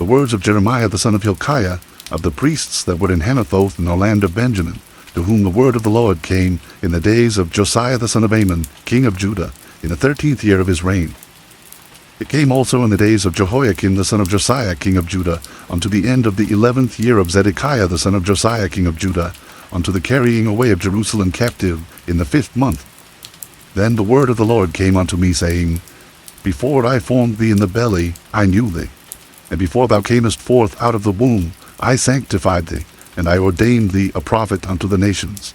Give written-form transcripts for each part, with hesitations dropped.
the words of Jeremiah the son of Hilkiah, of the priests that were in Hanathoth in the land of Benjamin, to whom the word of the Lord came in the days of Josiah the son of Amon, king of Judah, in the 13th year of his reign. It came also in the days of Jehoiakim the son of Josiah, king of Judah, unto the end of the 11th year of Zedekiah the son of Josiah, king of Judah, unto the carrying away of Jerusalem captive in the 5th month. Then the word of the Lord came unto me, saying, Before I formed thee in the belly, I knew thee, and before thou camest forth out of the womb, I sanctified thee, and I ordained thee a prophet unto the nations.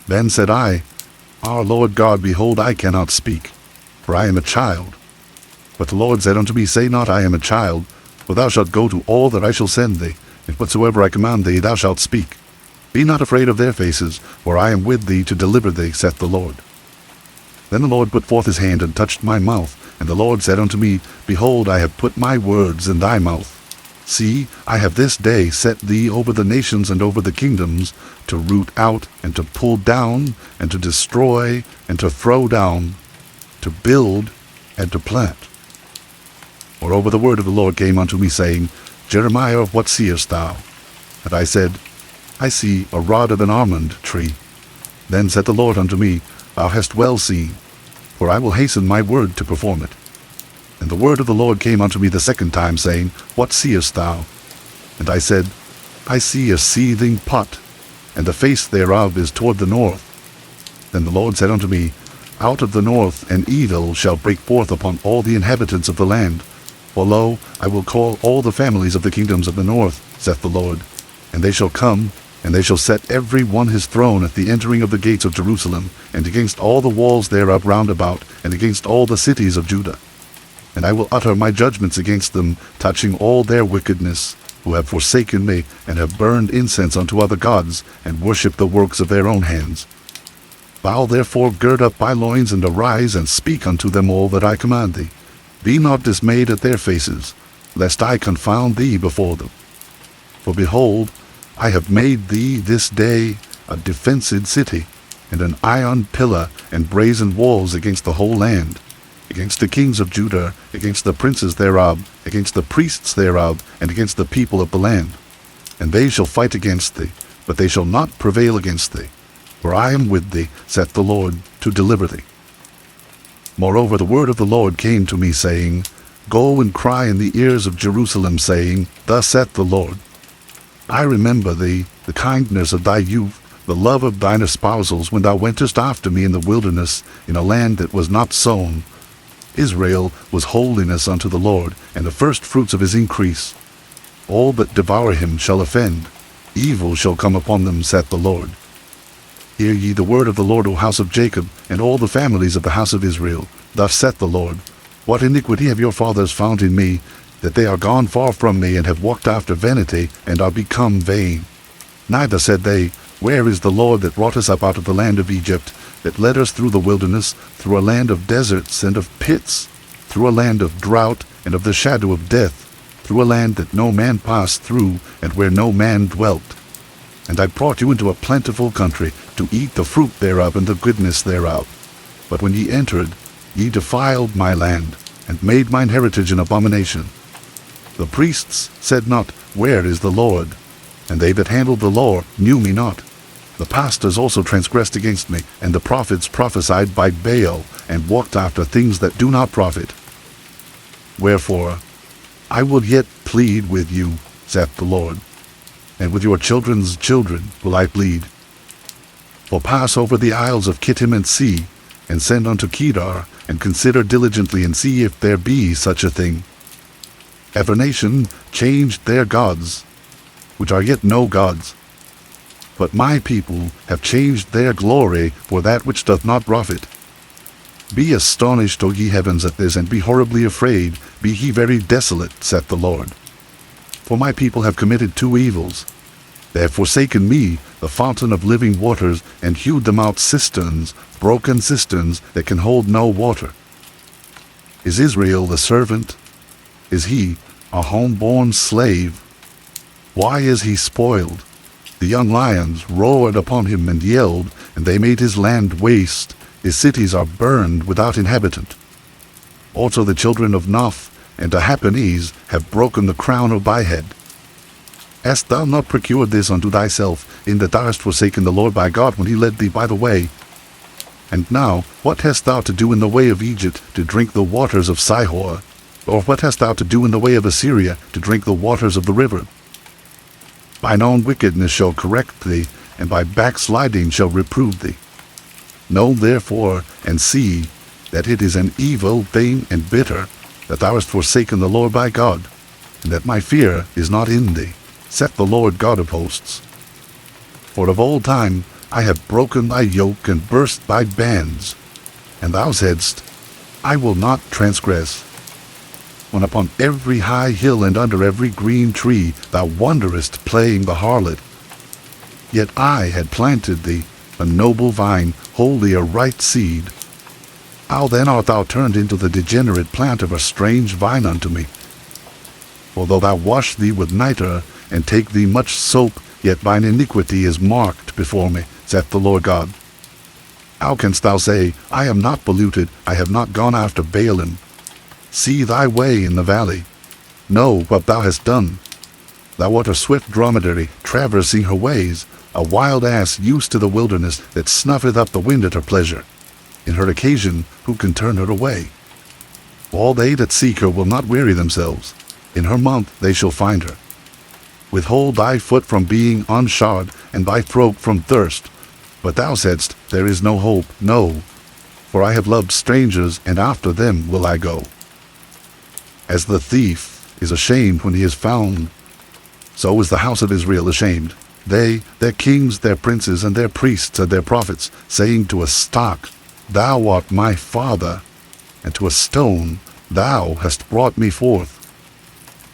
Then said I, Our Lord God, behold, I cannot speak, for I am a child. But the Lord said unto me, Say not, I am a child, for thou shalt go to all that I shall send thee, and whatsoever I command thee thou shalt speak. Be not afraid of their faces, for I am with thee to deliver thee, saith the Lord. Then the Lord put forth his hand and touched my mouth, and the Lord said unto me, Behold, I have put my words in thy mouth. See, I have this day set thee over the nations and over the kingdoms, to root out, and to pull down, and to destroy, and to throw down, to build, and to plant. Moreover the word of the Lord came unto me, saying, Jeremiah, what seest thou? And I said, I see a rod of an almond tree. Then said the Lord unto me, Thou hast well seen, for I will hasten my word to perform it. And the word of the Lord came unto me the second time, saying, What seest thou? And I said, I see a seething pot, and the face thereof is toward the north. Then the Lord said unto me, Out of the north an evil shall break forth upon all the inhabitants of the land. For lo, I will call all the families of the kingdoms of the north, saith the Lord, and they shall come, and they shall set every one his throne at the entering of the gates of Jerusalem, and against all the walls thereof round about, and against all the cities of Judah. And I will utter my judgments against them, touching all their wickedness, who have forsaken me, and have burned incense unto other gods, and worshipped the works of their own hands. Thou therefore gird up thy loins, and arise, and speak unto them all that I command thee. Be not dismayed at their faces, lest I confound thee before them. For behold, I have made thee this day a defenced city, and an iron pillar and brazen walls against the whole land, against the kings of Judah, against the princes thereof, against the priests thereof, and against the people of the land. And they shall fight against thee, but they shall not prevail against thee. For I am with thee, saith the Lord, to deliver thee. Moreover the word of the Lord came to me, saying, Go and cry in the ears of Jerusalem, saying, Thus saith the Lord, I remember thee, the kindness of thy youth, the love of thine espousals, when thou wentest after me in the wilderness, in a land that was not sown. Israel was holiness unto the Lord, and the firstfruits of his increase. All that devour him shall offend. Evil shall come upon them, saith the Lord. Hear ye the word of the Lord, O house of Jacob, and all the families of the house of Israel. Thus saith the Lord, What iniquity have your fathers found in me, that they are gone far from me, and have walked after vanity, and are become vain? Neither said they, Where is the Lord that brought us up out of the land of Egypt, that led us through the wilderness, through a land of deserts and of pits, through a land of drought and of the shadow of death, through a land that no man passed through, and where no man dwelt? And I brought you into a plentiful country, to eat the fruit thereof and the goodness thereof. But when ye entered, ye defiled my land, and made mine heritage an abomination. The priests said not, Where is the Lord? And they that handled the law knew me not. The pastors also transgressed against me, and the prophets prophesied by Baal, and walked after things that do not profit. Wherefore, I will yet plead with you, saith the Lord, and with your children's children will I plead. For pass over the isles of Kittim and see, and send unto Kedar, and consider diligently, and see if there be such a thing. Every nation changed their gods, which are yet no gods. But my people have changed their glory for that which doth not profit. Be astonished, O ye heavens, at this, and be horribly afraid, be ye very desolate, saith the Lord. For my people have committed two evils. They have forsaken me, the fountain of living waters, and hewed them out cisterns, broken cisterns that can hold no water. Is Israel the servant? Is he a home-born slave? Why is he spoiled? The young lions roared upon him and yelled, and they made his land waste. His cities are burned without inhabitant. Also the children of Noph and to Hapanes have broken the crown of thy head. Hast thou not procured this unto thyself, in that thou hast forsaken the Lord thy God when he led thee by the way? And now, what hast thou to do in the way of Egypt, to drink the waters of Sihor? Or what hast thou to do in the way of Assyria, to drink the waters of the river? Thine own wickedness shall correct thee, and thy backsliding shall reprove thee. Know therefore, and see, that it is an evil thing and bitter, that thou hast forsaken the Lord thy God, and that my fear is not in thee, saith the Lord God of hosts. For of old time I have broken thy yoke and burst thy bands, and thou saidst, I will not transgress. When upon every high hill and under every green tree thou wanderest playing the harlot. Yet I had planted thee, a noble vine, wholly a right seed. How then art thou turned into the degenerate plant of a strange vine unto me? For though thou wash thee with nitre, and take thee much soap, yet thine iniquity is marked before me, saith the Lord God. How canst thou say, I am not polluted, I have not gone after Baalim? See thy way in the valley. Know what thou hast done. Thou art a swift dromedary, traversing her ways, a wild ass used to the wilderness, that snuffeth up the wind at her pleasure. In her occasion, who can turn her away? All they that seek her will not weary themselves. In her month they shall find her. Withhold thy foot from being unshod, and thy throat from thirst. But thou saidst, there is no hope, no. For I have loved strangers, and after them will I go. As the thief is ashamed when he is found, so is the house of Israel ashamed. They, their kings, their princes, and their priests, and their prophets, saying to a stock, Thou art my father, and to a stone, Thou hast brought me forth.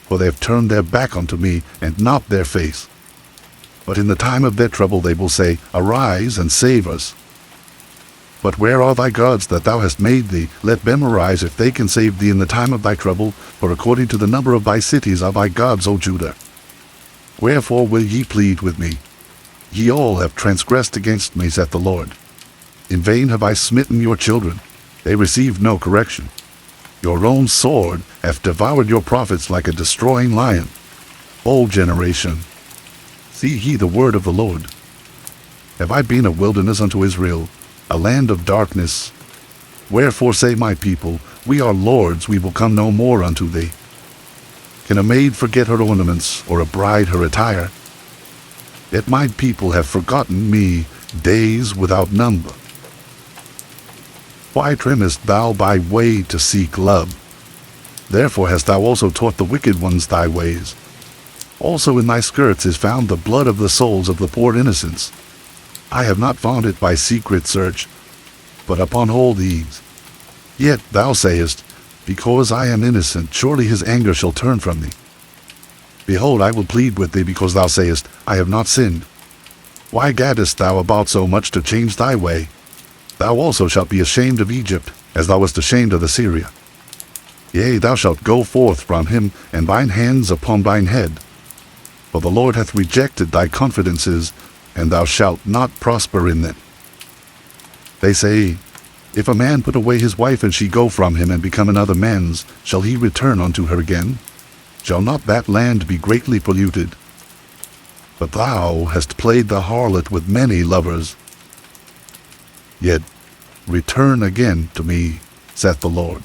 For they have turned their back unto me, and not their face. But in the time of their trouble they will say, Arise, and save us. But where are thy gods that thou hast made thee? Let them arise, if they can save thee in the time of thy trouble, for according to the number of thy cities are thy gods, O Judah. Wherefore will ye plead with me? Ye all have transgressed against me, saith the Lord. In vain have I smitten your children. They received no correction. Your own sword hath devoured your prophets like a destroying lion. O generation, see ye the word of the Lord. Have I been a wilderness unto Israel, a land of darkness? Wherefore say my people, We are lords, we will come no more unto thee. Can a maid forget her ornaments, or a bride her attire? Yet my people have forgotten me days without number. Why trimmest thou thy way to seek love? Therefore hast thou also taught the wicked ones thy ways. Also in thy skirts is found the blood of the souls of the poor innocents. I have not found it by secret search, but upon whole deeds. Yet thou sayest, Because I am innocent, surely his anger shall turn from thee. Behold, I will plead with thee, because thou sayest, I have not sinned. Why gaddest thou about so much to change thy way? Thou also shalt be ashamed of Egypt, as thou wast ashamed of Assyria. Yea, thou shalt go forth from him, and thine hands upon thine head. For the Lord hath rejected thy confidences, and thou shalt not prosper in them. They say, If a man put away his wife, and she go from him, and become another man's, shall he return unto her again? Shall not that land be greatly polluted? But thou hast played the harlot with many lovers. Yet return again to me, saith the Lord.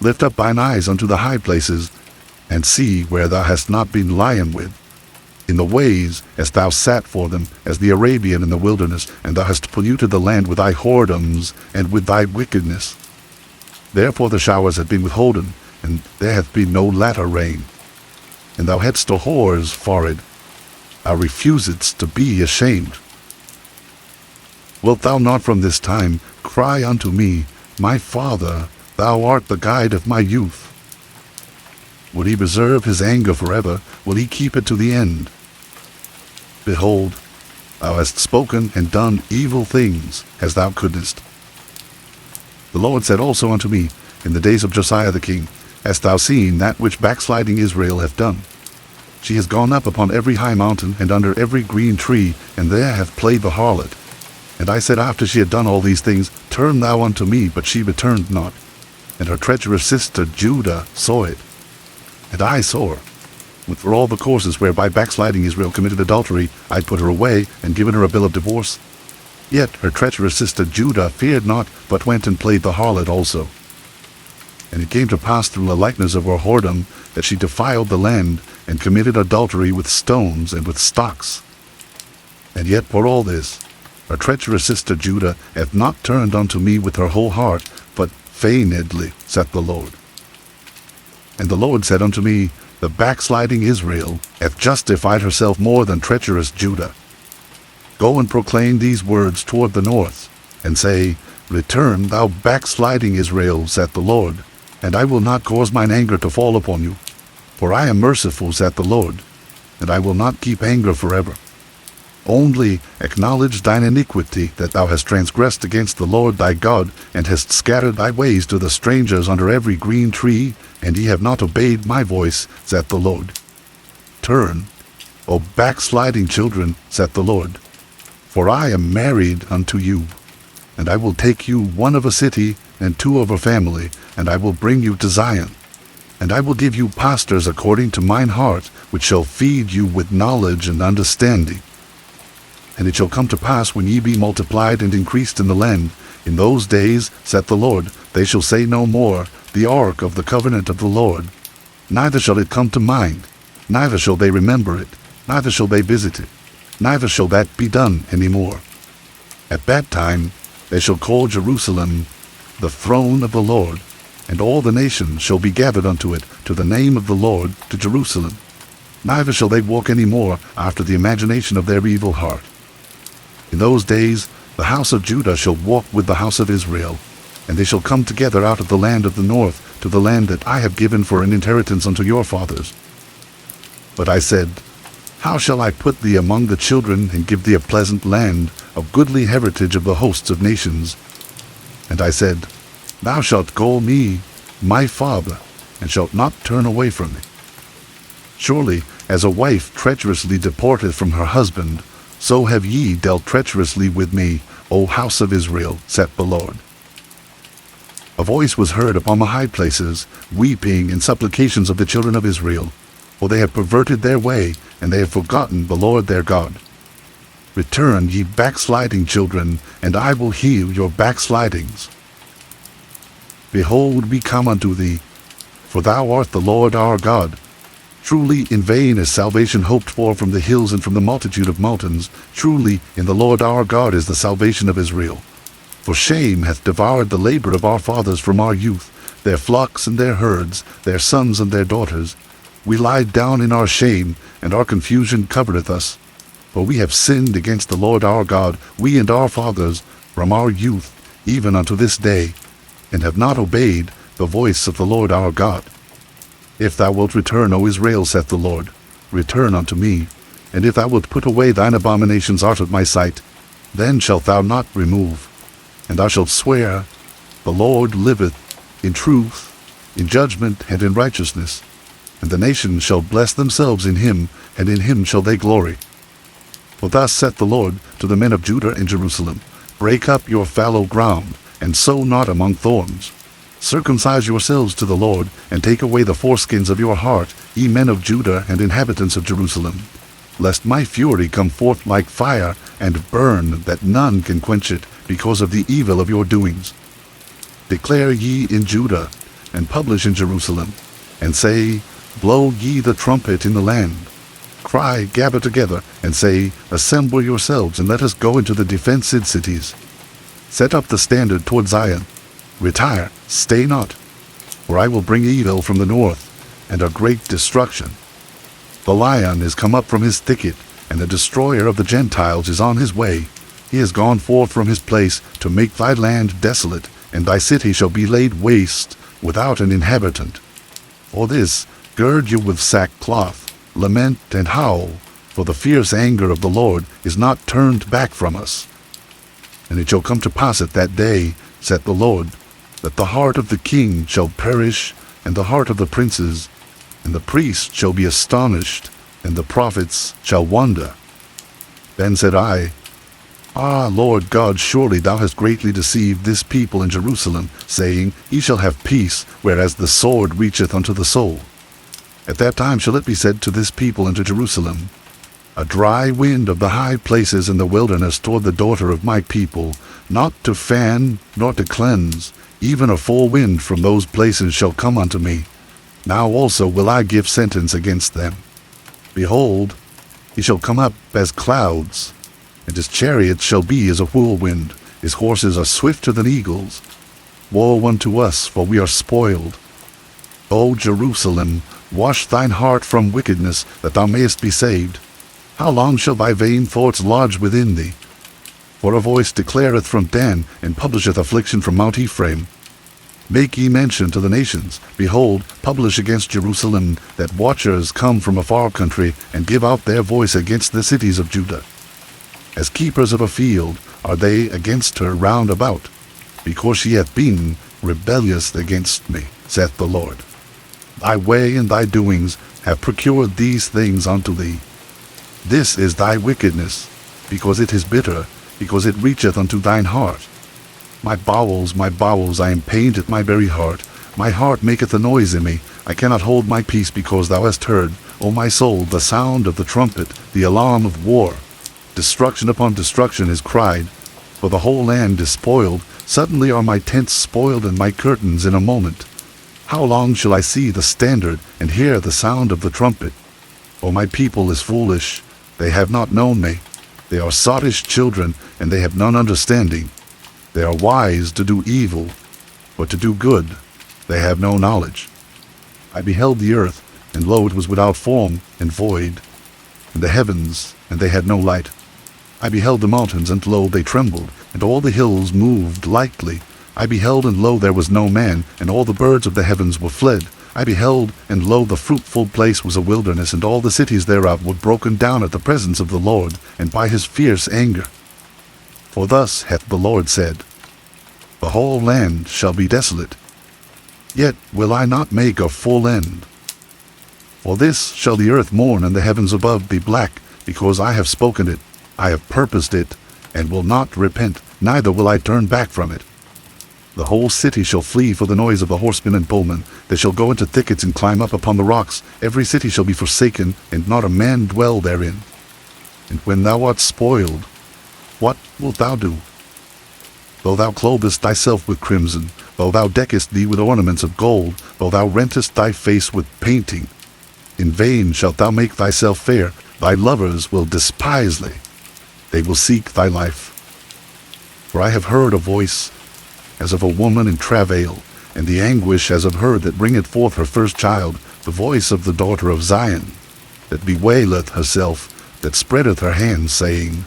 Lift up thine eyes unto the high places, and see where thou hast not been lion with. In the ways hast thou sat for them, as the Arabian in the wilderness, and thou hast polluted the land with thy whoredoms, and with thy wickedness. Therefore the showers have been withholden, and there hath been no latter rain. And thou hadst a whore's forehead. Thou refusedst to be ashamed. Wilt thou not from this time cry unto me, My Father, thou art the guide of my youth? Would he preserve his anger forever? Will he keep it to the end? Behold, thou hast spoken and done evil things, as thou couldest. The Lord said also unto me, In the days of Josiah the king, Hast thou seen that which backsliding Israel hath done? She has gone up upon every high mountain, and under every green tree, and there hath played the harlot. And I said after she had done all these things, Turn thou unto me, but she returned not. and her treacherous sister Judah saw it. And I saw her. But for all the courses whereby backsliding Israel committed adultery, I'd put her away and given her a bill of divorce. Yet her treacherous sister Judah feared not, but went and played the harlot also. And it came to pass through the likeness of her whoredom that she defiled the land, and committed adultery with stones and with stocks. And yet for all this, her treacherous sister Judah hath not turned unto me with her whole heart, but feignedly, saith the Lord. And the Lord said unto me, The backsliding Israel hath justified herself more than treacherous Judah. Go and proclaim these words toward the north, and say, Return, thou backsliding Israel, saith the Lord, and I will not cause mine anger to fall upon you. For I am merciful, saith the Lord, and I will not keep anger forever. Only acknowledge thine iniquity, that thou hast transgressed against the Lord thy God, and hast scattered thy ways to the strangers under every green tree, and ye have not obeyed my voice, saith the Lord. Turn, O backsliding children, saith the Lord, for I am married unto you, and I will take you one of a city, and two of a family, and I will bring you to Zion. And I will give you pastors according to mine heart, which shall feed you with knowledge and understanding. And it shall come to pass, when ye be multiplied and increased in the land, in those days, saith the Lord, they shall say no more, The ark of the covenant of the Lord. Neither shall it come to mind, neither shall they remember it, neither shall they visit it, neither shall that be done any more. At that time they shall call Jerusalem the throne of the Lord, and all the nations shall be gathered unto it, to the name of the Lord, to Jerusalem. Neither shall they walk any more after the imagination of their evil heart. In those days the house of Judah shall walk with the house of Israel, and they shall come together out of the land of the north, to the land that I have given for an inheritance unto your fathers. But I said, How shall I put thee among the children, and give thee a pleasant land, of goodly heritage of the hosts of nations? And I said, Thou shalt call me my father, and shalt not turn away from me. Surely, as a wife treacherously departeth from her husband, so have ye dealt treacherously with me, O house of Israel, saith the Lord. A voice was heard upon the high places, weeping and supplications of the children of Israel, for they have perverted their way, and they have forgotten the Lord their God. Return, ye backsliding children, and I will heal your backslidings. Behold, we come unto thee, for thou art the Lord our God. Truly in vain is salvation hoped for from the hills and from the multitude of mountains. Truly in the Lord our God is the salvation of Israel. For shame hath devoured the labor of our fathers from our youth, their flocks and their herds, their sons and their daughters. We lie down in our shame, and our confusion covereth us. For we have sinned against the Lord our God, we and our fathers, from our youth, even unto this day, and have not obeyed the voice of the Lord our God. If thou wilt return, O Israel, saith the Lord, return unto me. And if thou wilt put away thine abominations out of my sight, then shalt thou not remove. And thou shalt swear, The Lord liveth, in truth, in judgment, and in righteousness. And the nations shall bless themselves in him, and in him shall they glory. For thus saith the Lord to the men of Judah and Jerusalem, Break up your fallow ground, and sow not among thorns. Circumcise yourselves to the Lord, and take away the foreskins of your heart, ye men of Judah and inhabitants of Jerusalem, lest my fury come forth like fire, and burn, that none can quench it, because of the evil of your doings. Declare ye in Judah, and publish in Jerusalem, and say, Blow ye the trumpet in the land. Cry, gather together, and say, Assemble yourselves, and let us go into the defenced cities. Set up the standard toward Zion. Retire, stay not, for I will bring evil from the north, and a great destruction. The lion is come up from his thicket, and the destroyer of the Gentiles is on his way. He is gone forth from his place to make thy land desolate, and thy city shall be laid waste, without an inhabitant. For this, gird you with sackcloth, lament and howl, for the fierce anger of the Lord is not turned back from us. And it shall come to pass at that day, saith the Lord, that the heart of the king shall perish, and the heart of the princes, and the priests shall be astonished, and the prophets shall wonder. Then said I, Ah, Lord God, surely thou hast greatly deceived this people in Jerusalem, saying, Ye shall have peace, whereas the sword reacheth unto the soul. At that time shall it be said to this people and to Jerusalem, A dry wind of the high places in the wilderness toward the daughter of my people, not to fan, nor to cleanse, even a full wind from those places shall come unto me. Now also will I give sentence against them. Behold, he shall come up as clouds, and his chariots shall be as a whirlwind, his horses are swifter than eagles. Woe unto us, for we are spoiled. O Jerusalem, wash thine heart from wickedness, that thou mayest be saved. How long shall thy vain thoughts lodge within thee? For a voice declareth from Dan, and publisheth affliction from Mount Ephraim. Make ye mention to the nations, behold, publish against Jerusalem, that watchers come from a far country, and give out their voice against the cities of Judah. As keepers of a field are they against her round about, because she hath been rebellious against me, saith the Lord. Thy way and thy doings have procured these things unto thee. This is thy wickedness, because it is bitter, because it reacheth unto thine heart. My bowels, I am pained at my very heart. My heart maketh a noise in me. I cannot hold my peace, because thou hast heard, O my soul, the sound of the trumpet, the alarm of war. Destruction upon destruction is cried, for the whole land is spoiled. Suddenly are my tents spoiled, and my curtains in a moment. How long shall I see the standard, and hear the sound of the trumpet? For my people is foolish, they have not known me. They are sottish children, and they have none understanding. They are wise to do evil, but to do good they have no knowledge. I beheld the earth, and lo, it was without form and void, and the heavens, and they had no light. I beheld the mountains, and lo, they trembled, and all the hills moved lightly. I beheld, and lo, there was no man, and all the birds of the heavens were fled. I beheld, and lo, the fruitful place was a wilderness, and all the cities thereof were broken down at the presence of the Lord, and by his fierce anger. For thus hath the Lord said, The whole land shall be desolate, yet will I not make a full end. For this shall the earth mourn, and the heavens above be black, because I have spoken it, I have purposed it, and will not repent, neither will I turn back from it. The whole city shall flee for the noise of the horsemen and bowmen. They shall go into thickets and climb up upon the rocks. Every city shall be forsaken, and not a man dwell therein. And when thou art spoiled, what wilt thou do? Though thou clothest thyself with crimson, though thou deckest thee with ornaments of gold, though thou rentest thy face with painting, in vain shalt thou make thyself fair. Thy lovers will despise thee. They will seek thy life. For I have heard a voice as of a woman in travail, and the anguish as of her that bringeth forth her first child, the voice of the daughter of Zion, that bewaileth herself, that spreadeth her hands, saying,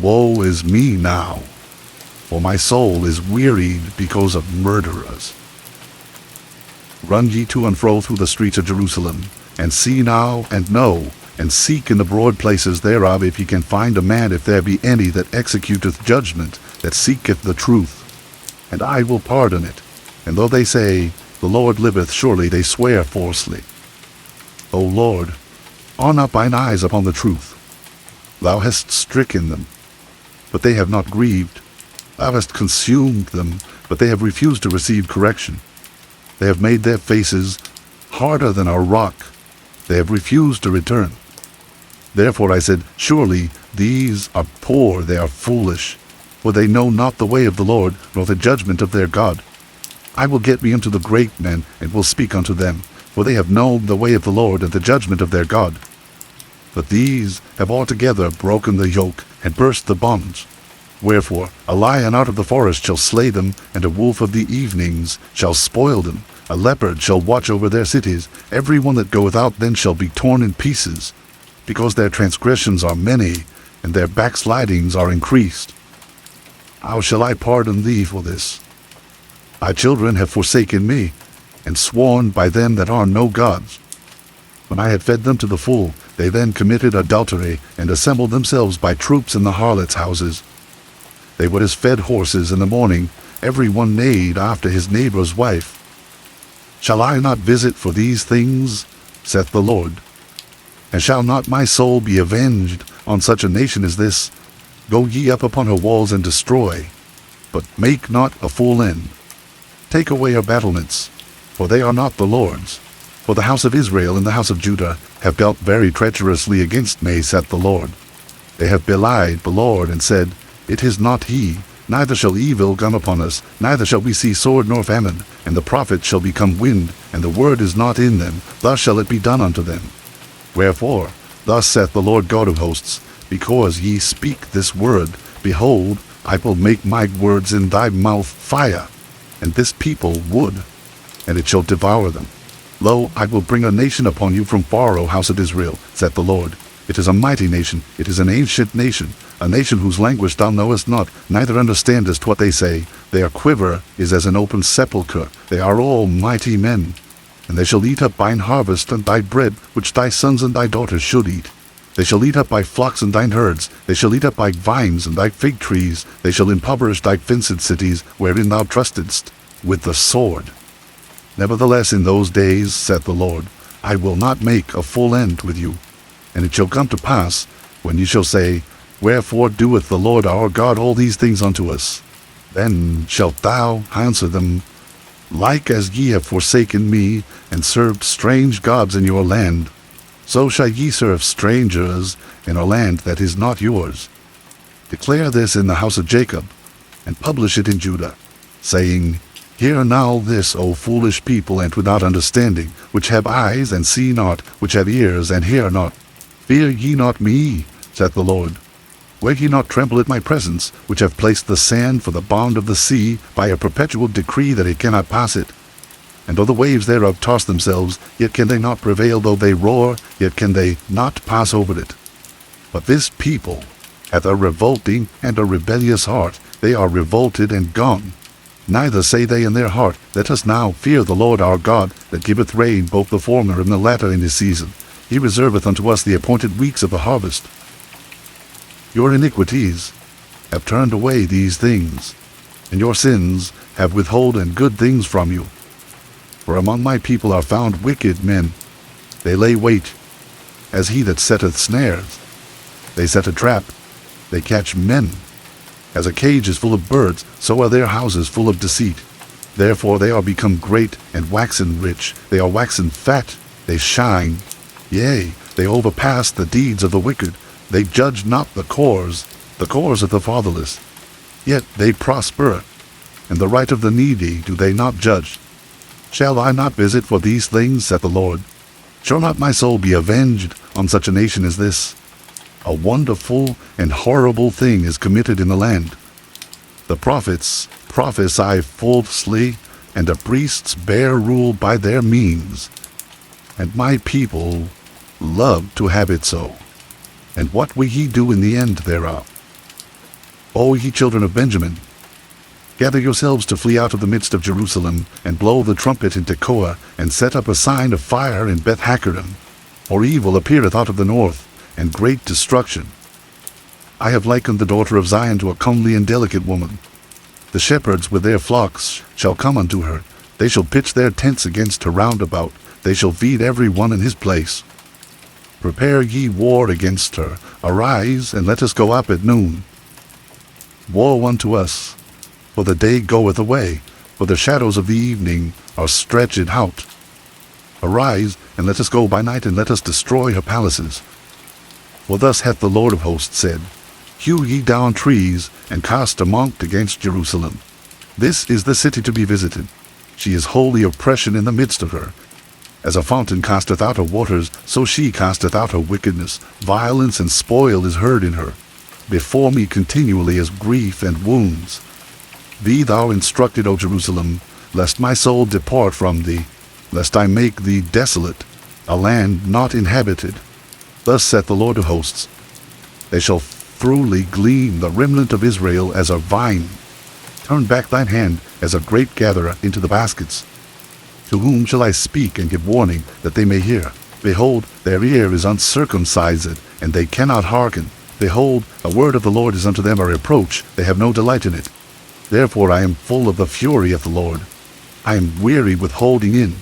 Woe is me now, for my soul is wearied because of murderers. Run ye to and fro through the streets of Jerusalem, and see now, and know, and seek in the broad places thereof, if ye can find a man, if there be any that executeth judgment, that seeketh the truth. And I will pardon it. And though they say, The Lord liveth, surely they swear falsely. O Lord, on up thine eyes upon the truth. Thou hast stricken them, but they have not grieved. Thou hast consumed them, but they have refused to receive correction. They have made their faces harder than a rock. They have refused to return. Therefore I said, Surely these are poor, they are foolish, for they know not the way of the Lord, nor the judgment of their God. I will get me unto the great men, and will speak unto them, for they have known the way of the Lord, and the judgment of their God. But these have altogether broken the yoke, and burst the bonds. Wherefore a lion out of the forest shall slay them, and a wolf of the evenings shall spoil them. A leopard shall watch over their cities. Every one that goeth out then shall be torn in pieces, because their transgressions are many, and their backslidings are increased. How shall I pardon thee for this? Thy children have forsaken me, and sworn by them that are no gods. When I had fed them to the full, they then committed adultery, and assembled themselves by troops in the harlots' houses. They were as fed horses in the morning, every one neighed after his neighbor's wife. Shall I not visit for these things, saith the Lord? And shall not my soul be avenged on such a nation as this? Go ye up upon her walls and destroy, but make not a full end. Take away her battlements, for they are not the Lord's. For the house of Israel and the house of Judah have dealt very treacherously against me, saith the Lord. They have belied the Lord, and said, It is not he, neither shall evil come upon us, neither shall we see sword nor famine, and the prophet shall become wind, and the word is not in them, thus shall it be done unto them. Wherefore, thus saith the Lord God of hosts, because ye speak this word, behold, I will make my words in thy mouth fire, and this people wood, and it shall devour them. Lo, I will bring a nation upon you from far, O house of Israel, saith the Lord. It is a mighty nation, it is an ancient nation, a nation whose language thou knowest not, neither understandest what they say. Their quiver is as an open sepulchre, they are all mighty men. And they shall eat up thine harvest and thy bread, which thy sons and thy daughters should eat. They shall eat up thy flocks and thine herds, they shall eat up thy vines and thy fig trees, they shall impoverish thy fenced cities, wherein thou trustedst, with the sword. Nevertheless in those days, saith the Lord, I will not make a full end with you. And it shall come to pass, when ye shall say, Wherefore doeth the Lord our God all these things unto us? Then shalt thou answer them, Like as ye have forsaken me, and served strange gods in your land, so shall ye serve strangers in a land that is not yours. Declare this in the house of Jacob, and publish it in Judah, saying, Hear now this, O foolish people, and without understanding, which have eyes and see not, which have ears and hear not. Fear ye not me, saith the Lord. Will ye not tremble at my presence, which have placed the sand for the bond of the sea, by a perpetual decree that it cannot pass it? And though the waves thereof toss themselves, yet can they not prevail, though they roar, yet can they not pass over it. But this people hath a revolting and a rebellious heart, they are revolted and gone. Neither say they in their heart, Let us now fear the Lord our God, that giveth rain both the former and the latter in his season. He reserveth unto us the appointed weeks of the harvest. Your iniquities have turned away these things, and your sins have withholden good things from you. For among my people are found wicked men. They lay wait, as he that setteth snares. They set a trap, they catch men. As a cage is full of birds, so are their houses full of deceit. Therefore they are become great and waxen rich, they are waxen fat, they shine. Yea, they overpass the deeds of the wicked, they judge not the cause of the fatherless. Yet they prosper, and the right of the needy do they not judge. Shall I not visit for these things, saith the Lord? Shall not my soul be avenged on such a nation as this? A wonderful and horrible thing is committed in the land. The prophets prophesy falsely, and the priests bear rule by their means. And my people love to have it so. And what will ye do in the end thereof? O ye children of Benjamin, gather yourselves to flee out of the midst of Jerusalem, and blow the trumpet in Tekoa, and set up a sign of fire in Beth-Hakkerem. For evil appeareth out of the north, and great destruction. I have likened the daughter of Zion to a comely and delicate woman. The shepherds with their flocks shall come unto her. They shall pitch their tents against her round about. They shall feed every one in his place. Prepare ye war against her. Arise, and let us go up at noon. Woe unto us, for the day goeth away, for the shadows of the evening are stretched out. Arise, and let us go by night, and let us destroy her palaces. For thus hath the Lord of hosts said, Hew ye down trees, and cast a mound against Jerusalem. This is the city to be visited. She is wholly oppression in the midst of her. As a fountain casteth out her waters, so she casteth out her wickedness. Violence and spoil is heard in her. Before me continually is grief and wounds. Be thou instructed, O Jerusalem, lest my soul depart from thee, lest I make thee desolate, a land not inhabited. Thus saith the Lord of hosts, They shall thoroughly glean the remnant of Israel as a vine. Turn back thine hand as a grape gatherer into the baskets. To whom shall I speak and give warning, that they may hear? Behold, their ear is uncircumcised, and they cannot hearken. Behold, a word of the Lord is unto them a reproach, they have no delight in it. Therefore I am full of the fury of the Lord. I am weary with holding in.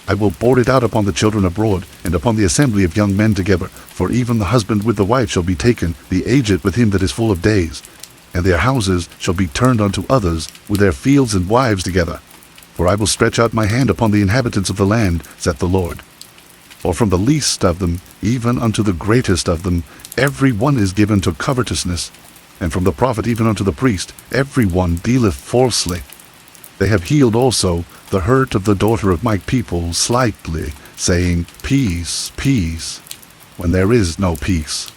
I will pour it out upon the children abroad, and upon the assembly of young men together. For even the husband with the wife shall be taken, the aged with him that is full of days. And their houses shall be turned unto others, with their fields and wives together. For I will stretch out my hand upon the inhabitants of the land, saith the Lord. For from the least of them, even unto the greatest of them, every one is given to covetousness. And from the prophet even unto the priest, every one dealeth falsely. They have healed also the hurt of the daughter of my people slightly, saying, Peace, peace, when there is no peace.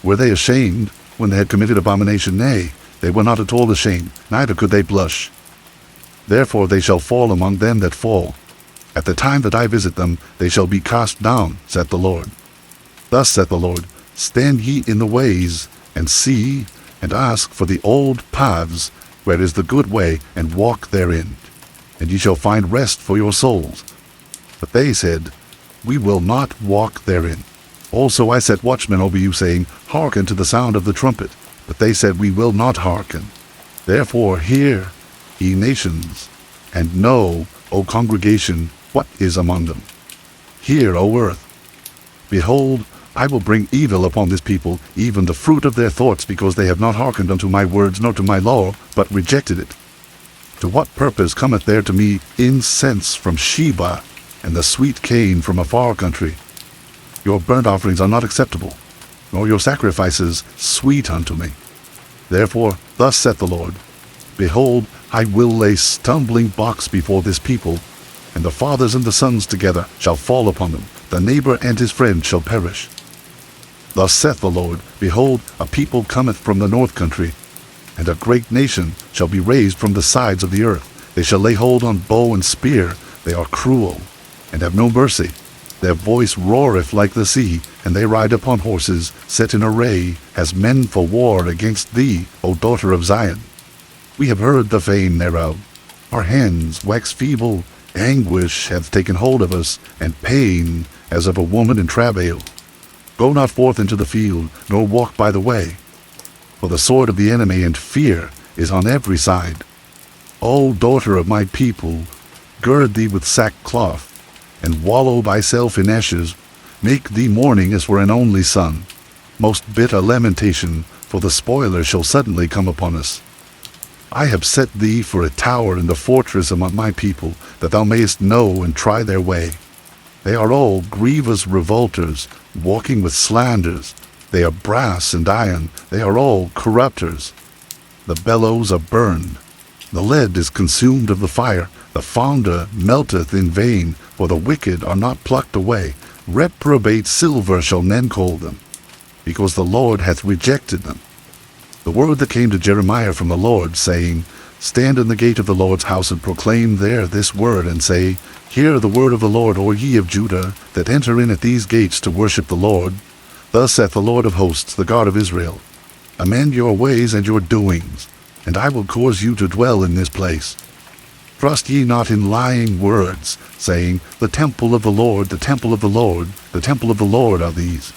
Were they ashamed when they had committed abomination? Nay, they were not at all ashamed, neither could they blush. Therefore they shall fall among them that fall. At the time that I visit them, they shall be cast down, saith the Lord. Thus saith the Lord, Stand ye in the ways, and see, and ask for the old paths, where is the good way, and walk therein. And ye shall find rest for your souls. But they said, We will not walk therein. Also I set watchmen over you, saying, Hearken to the sound of the trumpet. But they said, We will not hearken. Therefore hear, ye nations, and know, O congregation, what is among them. Hear, O earth. Behold, I will bring evil upon this people, even the fruit of their thoughts, because they have not hearkened unto my words, nor to my law, but rejected it. To what purpose cometh there to me incense from Sheba, and the sweet cane from a far country? Your burnt offerings are not acceptable, nor your sacrifices sweet unto me. Therefore, thus saith the Lord, Behold, I will lay stumbling blocks before this people, and the fathers and the sons together shall fall upon them. The neighbor and his friend shall perish. Thus saith the Lord, Behold, a people cometh from the north country, and a great nation shall be raised from the sides of the earth. They shall lay hold on bow and spear. They are cruel, and have no mercy. Their voice roareth like the sea, and they ride upon horses, set in array, as men for war against thee, O daughter of Zion. We have heard the fame thereof. Our hands wax feeble, anguish hath taken hold of us, and pain as of a woman in travail. Go not forth into the field, nor walk by the way. For the sword of the enemy and fear is on every side. O daughter of my people, gird thee with sackcloth, and wallow thyself in ashes. Make thee mourning as for an only son. Most bitter lamentation, for the spoiler shall suddenly come upon us. I have set thee for a tower in the fortress among my people, that thou mayest know and try their way. They are all grievous revolters, walking with slanders. They are brass and iron, they are all corrupters. The bellows are burned, the lead is consumed of the fire, the founder melteth in vain, for the wicked are not plucked away. Reprobate silver shall men call them, because the Lord hath rejected them. The word that came to Jeremiah from the Lord, saying, Stand in the gate of the Lord's house, and proclaim there this word, and say, Hear the word of the Lord, O ye of Judah, that enter in at these gates to worship the Lord. Thus saith the Lord of hosts, the God of Israel, Amend your ways and your doings, and I will cause you to dwell in this place. Trust ye not in lying words, saying, The temple of the Lord, the temple of the Lord, the temple of the Lord are these.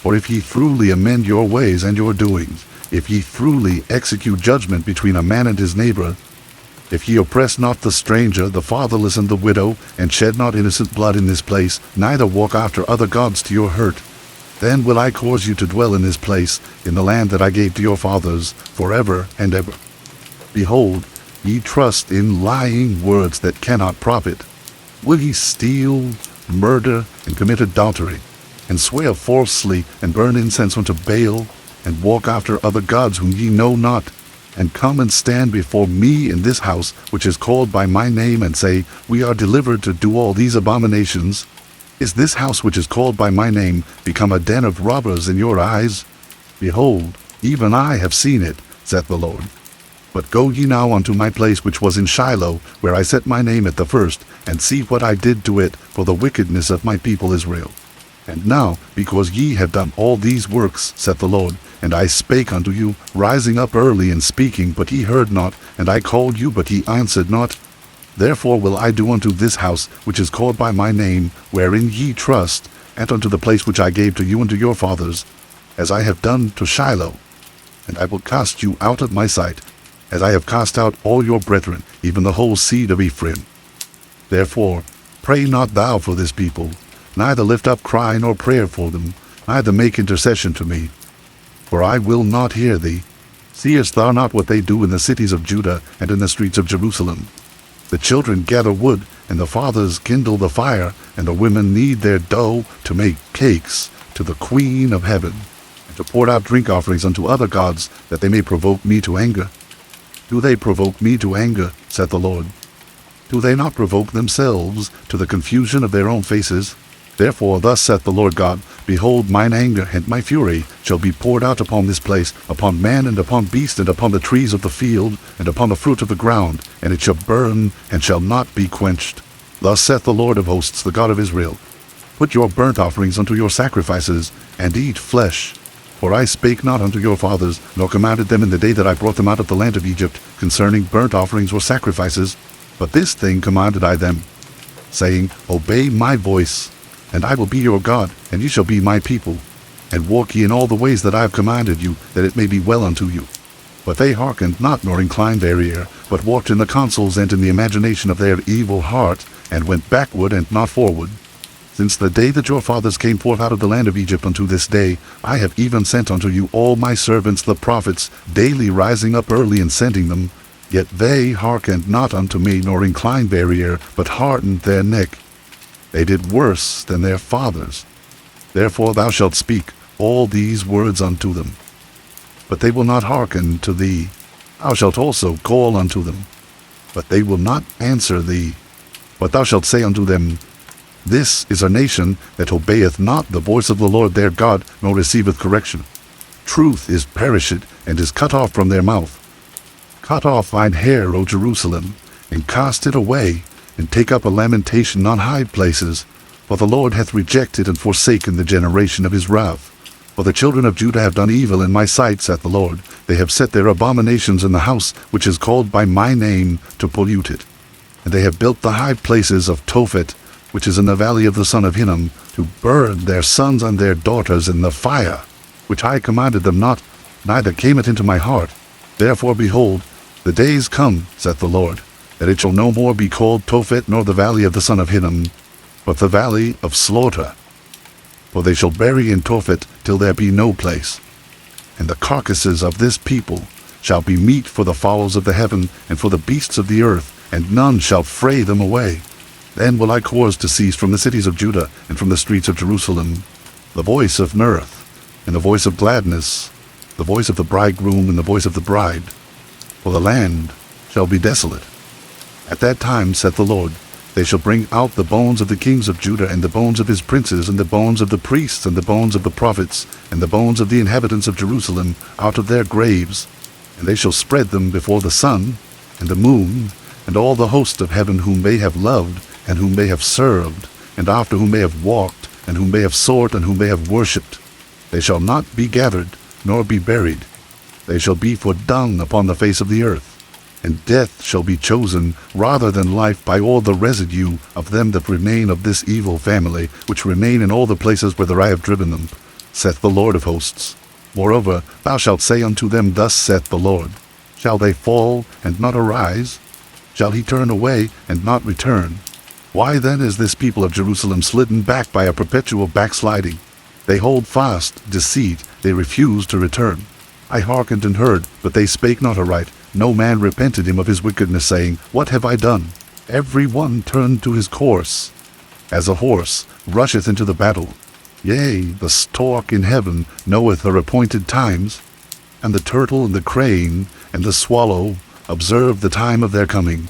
For if ye truly amend your ways and your doings, if ye truly execute judgment between a man and his neighbor, if ye oppress not the stranger, the fatherless, and the widow, and shed not innocent blood in this place, neither walk after other gods to your hurt, then will I cause you to dwell in this place, in the land that I gave to your fathers, forever and ever. Behold, ye trust in lying words that cannot profit. Will ye steal, murder, and commit adultery, and swear falsely, and burn incense unto Baal, and walk after other gods whom ye know not, and come and stand before me in this house which is called by my name, and say, We are delivered to do all these abominations? Is this house which is called by my name become a den of robbers in your eyes? Behold, even I have seen it, saith the Lord. But go ye now unto my place which was in Shiloh, where I set my name at the first, and see what I did to it for the wickedness of my people Israel. And now, because ye have done all these works, saith the Lord, and I spake unto you, rising up early and speaking, but ye heard not, and I called you, but ye answered not, therefore will I do unto this house, which is called by my name, wherein ye trust, and unto the place which I gave to you and to your fathers, as I have done to Shiloh. And I will cast you out of my sight, as I have cast out all your brethren, even the whole seed of Ephraim. Therefore, Pray not thou for this people, neither lift up cry nor prayer for them, neither make intercession to me. For I will not hear thee. Seest thou not what they do in the cities of Judah and in the streets of Jerusalem? The children gather wood, and the fathers kindle the fire, and the women knead their dough to make cakes to the Queen of heaven, and to pour out drink offerings unto other gods, that they may provoke me to anger. Do they provoke me to anger, saith the Lord? Do they not provoke themselves to the confusion of their own faces? Therefore thus saith the Lord God, Behold, mine anger and my fury shall be poured out upon this place, upon man and upon beast, and upon the trees of the field, and upon the fruit of the ground, and it shall burn, and shall not be quenched. Thus saith the Lord of hosts, the God of Israel, Put your burnt offerings unto your sacrifices, and eat flesh. For I spake not unto your fathers, nor commanded them in the day that I brought them out of the land of Egypt, concerning burnt offerings or sacrifices, but this thing commanded I them, saying, Obey my voice, and I will be your God, and ye shall be my people. And walk ye in all the ways that I have commanded you, that it may be well unto you. But they hearkened not, nor inclined their ear, but walked in the counsels and in the imagination of their evil heart, and went backward and not forward. Since the day that your fathers came forth out of the land of Egypt unto this day, I have even sent unto you all my servants the prophets, daily rising up early and sending them. Yet they hearkened not unto me, nor inclined their ear, but hardened their neck. They did worse than their fathers. Therefore thou shalt speak all these words unto them. But they will not hearken to thee. Thou shalt also call unto them, but they will not answer thee. But thou shalt say unto them, This is a nation that obeyeth not the voice of the Lord their God, nor receiveth correction. Truth is perished, and is cut off from their mouth. Cut off thine hair, O Jerusalem, and cast it away, and take up a lamentation on high places. For the Lord hath rejected and forsaken the generation of his wrath. For the children of Judah have done evil in my sight, saith the Lord. They have set their abominations in the house which is called by my name, to pollute it. And they have built the high places of Tophet, which is in the valley of the son of Hinnom, to burn their sons and their daughters in the fire, which I commanded them not, neither came it into my heart. Therefore, behold, the days come, saith the Lord, that it shall no more be called Tophet, nor the valley of the son of Hinnom, but the valley of slaughter. For they shall bury in Tophet till there be no place. And the carcasses of this people shall be meat for the fowls of the heaven, and for the beasts of the earth, and none shall fray them away. Then will I cause to cease from the cities of Judah, and from the streets of Jerusalem, the voice of mirth, and the voice of gladness, the voice of the bridegroom, and the voice of the bride. For the land shall be desolate. At that time, saith the Lord, they shall bring out the bones of the kings of Judah, and the bones of his princes, and the bones of the priests, and the bones of the prophets, and the bones of the inhabitants of Jerusalem, out of their graves. And they shall spread them before the sun, and the moon, and all the host of heaven, whom they have loved, and whom they have served, and after whom they have walked, and whom they have sought, and whom they have worshipped. They shall not be gathered, nor be buried. They shall be for dung upon the face of the earth. And death shall be chosen rather than life by all the residue of them that remain of this evil family, which remain in all the places whither I have driven them, saith the Lord of hosts. Moreover, thou shalt say unto them, Thus saith the Lord, Shall they fall and not arise? Shall he turn away and not return? Why then is this people of Jerusalem slidden back by a perpetual backsliding? They hold fast deceit, they refuse to return. I hearkened and heard, but they spake not aright. No man repented him of his wickedness, saying, What have I done? Every one turned to his course. As a horse rusheth into the battle, yea, the stork in heaven knoweth her appointed times, and the turtle and the crane and the swallow observe the time of their coming.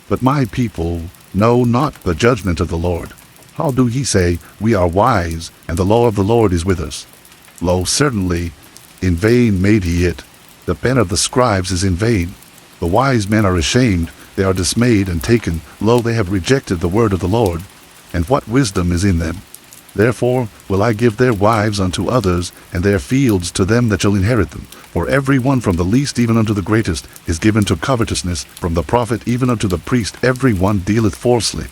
But my people know not the judgment of the Lord. How do ye say, We are wise, and the law of the Lord is with us? Lo, certainly, in vain made he it. The pen of the scribes is in vain. The wise men are ashamed, they are dismayed and taken. Lo, they have rejected the word of the Lord. And what wisdom is in them? Therefore will I give their wives unto others, and their fields to them that shall inherit them. For every one from the least even unto the greatest is given to covetousness, from the prophet even unto the priest every one dealeth falsely.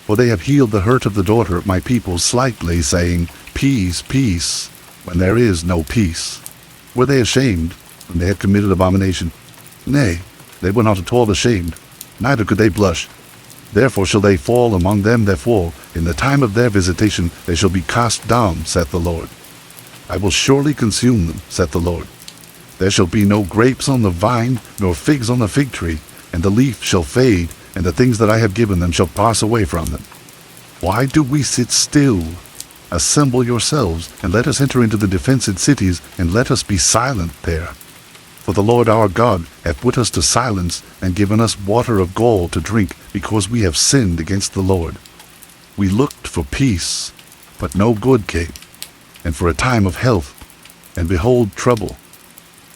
For they have healed the hurt of the daughter of my people slightly, saying, Peace, peace, when there is no peace. Were they ashamed when they had committed abomination? Nay, they were not at all ashamed, neither could they blush. Therefore shall they fall among them that fall. In the time of their visitation they shall be cast down, saith the Lord. I will surely consume them, saith the Lord. There shall be no grapes on the vine, nor figs on the fig tree, and the leaf shall fade, and the things that I have given them shall pass away from them. Why do we sit still? Assemble yourselves, and let us enter into the defenced cities, and let us be silent there. For the Lord our God hath put us to silence, and given us water of gall to drink, because we have sinned against the Lord. We looked for peace, but no good came, and for a time of health, and behold trouble.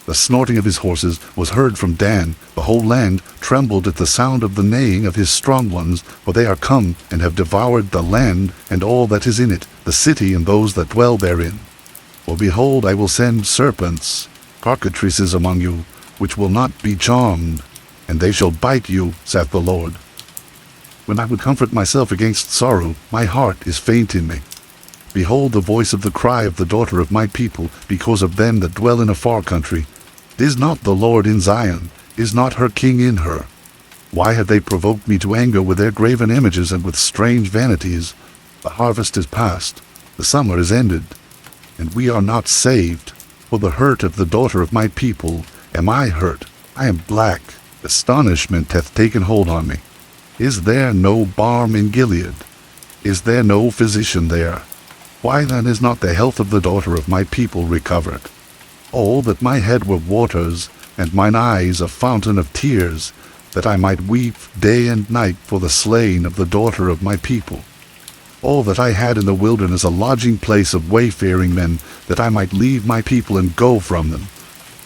The snorting of his horses was heard from Dan. The whole land trembled at the sound of the neighing of his strong ones, for they are come and have devoured the land and all that is in it, the city and those that dwell therein. For behold, I will send serpents, cockatrices among you, which will not be charmed, and they shall bite you, saith the Lord. When I would comfort myself against sorrow, my heart is faint in me. Behold the voice of the cry of the daughter of my people, because of them that dwell in a far country. Is not the Lord in Zion? Is not her king in her? Why have they provoked me to anger with their graven images and with strange vanities? The harvest is past, the summer is ended, and we are not saved. For the hurt of the daughter of my people am I hurt. I am black. Astonishment hath taken hold on me. Is there no balm in Gilead? Is there no physician there? Why then is not the health of the daughter of my people recovered? Oh, that my head were waters, and mine eyes a fountain of tears, that I might weep day and night for the slain of the daughter of my people. Oh, that I had in the wilderness a lodging place of wayfaring men, that I might leave my people and go from them.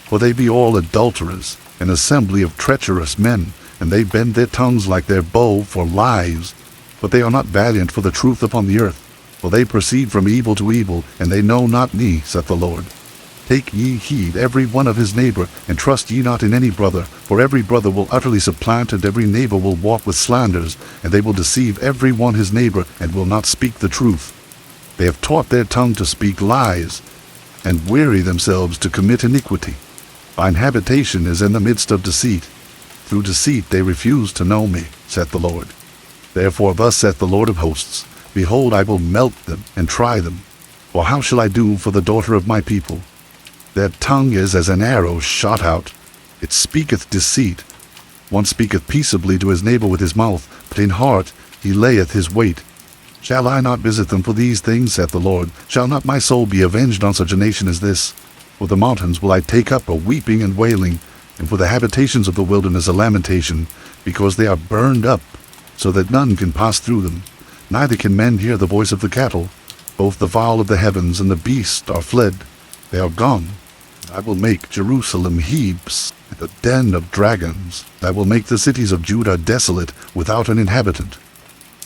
For they be all adulterers, an assembly of treacherous men, and they bend their tongues like their bow for lies. But they are not valiant for the truth upon the earth. For they proceed from evil to evil, and they know not me, saith the Lord. Take ye heed every one of his neighbor, and trust ye not in any brother, for every brother will utterly supplant, and every neighbor will walk with slanders, and they will deceive every one his neighbor, and will not speak the truth. They have taught their tongue to speak lies, and weary themselves to commit iniquity. Thine habitation is in the midst of deceit. Through deceit they refuse to know me, saith the Lord. Therefore thus saith the Lord of hosts, Behold, I will melt them, and try them. For how shall I do for the daughter of my people? Their tongue is as an arrow shot out. It speaketh deceit. One speaketh peaceably to his neighbor with his mouth, but in heart he layeth his weight. Shall I not visit them for these things, saith the Lord? Shall not my soul be avenged on such a nation as this? For the mountains will I take up a weeping and wailing, and for the habitations of the wilderness a lamentation, because they are burned up, so that none can pass through them. Neither can men hear the voice of the cattle. Both the fowl of the heavens and the beast are fled. They are gone. I will make Jerusalem heaps, and a den of dragons. I will make the cities of Judah desolate, without an inhabitant.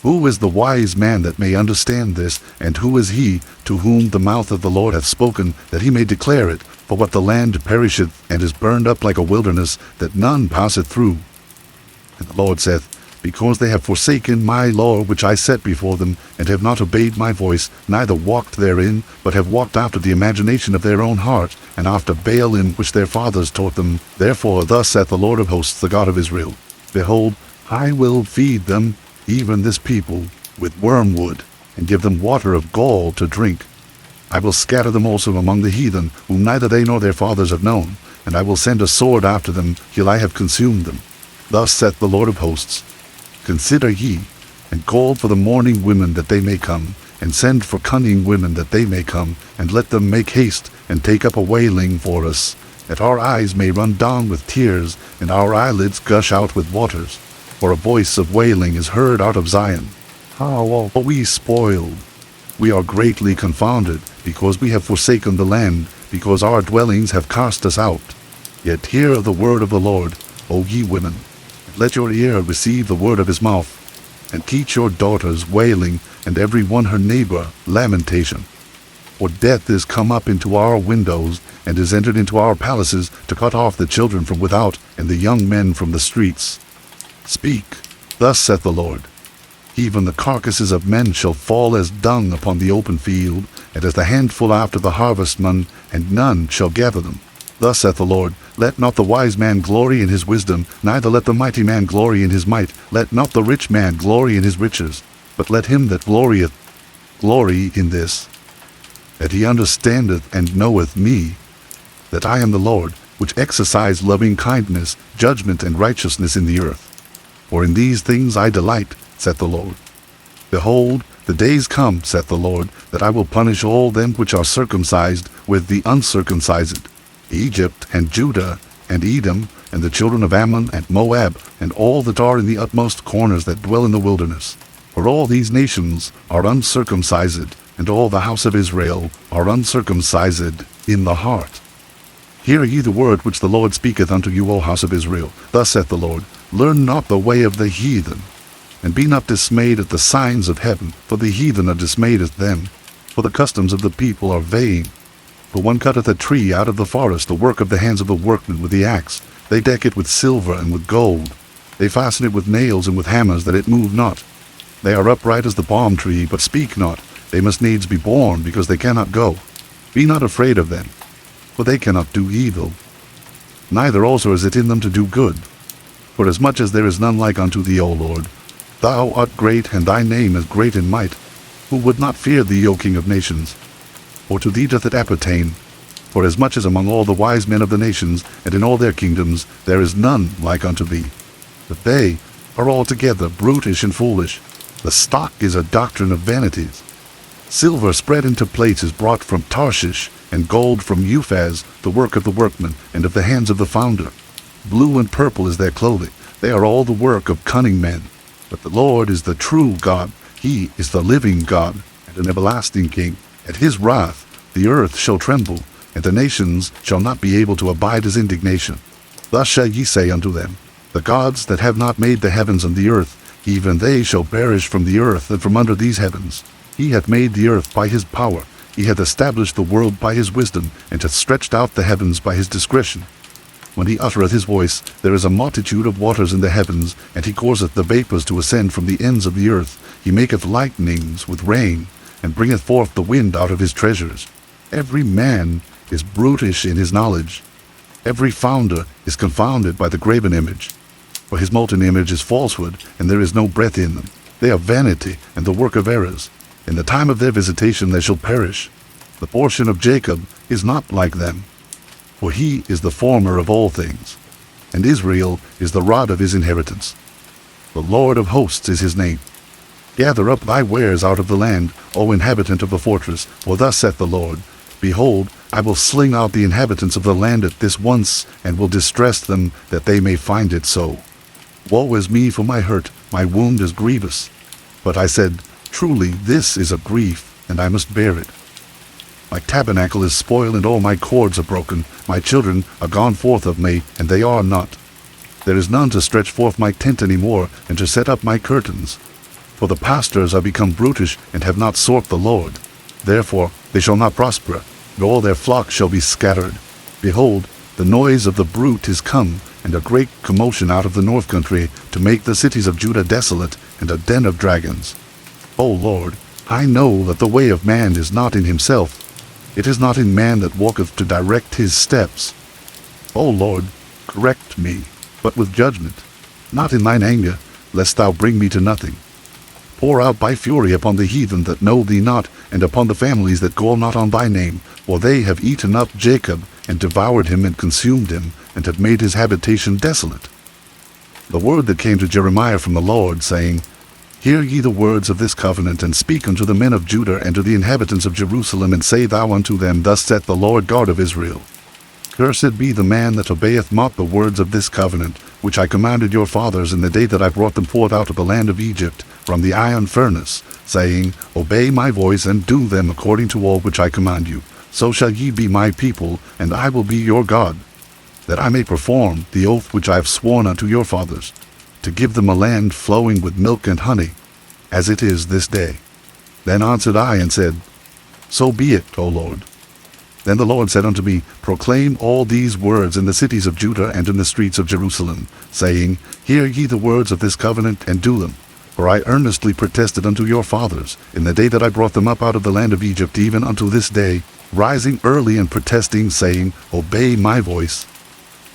Who is the wise man that may understand this, and who is he to whom the mouth of the Lord hath spoken, that he may declare it? For what the land perisheth, and is burned up like a wilderness, that none passeth through. And the Lord saith, Because they have forsaken my law which I set before them, and have not obeyed my voice, neither walked therein, but have walked after the imagination of their own heart, and after Baalim which their fathers taught them. Therefore thus saith the Lord of hosts, the God of Israel, Behold, I will feed them, even this people, with wormwood, and give them water of gall to drink. I will scatter them also among the heathen, whom neither they nor their fathers have known, and I will send a sword after them, till I have consumed them. Thus saith the Lord of hosts, Consider ye, and call for the mourning women that they may come, and send for cunning women that they may come, and let them make haste, and take up a wailing for us, that our eyes may run down with tears, and our eyelids gush out with waters. For a voice of wailing is heard out of Zion. How are we spoiled? We are greatly confounded, because we have forsaken the land, because our dwellings have cast us out. Yet hear the word of the Lord, O ye women. Let your ear receive the word of his mouth, and teach your daughters wailing, and every one her neighbor lamentation. For death is come up into our windows, and is entered into our palaces, to cut off the children from without, and the young men from the streets. Speak, thus saith the Lord. Even the carcasses of men shall fall as dung upon the open field, and as the handful after the harvestman, and none shall gather them. Thus saith the Lord, Let not the wise man glory in his wisdom, neither let the mighty man glory in his might, let not the rich man glory in his riches, but let him that glorieth glory in this, that he understandeth and knoweth me, that I am the Lord, which exercise loving kindness, judgment, and righteousness in the earth. For in these things I delight, saith the Lord. Behold, the days come, saith the Lord, that I will punish all them which are circumcised with the uncircumcised, Egypt, and Judah, and Edom, and the children of Ammon, and Moab, and all that are in the utmost corners that dwell in the wilderness. For all these nations are uncircumcised, and all the house of Israel are uncircumcised in the heart. Hear ye the word which the Lord speaketh unto you, O house of Israel. Thus saith the Lord, Learn not the way of the heathen, and be not dismayed at the signs of heaven, for the heathen are dismayed at them. For the customs of the people are vain. For one cutteth a tree out of the forest, the work of the hands of the workman with the axe. They deck it with silver and with gold. They fasten it with nails and with hammers, that it move not. They are upright as the palm tree, but speak not. They must needs be born, because they cannot go. Be not afraid of them, for they cannot do evil. Neither also is it in them to do good. For as much as there is none like unto thee, O Lord, thou art great, and thy name is great in might, who would not fear thee, O King of nations? For to thee doth it appertain. For as much as among all the wise men of the nations, and in all their kingdoms, there is none like unto thee. But they are altogether brutish and foolish. The stock is a doctrine of vanities. Silver spread into plates is brought from Tarshish, and gold from Uphaz, the work of the workman, and of the hands of the founder. Blue and purple is their clothing. They are all the work of cunning men. But the Lord is the true God. He is the living God, and an everlasting King. At his wrath the earth shall tremble, and the nations shall not be able to abide his indignation. Thus shall ye say unto them, The gods that have not made the heavens and the earth, even they shall perish from the earth and from under these heavens. He hath made the earth by his power. He hath established the world by his wisdom, and hath stretched out the heavens by his discretion. When he uttereth his voice, there is a multitude of waters in the heavens, and he causeth the vapors to ascend from the ends of the earth. He maketh lightnings with rain, and bringeth forth the wind out of his treasures. Every man is brutish in his knowledge. Every founder is confounded by the graven image. For his molten image is falsehood, and there is no breath in them. They are vanity, and the work of errors. In the time of their visitation they shall perish. The portion of Jacob is not like them, for he is the former of all things, and Israel is the rod of his inheritance. The Lord of hosts is his name. Gather up thy wares out of the land, O inhabitant of the fortress, for thus saith the Lord, Behold, I will sling out the inhabitants of the land at this once, and will distress them, that they may find it so. Woe is me for my hurt, my wound is grievous. But I said, Truly this is a grief, and I must bear it. My tabernacle is spoiled, and all my cords are broken. My children are gone forth of me, and they are not. There is none to stretch forth my tent any more, and to set up my curtains. For the pastors are become brutish, and have not sought the Lord. Therefore they shall not prosper, and all their flocks shall be scattered. Behold, the noise of the brute is come, and a great commotion out of the north country, to make the cities of Judah desolate, and a den of dragons. O Lord, I know that the way of man is not in himself. It is not in man that walketh to direct his steps. O Lord, correct me, but with judgment, not in thine anger, lest thou bring me to nothing. Pour out thy fury upon the heathen that know thee not, and upon the families that call not on thy name, for they have eaten up Jacob, and devoured him, and consumed him, and have made his habitation desolate. The word that came to Jeremiah from the Lord, saying, Hear ye the words of this covenant, and speak unto the men of Judah, and to the inhabitants of Jerusalem, and say thou unto them, Thus saith the Lord God of Israel, Cursed be the man that obeyeth not the words of this covenant, which I commanded your fathers in the day that I brought them forth out of the land of Egypt, from the iron furnace, saying, Obey my voice, and do them according to all which I command you. So shall ye be my people, and I will be your God, that I may perform the oath which I have sworn unto your fathers, to give them a land flowing with milk and honey, as it is this day. Then answered I and said, So be it, O Lord. Then the Lord said unto me, Proclaim all these words in the cities of Judah and in the streets of Jerusalem, saying, Hear ye the words of this covenant, and do them. For I earnestly protested unto your fathers, in the day that I brought them up out of the land of Egypt, even unto this day, rising early and protesting, saying, Obey my voice.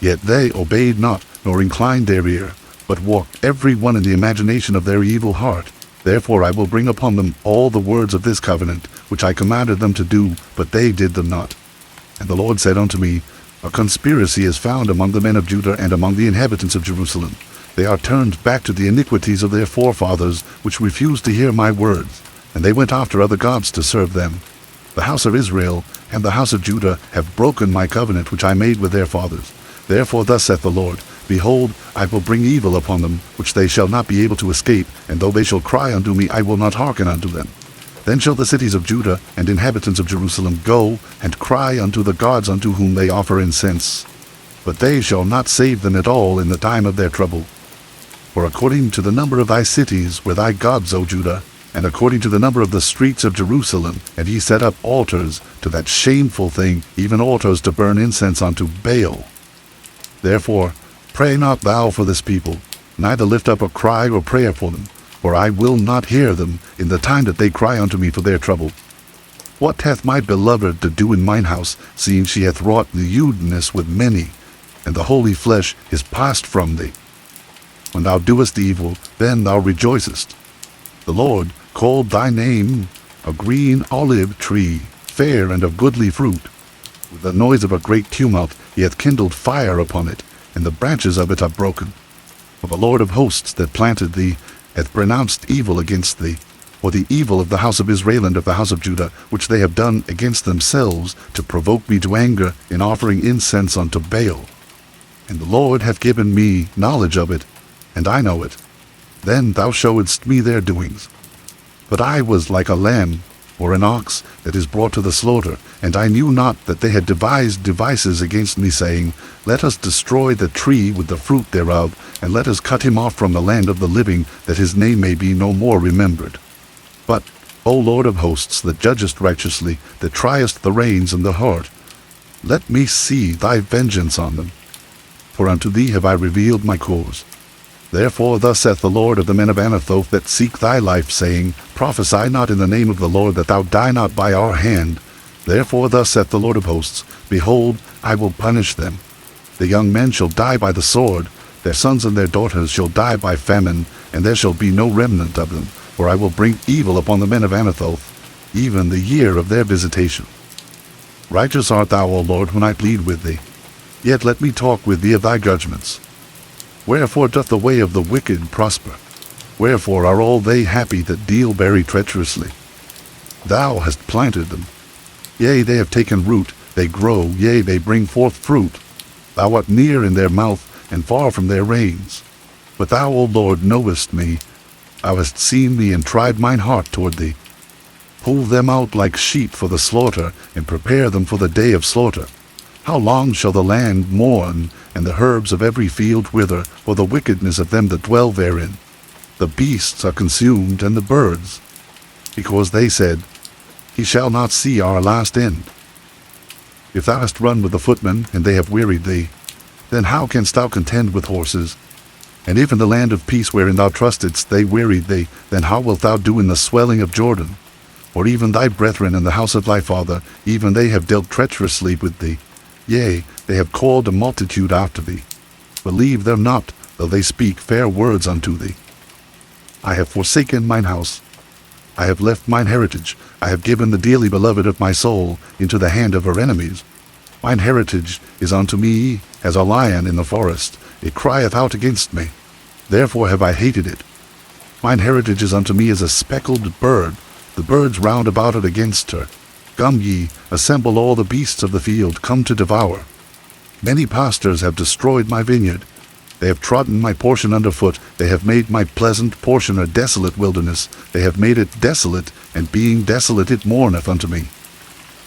Yet they obeyed not, nor inclined their ear, but walked every one in the imagination of their evil heart. Therefore I will bring upon them all the words of this covenant, which I commanded them to do, but they did them not. And the Lord said unto me, A conspiracy is found among the men of Judah and among the inhabitants of Jerusalem. They are turned back to the iniquities of their forefathers, which refused to hear my words, and they went after other gods to serve them. The house of Israel and the house of Judah have broken my covenant which I made with their fathers. Therefore thus saith the Lord, Behold, I will bring evil upon them, which they shall not be able to escape, and though they shall cry unto me, I will not hearken unto them. Then shall the cities of Judah and inhabitants of Jerusalem go and cry unto the gods unto whom they offer incense. But they shall not save them at all in the time of their trouble. For according to the number of thy cities were thy gods, O Judah, and according to the number of the streets of Jerusalem, and ye set up altars to that shameful thing, even altars to burn incense unto Baal. Therefore pray not thou for this people, neither lift up a cry or prayer for them, for I will not hear them in the time that they cry unto me for their trouble. What hath my beloved to do in mine house, seeing she hath wrought lewdness with many, and the holy flesh is passed from thee? When thou doest evil, then thou rejoicest. The Lord called thy name a green olive tree, fair and of goodly fruit. With the noise of a great tumult he hath kindled fire upon it, and the branches of it are broken. For the Lord of hosts that planted thee hath pronounced evil against thee, for the evil of the house of Israel and of the house of Judah, which they have done against themselves, to provoke me to anger in offering incense unto Baal. And the Lord hath given me knowledge of it, and I know it. Then thou showedst me their doings. But I was like a lamb, or an ox that is brought to the slaughter, and I knew not that they had devised devices against me, saying, Let us destroy the tree with the fruit thereof, and let us cut him off from the land of the living, that his name may be no more remembered. But, O Lord of hosts, that judgest righteously, that triest the reins and the heart, let me see thy vengeance on them. For unto thee have I revealed my cause. Therefore thus saith the Lord of the men of Anathoth that seek thy life, saying, Prophesy not in the name of the Lord, that thou die not by our hand. Therefore thus saith the Lord of hosts, Behold, I will punish them. The young men shall die by the sword, their sons and their daughters shall die by famine, and there shall be no remnant of them. For I will bring evil upon the men of Anathoth, even the year of their visitation. Righteous art thou, O Lord, when I plead with thee. Yet let me talk with thee of thy judgments. Wherefore doth the way of the wicked prosper? Wherefore are all they happy that deal very treacherously? Thou hast planted them. Yea, they have taken root, they grow, yea, they bring forth fruit. Thou art near in their mouth, and far from their reins. But thou, O Lord, knowest me. Thou hast seen me, and tried mine heart toward thee. Pull them out like sheep for the slaughter, and prepare them for the day of slaughter. How long shall the land mourn, and the herbs of every field wither, for the wickedness of them that dwell therein? The beasts are consumed, and the birds, because they said, He shall not see our last end. If thou hast run with the footmen, and they have wearied thee, then how canst thou contend with horses? And if in the land of peace wherein thou trustedst they wearied thee, then how wilt thou do in the swelling of Jordan? For even thy brethren in the house of thy father, even they have dealt treacherously with thee. Yea, they have called a multitude after thee. Believe them not, though they speak fair words unto thee. I have forsaken mine house. I have left mine heritage. I have given the dearly beloved of my soul into the hand of her enemies. Mine heritage is unto me as a lion in the forest. It crieth out against me. Therefore have I hated it. Mine heritage is unto me as a speckled bird. The birds round about it against her. Come ye, assemble all the beasts of the field, come to devour. Many pastors have destroyed my vineyard. They have trodden my portion under foot. They have made my pleasant portion a desolate wilderness. They have made it desolate, and being desolate it mourneth unto me.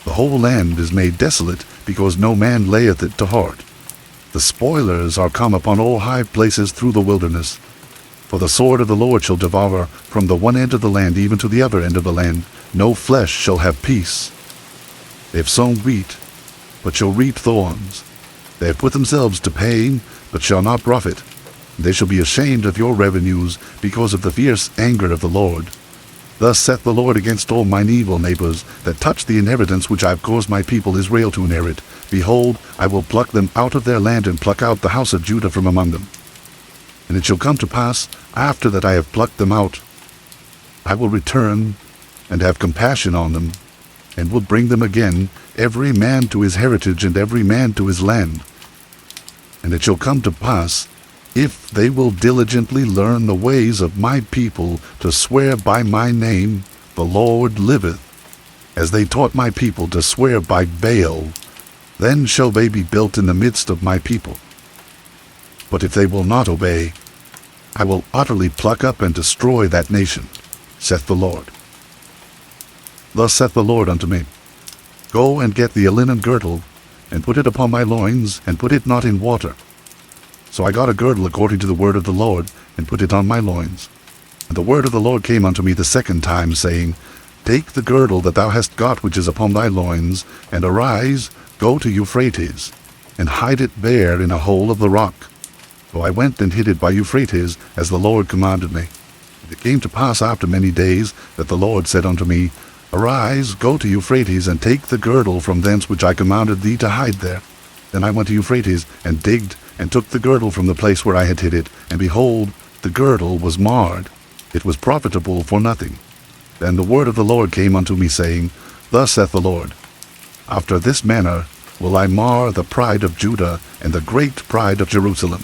The whole land is made desolate, because no man layeth it to heart. The spoilers are come upon all high places through the wilderness. For the sword of the Lord shall devour from the one end of the land even to the other end of the land. No flesh shall have peace. They have sown wheat, but shall reap thorns. They have put themselves to pain, but shall not profit. They shall be ashamed of your revenues, because of the fierce anger of the Lord. Thus saith the Lord against all mine evil neighbors, that touch the inheritance which I have caused my people Israel to inherit. Behold, I will pluck them out of their land, and pluck out the house of Judah from among them. And it shall come to pass, after that I have plucked them out, I will return, and have compassion on them, and will bring them again, every man to his heritage, and every man to his land. And it shall come to pass, if they will diligently learn the ways of my people, to swear by my name, the Lord liveth, as they taught my people to swear by Baal, then shall they be built in the midst of my people. But if they will not obey, I will utterly pluck up and destroy that nation, saith the Lord. Thus saith the Lord unto me, Go and get thee a linen girdle, and put it upon my loins, and put it not in water. So I got a girdle according to the word of the Lord, and put it on my loins. And the word of the Lord came unto me the second time, saying, Take the girdle that thou hast got which is upon thy loins, and arise, go to Euphrates, and hide it there in a hole of the rock. So I went and hid it by Euphrates, as the Lord commanded me. And it came to pass after many days, that the Lord said unto me, Arise, go to Euphrates, and take the girdle from thence which I commanded thee to hide there. Then I went to Euphrates, and digged, and took the girdle from the place where I had hid it, and behold, the girdle was marred. It was profitable for nothing. Then the word of the Lord came unto me, saying, Thus saith the Lord, After this manner will I mar the pride of Judah, and the great pride of Jerusalem.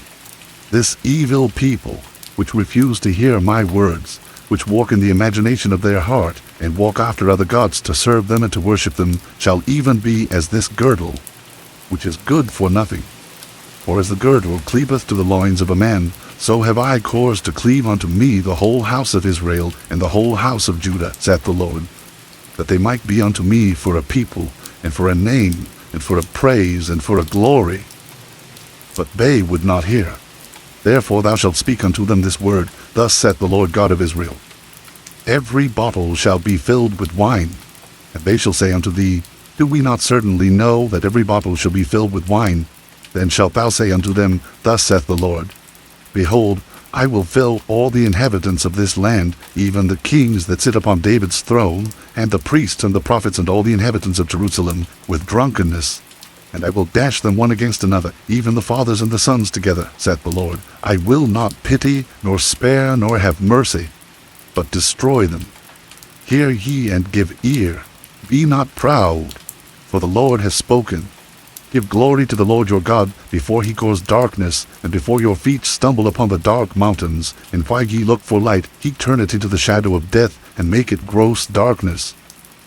This evil people, which refuse to hear my words, which walk in the imagination of their heart, and walk after other gods to serve them and to worship them, shall even be as this girdle, which is good for nothing. For as the girdle cleaveth to the loins of a man, so have I caused to cleave unto me the whole house of Israel, and the whole house of Judah, saith the Lord, that they might be unto me for a people, and for a name, and for a praise, and for a glory. But they would not hear. Therefore thou shalt speak unto them this word, Thus saith the Lord God of Israel, Every bottle shall be filled with wine. And they shall say unto thee, Do we not certainly know that every bottle shall be filled with wine? Then shalt thou say unto them, Thus saith the Lord, Behold, I will fill all the inhabitants of this land, even the kings that sit upon David's throne, and the priests and the prophets and all the inhabitants of Jerusalem, with drunkenness. And I will dash them one against another, even the fathers and the sons together, saith the Lord. I will not pity, nor spare, nor have mercy, but destroy them. Hear ye and give ear. Be not proud, for the Lord has spoken. Give glory to the Lord your God, before he cause darkness, and before your feet stumble upon the dark mountains. And while ye look for light, he turn it into the shadow of death, and make it gross darkness.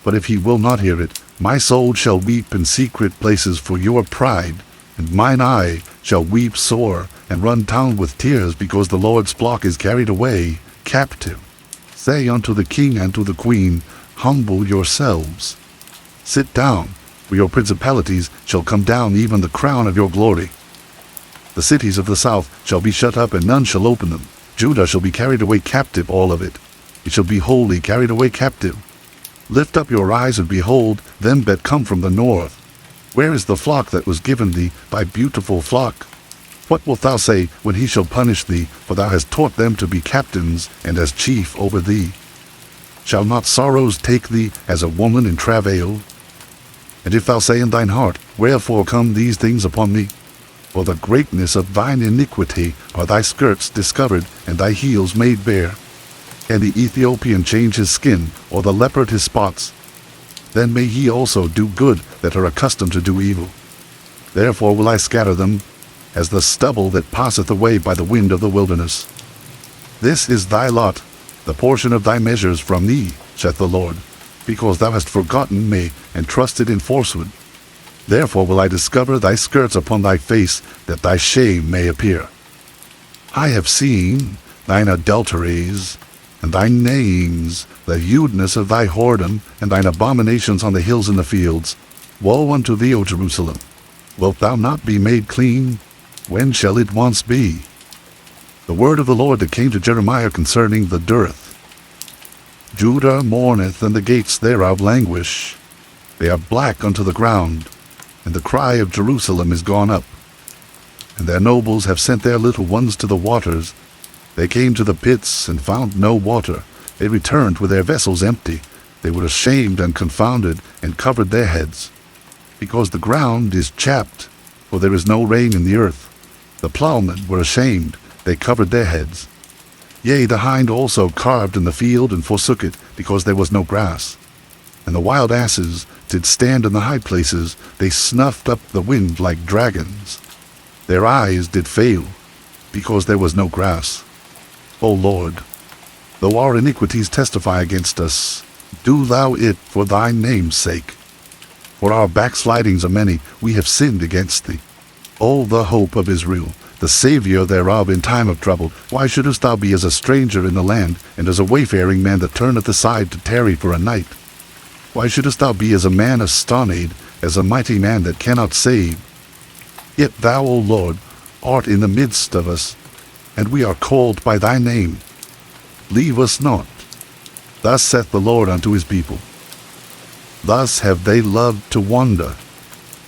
But if he will not hear it, my soul shall weep in secret places for your pride, and mine eye shall weep sore, and run down with tears, because the Lord's flock is carried away captive. Say unto the king and to the queen, Humble yourselves. Sit down, for your principalities shall come down, even the crown of your glory. The cities of the south shall be shut up, and none shall open them. Judah shall be carried away captive, all of it. It shall be wholly carried away captive. Lift up your eyes, and behold them that come from the north. Where is the flock that was given thee, thy beautiful flock? What wilt thou say when he shall punish thee, for thou hast taught them to be captains, and as chief over thee? Shall not sorrows take thee as a woman in travail? And if thou say in thine heart, Wherefore come these things upon me? For the greatness of thine iniquity are thy skirts discovered, and thy heels made bare. Can the Ethiopian change his skin, or the leopard his spots? Then may he also do good that are accustomed to do evil. Therefore will I scatter them, as the stubble that passeth away by the wind of the wilderness. This is thy lot, the portion of thy measures from thee, saith the Lord, because thou hast forgotten me, and trusted in falsehood. Therefore will I discover thy skirts upon thy face, that thy shame may appear. I have seen thine adulteries, and thy neighings, the lewdness of thy whoredom, and thine abominations on the hills and the fields. Woe unto thee, O Jerusalem! Wilt thou not be made clean? When shall it once be? The word of the Lord that came to Jeremiah concerning the dearth. Judah mourneth, and the gates thereof languish. They are black unto the ground, and the cry of Jerusalem is gone up. And their nobles have sent their little ones to the waters. They came to the pits, and found no water, They returned with their vessels empty. They were ashamed and confounded, and covered their heads. Because the ground is chapped, for there is no rain in the earth. The plowmen were ashamed, they covered their heads. Yea, the hind also carved in the field and forsook it, because there was no grass. And the wild asses did stand in the high places, they snuffed up the wind like dragons. Their eyes did fail, because there was no grass. O Lord, though our iniquities testify against us, do thou it for thy name's sake. For our backslidings are many, we have sinned against thee. O the hope of Israel, the Saviour thereof in time of trouble, why shouldest thou be as a stranger in the land, and as a wayfaring man that turneth aside to tarry for a night? Why shouldest thou be as a man astonied, as a mighty man that cannot save? Yet thou, O Lord, art in the midst of us, and we are called by thy name. Leave us not. Thus saith the Lord unto his people. Thus have they loved to wander.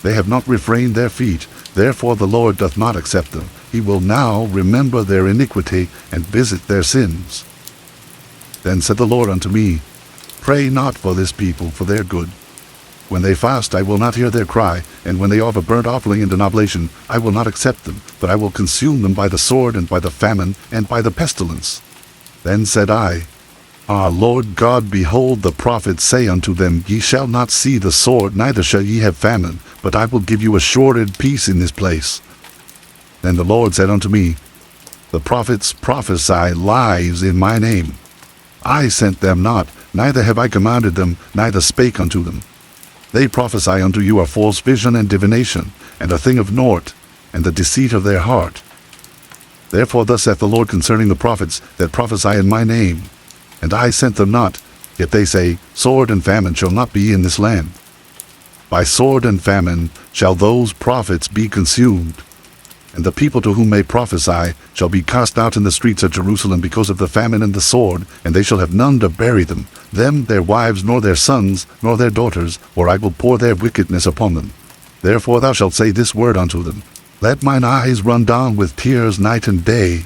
They have not refrained their feet, therefore the Lord doth not accept them. He will now remember their iniquity, and visit their sins. Then said the Lord unto me, Pray not for this people, for their good. When they fast, I will not hear their cry, and when they offer burnt offering and an oblation, I will not accept them, but I will consume them by the sword, and by the famine, and by the pestilence. Then said I, Ah, Lord God, behold, the prophets say unto them, Ye shall not see the sword, neither shall ye have famine, but I will give you assured peace in this place. Then the Lord said unto me, The prophets prophesy lies in my name. I sent them not, neither have I commanded them, neither spake unto them. They prophesy unto you a false vision and divination, and a thing of naught, and the deceit of their heart. Therefore thus saith the Lord concerning the prophets that prophesy in my name, and I sent them not, yet they say, Sword and famine shall not be in this land. By sword and famine shall those prophets be consumed, and the people to whom they prophesy shall be cast out in the streets of Jerusalem because of the famine and the sword, and they shall have none to bury them, their wives, nor their sons, nor their daughters, or I will pour their wickedness upon them. Therefore thou shalt say this word unto them, Let mine eyes run down with tears night and day,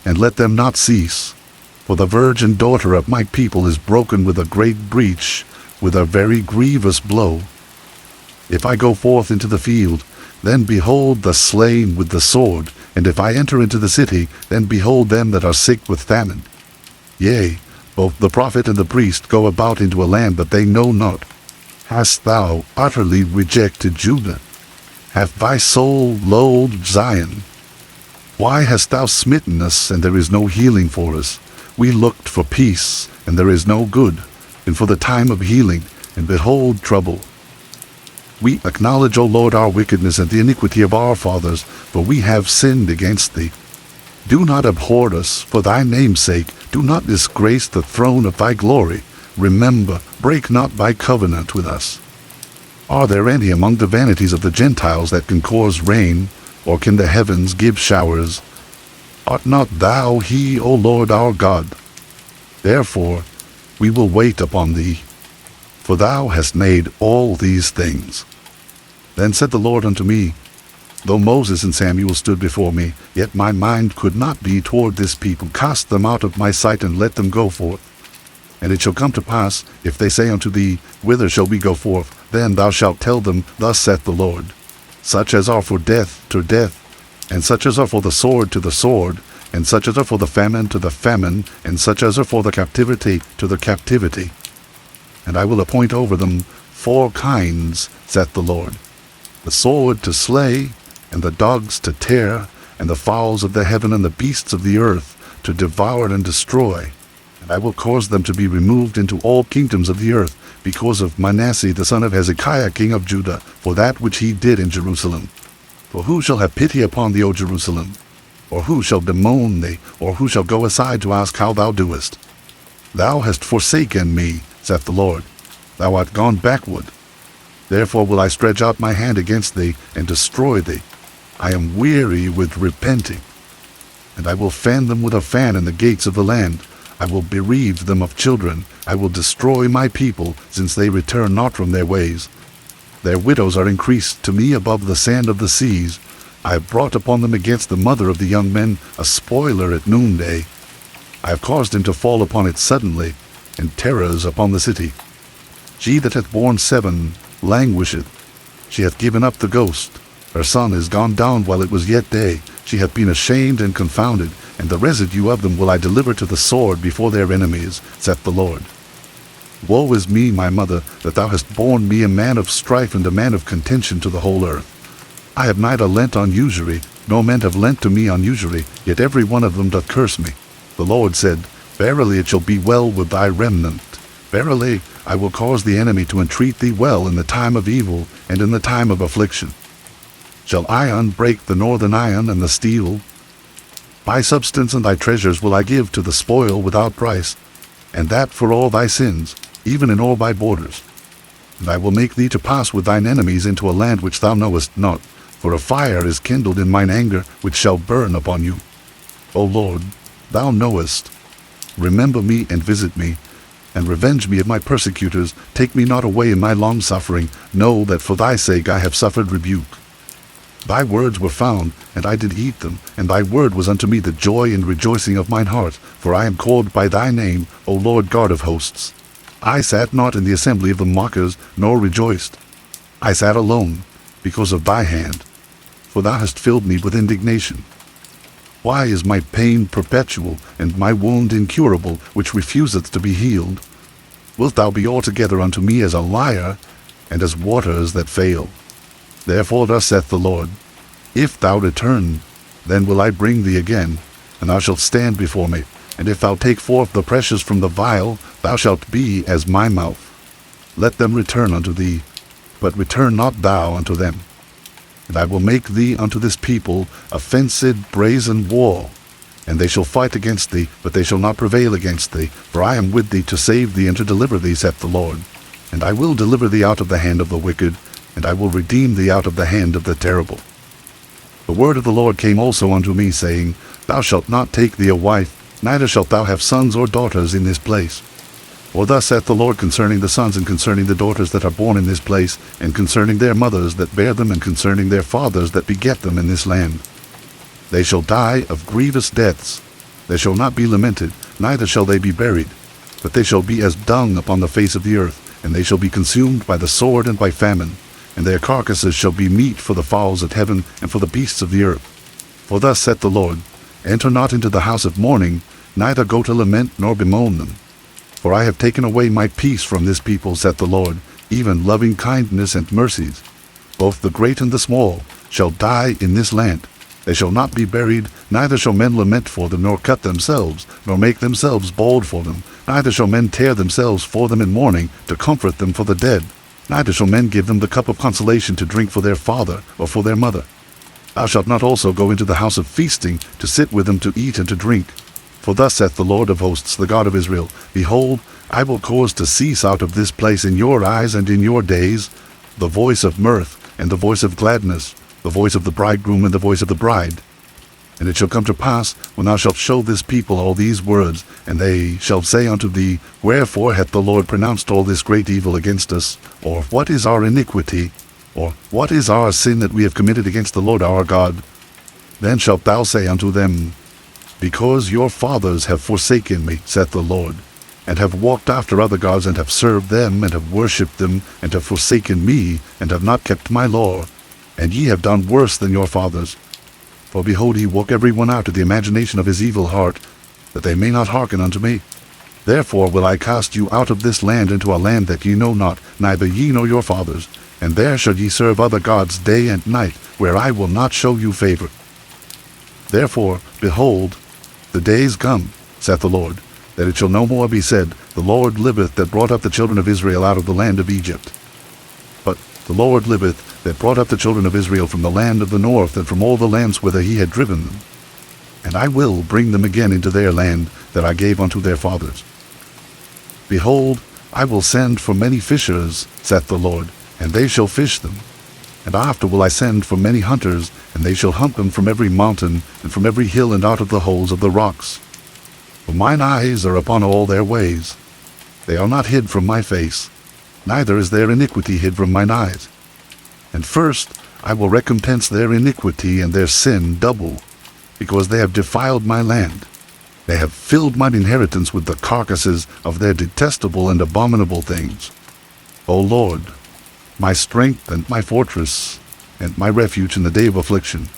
and let them not cease. For the virgin daughter of my people is broken with a great breach, with a very grievous blow. If I go forth into the field, then behold the slain with the sword, and if I enter into the city, then behold them that are sick with famine. Yea, both the prophet and the priest go about into a land that they know not. Hast thou utterly rejected Judah? Hath thy soul loathed Zion? Why hast thou smitten us, and there is no healing for us? We looked for peace, and there is no good, and for the time of healing, and behold trouble. We acknowledge, O Lord, our wickedness and the iniquity of our fathers, for we have sinned against thee. Do not abhor us for thy name's sake. Do not disgrace the throne of thy glory. Remember, break not thy covenant with us. Are there any among the vanities of the Gentiles that can cause rain, or can the heavens give showers? Art not thou he, O Lord our God? Therefore we will wait upon thee, for thou hast made all these things. Then said the Lord unto me, Though Moses and Samuel stood before me, yet my mind could not be toward this people. Cast them out of my sight, and let them go forth. And it shall come to pass, if they say unto thee, Whither shall we go forth? Then thou shalt tell them, Thus saith the Lord, Such as are for death, to death, and such as are for the sword, to the sword, and such as are for the famine, to the famine, and such as are for the captivity, to the captivity. And I will appoint over them 4 kinds, saith the Lord, the sword to slay, and the dogs to tear, and the fowls of the heaven and the beasts of the earth to devour and destroy. And I will cause them to be removed into all kingdoms of the earth, because of Manasseh the son of Hezekiah king of Judah, for that which he did in Jerusalem. For who shall have pity upon thee, O Jerusalem? Or who shall bemoan thee, or who shall go aside to ask how thou doest? Thou hast forsaken me, saith the Lord. Thou art gone backward. Therefore will I stretch out my hand against thee, and destroy thee. I am weary with repenting. And I will fan them with a fan in the gates of the land. I will bereave them of children. I will destroy my people, since they return not from their ways. Their widows are increased to me above the sand of the seas. I have brought upon them against the mother of the young men a spoiler at noonday. I have caused him to fall upon it suddenly. and terrors upon the city. She that hath borne 7 languisheth. She hath given up the ghost. Her son is gone down while it was yet day. She hath been ashamed and confounded, and the residue of them will I deliver to the sword before their enemies, saith the Lord. Woe is me, my mother, that thou hast borne me a man of strife and a man of contention to the whole earth. I have neither lent on usury, nor men have lent to me on usury, yet every one of them doth curse me. The Lord said, Verily it shall be well with thy remnant. Verily I will cause the enemy to entreat thee well in the time of evil and in the time of affliction. Shall iron break the northern iron and the steel? Thy substance and thy treasures will I give to the spoil without price, and that for all thy sins, even in all thy borders. And I will make thee to pass with thine enemies into a land which thou knowest not, for a fire is kindled in mine anger, which shall burn upon you. O Lord, thou knowest. Remember me and visit me, and revenge me of my persecutors. Take me not away in my long-suffering. Know that for thy sake I have suffered rebuke. Thy words were found, and I did eat them, and thy word was unto me the joy and rejoicing of mine heart, for I am called by thy name, O Lord God of hosts. I sat not in the assembly of the mockers, nor rejoiced. I sat alone, because of thy hand, for thou hast filled me with indignation. Why is my pain perpetual, and my wound incurable, which refuseth to be healed? Wilt thou be altogether unto me as a liar, and as waters that fail? Therefore thus saith the Lord, If thou return, then will I bring thee again, and thou shalt stand before me. And if thou take forth the precious from the vial, thou shalt be as my mouth. Let them return unto thee, but return not thou unto them. And I will make thee unto this people a fenced brazen wall, and they shall fight against thee, but they shall not prevail against thee. For I am with thee to save thee and to deliver thee, saith the Lord. And I will deliver thee out of the hand of the wicked, and I will redeem thee out of the hand of the terrible. The word of the Lord came also unto me, saying, Thou shalt not take thee a wife, neither shalt thou have sons or daughters in this place. For thus saith the Lord concerning the sons and concerning the daughters that are born in this place, and concerning their mothers that bear them, and concerning their fathers that beget them in this land. They shall die of grievous deaths. They shall not be lamented, neither shall they be buried, but they shall be as dung upon the face of the earth, and they shall be consumed by the sword and by famine, and their carcasses shall be meat for the fowls of heaven and for the beasts of the earth. For thus saith the Lord, Enter not into the house of mourning, neither go to lament nor bemoan them. For I have taken away my peace from this people, saith the Lord, even loving kindness and mercies. Both the great and the small shall die in this land. They shall not be buried, neither shall men lament for them, nor cut themselves, nor make themselves bald for them. Neither shall men tear themselves for them in mourning, to comfort them for the dead. Neither shall men give them the cup of consolation to drink for their father or for their mother. Thou shalt not also go into the house of feasting, to sit with them to eat and to drink. For thus saith the Lord of hosts, the God of Israel, Behold, I will cause to cease out of this place in your eyes and in your days the voice of mirth and the voice of gladness, the voice of the bridegroom and the voice of the bride. And it shall come to pass, when thou shalt show this people all these words, and they shall say unto thee, Wherefore hath the Lord pronounced all this great evil against us? Or what is our iniquity? Or what is our sin that we have committed against the Lord our God? Then shalt thou say unto them, Because your fathers have forsaken me, saith the Lord, and have walked after other gods, and have served them, and have worshipped them, and have forsaken me, and have not kept my law, and ye have done worse than your fathers. For behold, he walk every one after the imagination of his evil heart, that they may not hearken unto me. Therefore will I cast you out of this land into a land that ye know not, neither ye nor your fathers, and there shall ye serve other gods day and night, where I will not show you favor. Therefore, behold, the days come, saith the Lord, that it shall no more be said, The Lord liveth that brought up the children of Israel out of the land of Egypt. But the Lord liveth that brought up the children of Israel from the land of the north, and from all the lands whither he had driven them. And I will bring them again into their land that I gave unto their fathers. Behold, I will send for many fishers, saith the Lord, and they shall fish them. And after will I send for many hunters, and they shall hunt them from every mountain, and from every hill, and out of the holes of the rocks. For mine eyes are upon all their ways. They are not hid from my face, neither is their iniquity hid from mine eyes. And first I will recompense their iniquity and their sin double, because they have defiled my land. They have filled mine inheritance with the carcasses of their detestable and abominable things. O Lord, my strength and my fortress, and my refuge in the day of affliction.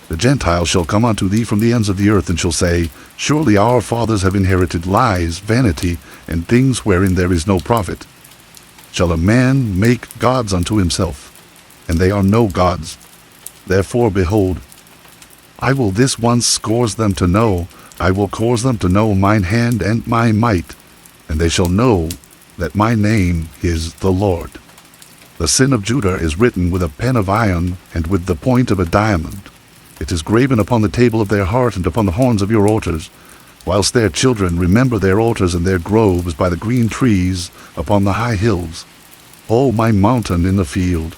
The Gentiles shall come unto thee from the ends of the earth, and shall say, Surely our fathers have inherited lies, vanity, and things wherein there is no profit. Shall a man make gods unto himself? And they are no gods. Therefore, behold, I will this once cause them to know, I will cause them to know mine hand and my might, and they shall know that my name is the Lord. The sin of Judah is written with a pen of iron and with the point of a diamond. It is graven upon the table of their heart and upon the horns of your altars, whilst their children remember their altars and their groves by the green trees upon the high hills. O my mountain in the field,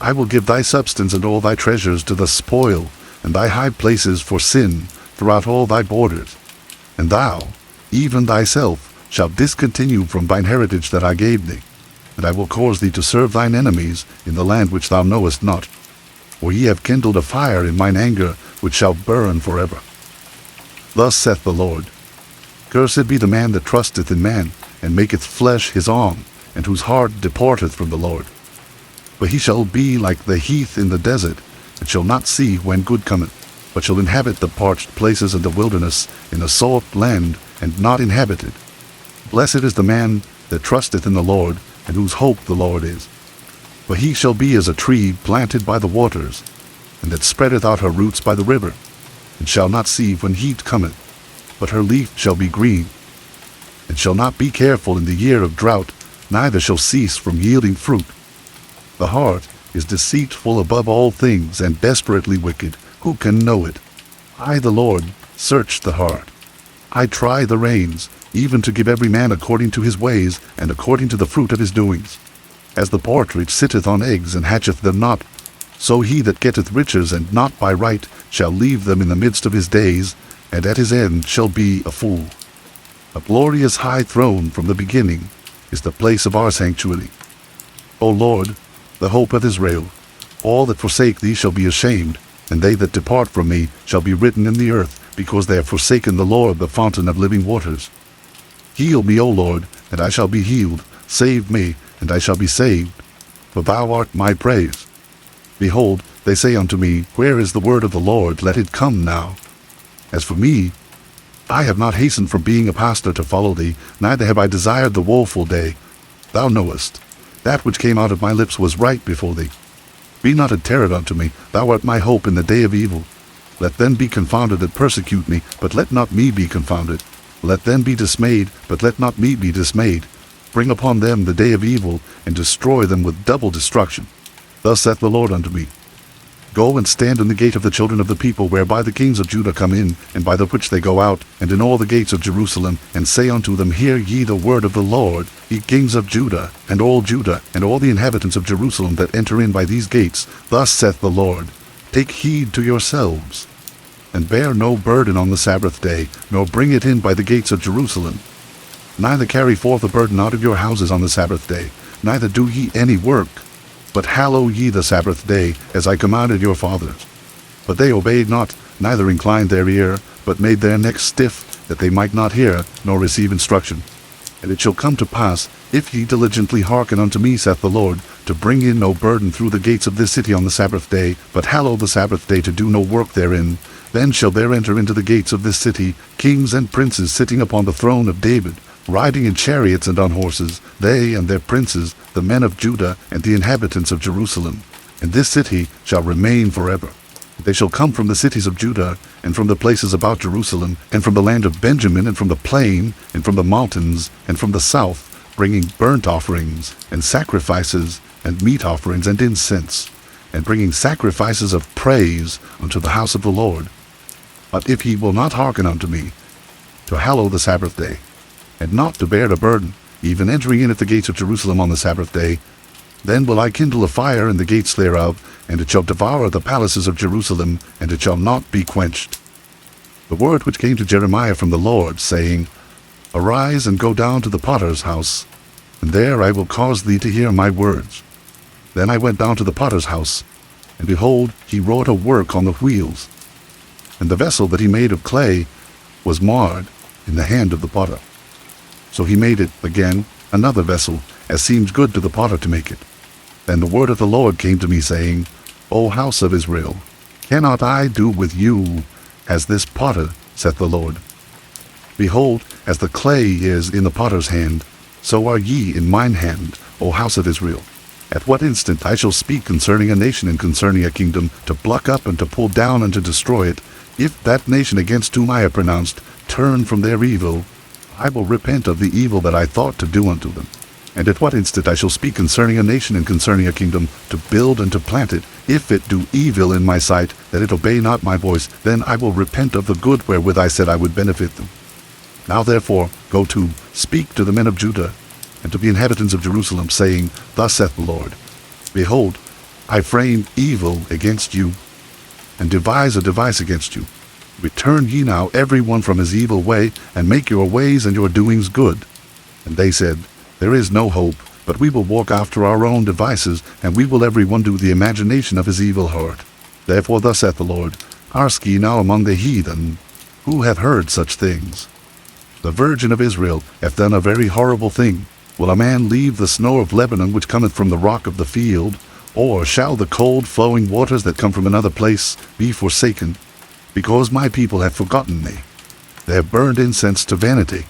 I will give thy substance and all thy treasures to the spoil, and thy high places for sin throughout all thy borders. And thou, even thyself, shalt discontinue from thine heritage that I gave thee, and I will cause thee to serve thine enemies in the land which thou knowest not. For ye have kindled a fire in mine anger, which shall burn forever. Thus saith the Lord, Cursed be the man that trusteth in man, and maketh flesh his arm, and whose heart departeth from the Lord. For he shall be like the heath in the desert, and shall not see when good cometh, but shall inhabit the parched places of the wilderness, in a salt land, and not inhabited. Blessed is the man that trusteth in the Lord, and whose hope the Lord is. For he shall be as a tree planted by the waters, and that spreadeth out her roots by the river, and shall not see when heat cometh, but her leaf shall be green, and shall not be careful in the year of drought, neither shall cease from yielding fruit. The heart is deceitful above all things, and desperately wicked. Who can know it? I, the Lord, search the heart. I try the reins, even to give every man according to his ways, and according to the fruit of his doings. As the partridge sitteth on eggs, and hatcheth them not, so he that getteth riches, and not by right, shall leave them in the midst of his days, and at his end shall be a fool. A glorious high throne from the beginning is the place of our sanctuary. O Lord, the hope of Israel, all that forsake thee shall be ashamed, and they that depart from me shall be written in the earth, because they have forsaken the Lord, the fountain of living waters. Heal me, O Lord, and I shall be healed. Save me, and I shall be saved, for thou art my praise. Behold, they say unto me, Where is the word of the Lord? Let it come now. As for me, I have not hastened from being a pastor to follow thee, neither have I desired the woeful day. Thou knowest, that which came out of my lips was right before thee. Be not a terror unto me, thou art my hope in the day of evil. Let them be confounded that persecute me, but let not me be confounded. Let them be dismayed, but let not me be dismayed. Bring upon them the day of evil, and destroy them with double destruction. Thus saith the Lord unto me, Go and stand in the gate of the children of the people, whereby the kings of Judah come in, and by the which they go out, and in all the gates of Jerusalem, and say unto them, Hear ye the word of the Lord, ye kings of Judah, and all the inhabitants of Jerusalem that enter in by these gates. Thus saith the Lord, Take heed to yourselves, and bear no burden on the Sabbath day, nor bring it in by the gates of Jerusalem. Neither carry forth a burden out of your houses on the Sabbath day, neither do ye any work, but hallow ye the Sabbath day, as I commanded your fathers. But they obeyed not, neither inclined their ear, but made their necks stiff, that they might not hear, nor receive instruction. And it shall come to pass, if ye diligently hearken unto me, saith the Lord, to bring in no burden through the gates of this city on the Sabbath day, but hallow the Sabbath day to do no work therein, then shall there enter into the gates of this city kings and princes sitting upon the throne of David, riding in chariots and on horses, they and their princes, the men of Judah, and the inhabitants of Jerusalem. And this city shall remain forever. They shall come from the cities of Judah, and from the places about Jerusalem, and from the land of Benjamin, and from the plain, and from the mountains, and from the south, bringing burnt offerings, and sacrifices, and meat offerings, and incense, and bringing sacrifices of praise unto the house of the Lord. But if he will not hearken unto me, to hallow the Sabbath day, and not to bear the burden, even entering in at the gates of Jerusalem on the Sabbath day, then will I kindle a fire in the gates thereof, and it shall devour the palaces of Jerusalem, and it shall not be quenched. The word which came to Jeremiah from the Lord, saying, Arise and go down to the potter's house, and there I will cause thee to hear my words. Then I went down to the potter's house, and behold, he wrought a work on the wheels. And the vessel that he made of clay was marred in the hand of the potter. So he made it again another vessel, as seemed good to the potter to make it. Then the word of the Lord came to me, saying, O house of Israel, cannot I do with you as this potter, saith the Lord? Behold, as the clay is in the potter's hand, so are ye in mine hand, O house of Israel. At what instant I shall speak concerning a nation and concerning a kingdom, to pluck up and to pull down and to destroy it, if that nation against whom I have pronounced turn from their evil, I will repent of the evil that I thought to do unto them. And at what instant I shall speak concerning a nation and concerning a kingdom, to build and to plant it, if it do evil in my sight, that it obey not my voice, then I will repent of the good wherewith I said I would benefit them. Now therefore go to, speak to the men of Judah, and to the inhabitants of Jerusalem, saying, Thus saith the Lord, Behold, I frame evil against you, and devise a device against you. Return ye now every one from his evil way, and make your ways and your doings good. And they said, There is no hope, but we will walk after our own devices, and we will every one do the imagination of his evil heart. Therefore thus saith the Lord, Ask ye now among the heathen, who hath heard such things? The virgin of Israel hath done a very horrible thing. Will a man leave the snow of Lebanon which cometh from the rock of the field? Or shall the cold flowing waters that come from another place be forsaken? Because my people have forgotten me. They have burned incense to vanity,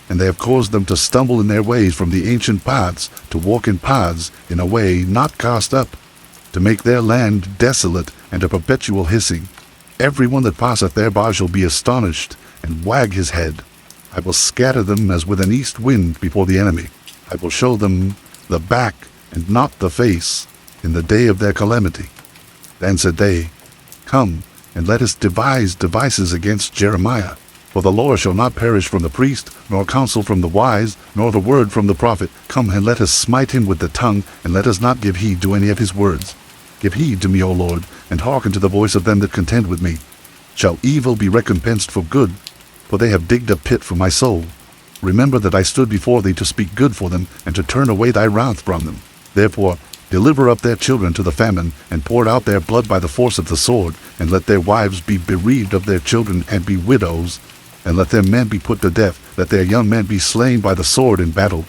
and they have caused them to stumble in their ways from the ancient paths, to walk in paths in a way not cast up, to make their land desolate and a perpetual hissing. Every one that passeth thereby shall be astonished, and wag his head. I will scatter them as with an east wind before the enemy. I will show them the back and not the face in the day of their calamity. Then said they, Come, and let us devise devices against Jeremiah. For the law shall not perish from the priest, nor counsel from the wise, nor the word from the prophet. Come, and let us smite him with the tongue, and let us not give heed to any of his words. Give heed to me, O Lord, and hearken to the voice of them that contend with me. Shall evil be recompensed for good? For they have digged a pit for my soul. Remember that I stood before thee to speak good for them, and to turn away thy wrath from them. Therefore deliver up their children to the famine, and pour out their blood by the force of the sword, and let their wives be bereaved of their children, and be widows, and let their men be put to death, let their young men be slain by the sword in battle.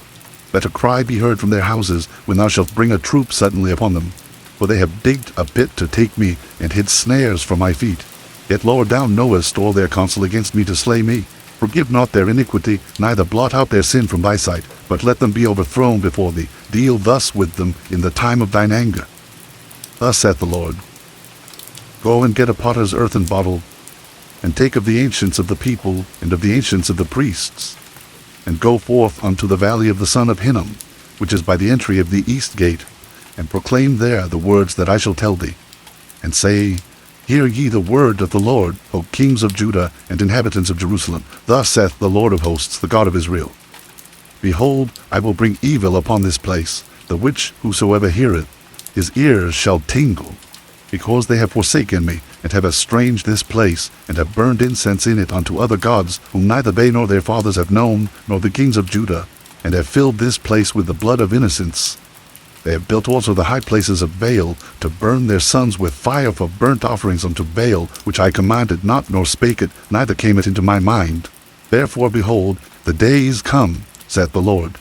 Let a cry be heard from their houses, when thou shalt bring a troop suddenly upon them. For they have digged a pit to take me, and hid snares for my feet. Yet, Lord, thou knowest all their counsel against me to slay me. Forgive not their iniquity, neither blot out their sin from thy sight, but let them be overthrown before thee. Deal thus with them in the time of thine anger. Thus saith the Lord, Go and get a potter's earthen bottle, and take of the ancients of the people, and of the ancients of the priests, and go forth unto the valley of the son of Hinnom, which is by the entry of the east gate, and proclaim there the words that I shall tell thee, and say, Hear ye the word of the Lord, O kings of Judah and inhabitants of Jerusalem. Thus saith the Lord of hosts, the God of Israel, Behold, I will bring evil upon this place, the which whosoever heareth, his ears shall tingle, because they have forsaken me, and have estranged this place, and have burned incense in it unto other gods, whom neither they nor their fathers have known, nor the kings of Judah, and have filled this place with the blood of innocents. They have built also the high places of Baal, to burn their sons with fire for burnt offerings unto Baal, which I commanded not, nor spake it, neither came it into my mind. Therefore, behold, the day is come, saith the Lord,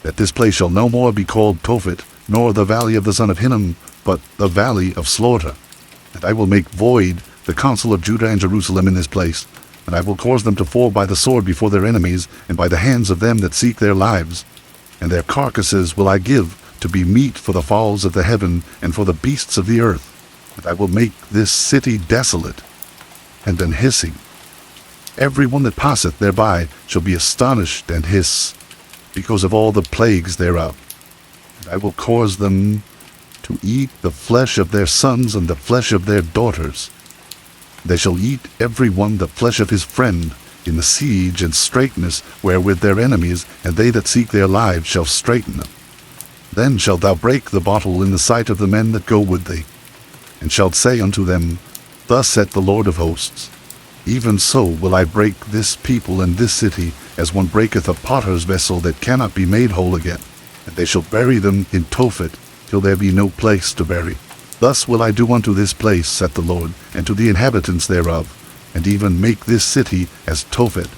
that this place shall no more be called Prophet, nor the valley of the son of Hinnom, but the valley of slaughter. And I will make void the counsel of Judah and Jerusalem in this place, and I will cause them to fall by the sword before their enemies, and by the hands of them that seek their lives. And their carcasses will I give to be meat for the fowls of the heaven, and for the beasts of the earth. And I will make this city desolate, and an hissing. Every one that passeth thereby shall be astonished and hiss, because of all the plagues thereof. And I will cause them to eat the flesh of their sons and the flesh of their daughters. They shall eat every one the flesh of his friend, in the siege and straitness wherewith their enemies, and they that seek their lives shall straiten them. Then shalt thou break the bottle in the sight of the men that go with thee, and shalt say unto them, Thus saith the Lord of hosts, Even so will I break this people and this city, as one breaketh a potter's vessel that cannot be made whole again. And they shall bury them in Tophet, till there be no place to bury. Thus will I do unto this place, saith the Lord, and to the inhabitants thereof, and even make this city as Tophet.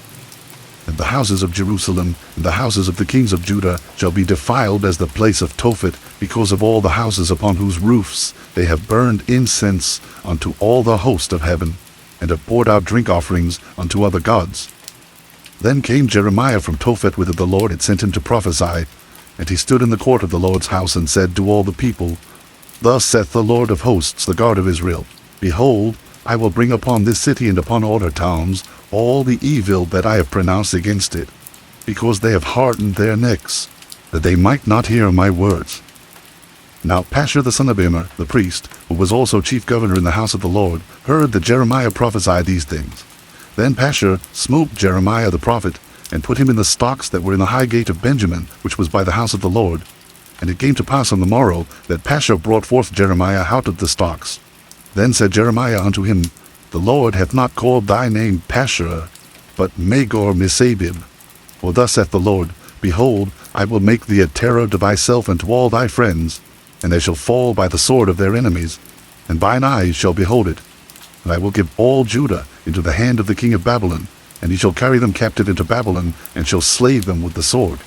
And the houses of Jerusalem and the houses of the kings of Judah shall be defiled as the place of Tophet, because of all the houses upon whose roofs they have burned incense unto all the host of heaven, and have poured out drink offerings unto other gods. Then came Jeremiah from Tophet, whither the Lord had sent him to prophesy, and he stood in the court of the Lord's house, and said to all the people, Thus saith the Lord of hosts, the God of Israel, Behold, I will bring upon this city and upon all her towns all the evil that I have pronounced against it, because they have hardened their necks, that they might not hear my words. Now Pashur the son of Immer, the priest, who was also chief governor in the house of the Lord, heard that Jeremiah prophesied these things. Then Pashur smote Jeremiah the prophet, and put him in the stocks that were in the high gate of Benjamin, which was by the house of the Lord. And it came to pass on the morrow that Pashur brought forth Jeremiah out of the stocks. Then said Jeremiah unto him, The Lord hath not called thy name Pashur, but Magor-Missabib. For thus saith the Lord, Behold, I will make thee a terror to thyself and to all thy friends, and they shall fall by the sword of their enemies, and thine eyes shall behold it. And I will give all Judah into the hand of the king of Babylon, and he shall carry them captive into Babylon, and shall slay them with the sword.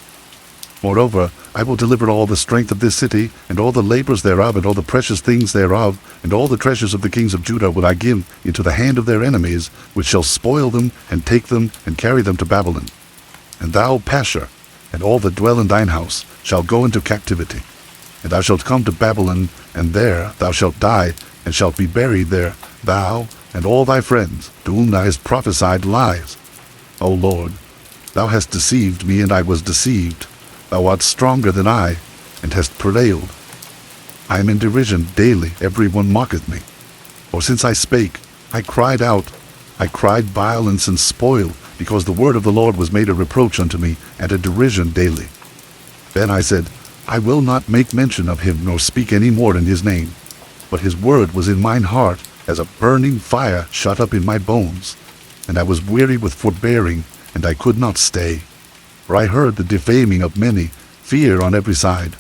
Moreover, I will deliver all the strength of this city, and all the labors thereof, and all the precious things thereof, and all the treasures of the kings of Judah will I give into the hand of their enemies, which shall spoil them, and take them, and carry them to Babylon. And thou, Pashur, and all that dwell in thine house, shall go into captivity. And thou shalt come to Babylon, and there thou shalt die, and shalt be buried there, thou, and all thy friends, to whom thou hast prophesied lies. O Lord, thou hast deceived me, and I was deceived. Thou art stronger than I, and hast prevailed. I am in derision daily, every one mocketh me. For since I spake, I cried out, I cried violence and spoil, because the word of the Lord was made a reproach unto me, and a derision daily. Then I said, I will not make mention of him, nor speak any more in his name. But his word was in mine heart, as a burning fire shut up in my bones. And I was weary with forbearing, and I could not stay. For I heard the defaming of many, fear on every side.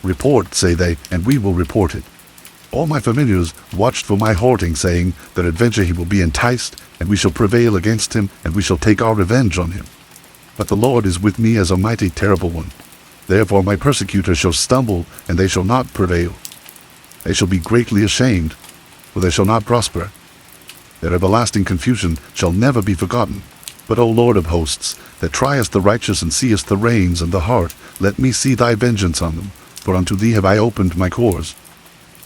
Report, say they, and we will report it. All my familiars watched for my hoarding, saying, Peradventure he will be enticed, and we shall prevail against him, and we shall take our revenge on him. But the Lord is with me as a mighty terrible one. Therefore my persecutors shall stumble, and they shall not prevail. They shall be greatly ashamed, for they shall not prosper. Their everlasting confusion shall never be forgotten. But, O Lord of hosts, that triest the righteous and seest the reins and the heart, let me see thy vengeance on them, for unto thee have I opened my cores.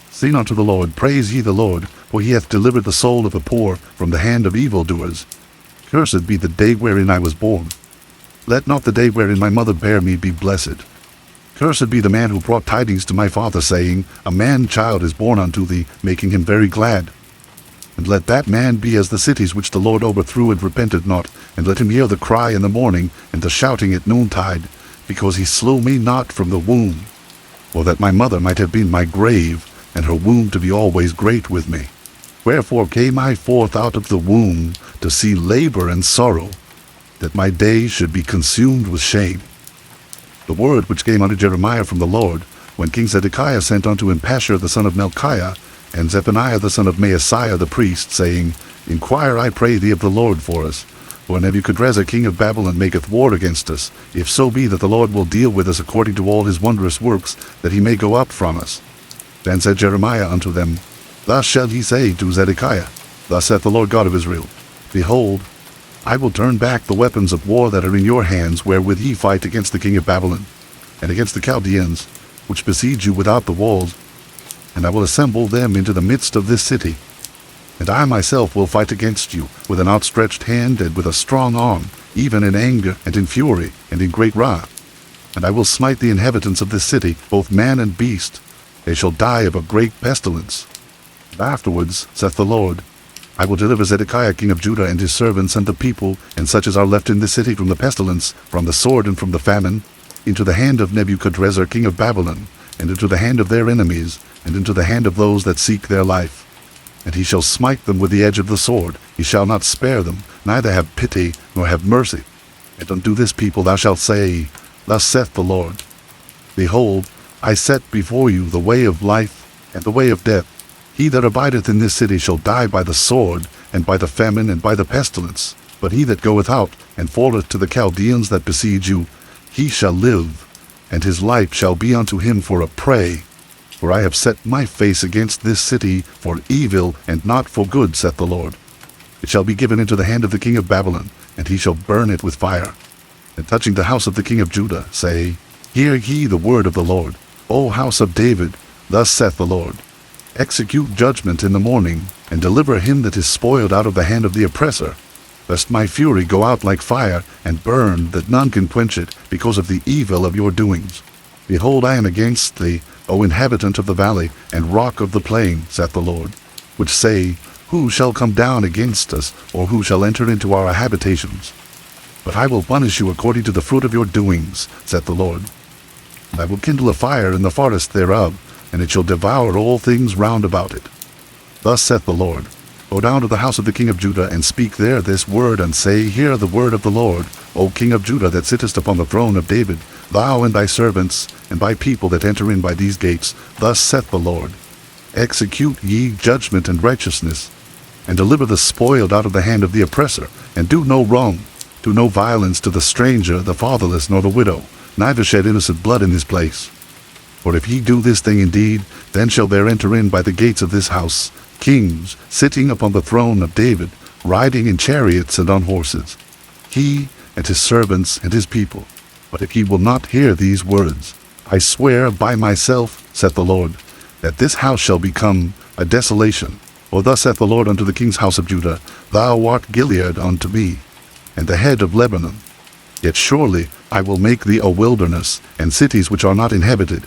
Sing unto the Lord, praise ye the Lord, for he hath delivered the soul of the poor from the hand of evildoers. Cursed be the day wherein I was born. Let not the day wherein my mother bare me be blessed. Cursed be the man who brought tidings to my father, saying, A man-child is born unto thee, making him very glad. And let that man be as the cities which the Lord overthrew and repented not, and let him hear the cry in the morning, and the shouting at noontide, because he slew me not from the womb. For that my mother might have been my grave, and her womb to be always great with me. Wherefore came I forth out of the womb, to see labor and sorrow, that my days should be consumed with shame. The word which came unto Jeremiah from the Lord, when King Zedekiah sent unto him Pashur the son of Melchiah, and Zephaniah the son of Maaseiah the priest, saying, Inquire, I pray thee, of the Lord for us. For Nebuchadrezzar king of Babylon maketh war against us, if so be that the Lord will deal with us according to all his wondrous works, that he may go up from us. Then said Jeremiah unto them, Thus shall ye say to Zedekiah, Thus saith the Lord God of Israel, Behold, I will turn back the weapons of war that are in your hands, wherewith ye fight against the king of Babylon, and against the Chaldeans, which besiege you without the walls, and I will assemble them into the midst of this city. And I myself will fight against you with an outstretched hand and with a strong arm, even in anger and in fury and in great wrath. And I will smite the inhabitants of this city, both man and beast. They shall die of a great pestilence. And afterwards, saith the Lord, I will deliver Zedekiah king of Judah and his servants and the people, and such as are left in this city from the pestilence, from the sword and from the famine, into the hand of Nebuchadrezzar king of Babylon, and into the hand of their enemies, and into the hand of those that seek their life. And he shall smite them with the edge of the sword. He shall not spare them, neither have pity, nor have mercy. And unto this people thou shalt say, Thus saith the Lord, Behold, I set before you the way of life, and the way of death. He that abideth in this city shall die by the sword, and by the famine, and by the pestilence. But he that goeth out, and falleth to the Chaldeans that besiege you, he shall live, and his life shall be unto him for a prey. For I have set my face against this city for evil, and not for good, saith the Lord. It shall be given into the hand of the king of Babylon, and he shall burn it with fire. And touching the house of the king of Judah, say, Hear ye the word of the Lord, O house of David, thus saith the Lord. Execute judgment in the morning, and deliver him that is spoiled out of the hand of the oppressor, lest my fury go out like fire, and burn, that none can quench it, because of the evil of your doings. Behold, I am against thee, O inhabitant of the valley, and rock of the plain, saith the Lord, which say, Who shall come down against us, or who shall enter into our habitations? But I will punish you according to the fruit of your doings, saith the Lord. And I will kindle a fire in the forest thereof, and it shall devour all things round about it. Thus saith the Lord, Go down to the house of the king of Judah, and speak there this word, and say, Hear the word of the Lord, O king of Judah, that sittest upon the throne of David, thou and thy servants, and thy people that enter in by these gates. Thus saith the Lord, Execute ye judgment and righteousness, and deliver the spoiled out of the hand of the oppressor, and do no wrong. Do no violence to the stranger, the fatherless, nor the widow, neither shed innocent blood in his place. For if ye do this thing indeed, then shall there enter in by the gates of this house kings, sitting upon the throne of David, riding in chariots and on horses, he and his servants and his people. But if ye will not hear these words, I swear by myself, saith the Lord, that this house shall become a desolation. For thus saith the Lord unto the king's house of Judah, Thou art Gilead unto me, and the head of Lebanon. Yet surely I will make thee a wilderness, and cities which are not inhabited.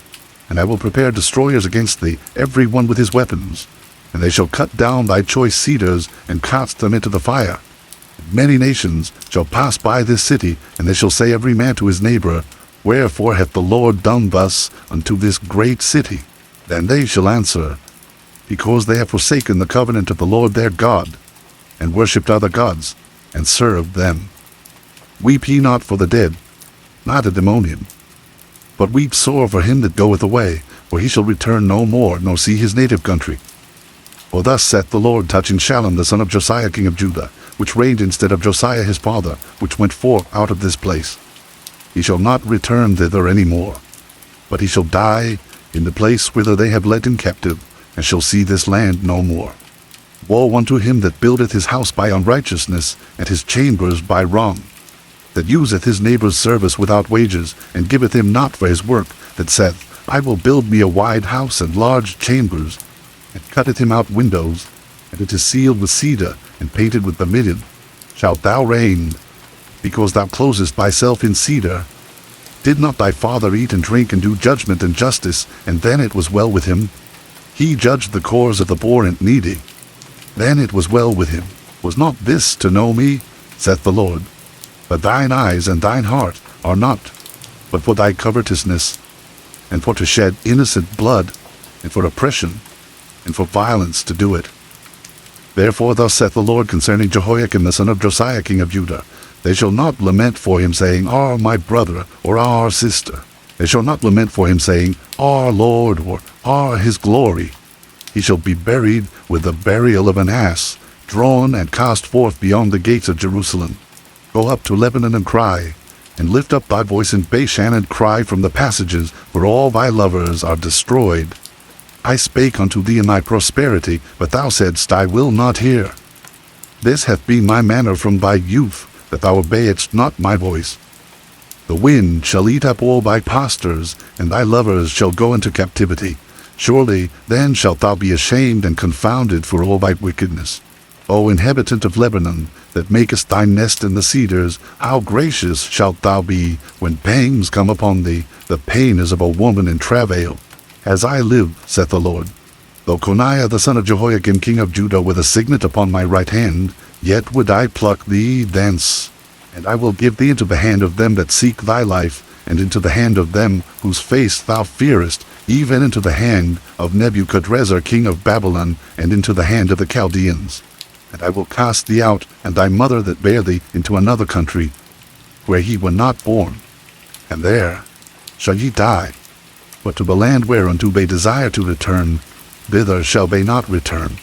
And I will prepare destroyers against thee, every one with his weapons. And they shall cut down thy choice cedars, and cast them into the fire. And many nations shall pass by this city, and they shall say every man to his neighbor, Wherefore hath the Lord done thus unto this great city? Then they shall answer, Because they have forsaken the covenant of the Lord their God, and worshipped other gods, and served them. Weep ye not for the dead, neither demonium, but weep sore for him that goeth away, for he shall return no more, nor see his native country. For thus saith the Lord touching Shallum the son of Josiah king of Judah, which reigned instead of Josiah his father, which went forth out of this place. He shall not return thither any more, but he shall die in the place whither they have led him captive, and shall see this land no more. Woe unto him that buildeth his house by unrighteousness, and his chambers by wrong, that useth his neighbour's service without wages, and giveth him not for his work, that saith, I will build me a wide house and large chambers, and cutteth him out windows, and it is sealed with cedar, and painted with vermilion. Shalt thou reign, because thou closest thyself in cedar? Did not thy father eat and drink and do judgment and justice, and then it was well with him? He judged the cause of the poor and needy. Then it was well with him. Was not this to know me, saith the Lord? But thine eyes and thine heart are not, but for thy covetousness, and for to shed innocent blood, and for oppression, and for violence to do it. Therefore thus saith the Lord concerning Jehoiakim the son of Josiah king of Judah, They shall not lament for him, saying, Our my brother, or our sister. They shall not lament for him, saying, Our Lord, or Our his glory. He shall be buried with the burial of an ass, drawn and cast forth beyond the gates of Jerusalem. Go up to Lebanon and cry, and lift up thy voice in Bashan and cry from the passages, for all thy lovers are destroyed. I spake unto thee in thy prosperity, but thou saidst, I will not hear. This hath been my manner from thy youth, that thou obeyedst not my voice. The wind shall eat up all thy pastors, and thy lovers shall go into captivity. Surely then shalt thou be ashamed and confounded for all thy wickedness. O inhabitant of Lebanon, that makest thy nest in the cedars, how gracious shalt thou be when pangs come upon thee, the pain as of a woman in travail. As I live, saith the Lord, though Coniah the son of Jehoiakim king of Judah were the signet upon my right hand, yet would I pluck thee thence. And I will give thee into the hand of them that seek thy life, and into the hand of them whose face thou fearest, even into the hand of Nebuchadrezzar king of Babylon, and into the hand of the Chaldeans. And I will cast thee out, and thy mother that bare thee, into another country, where ye were not born, and there shall ye die. But to the land whereunto they desire to return, thither shall they not return.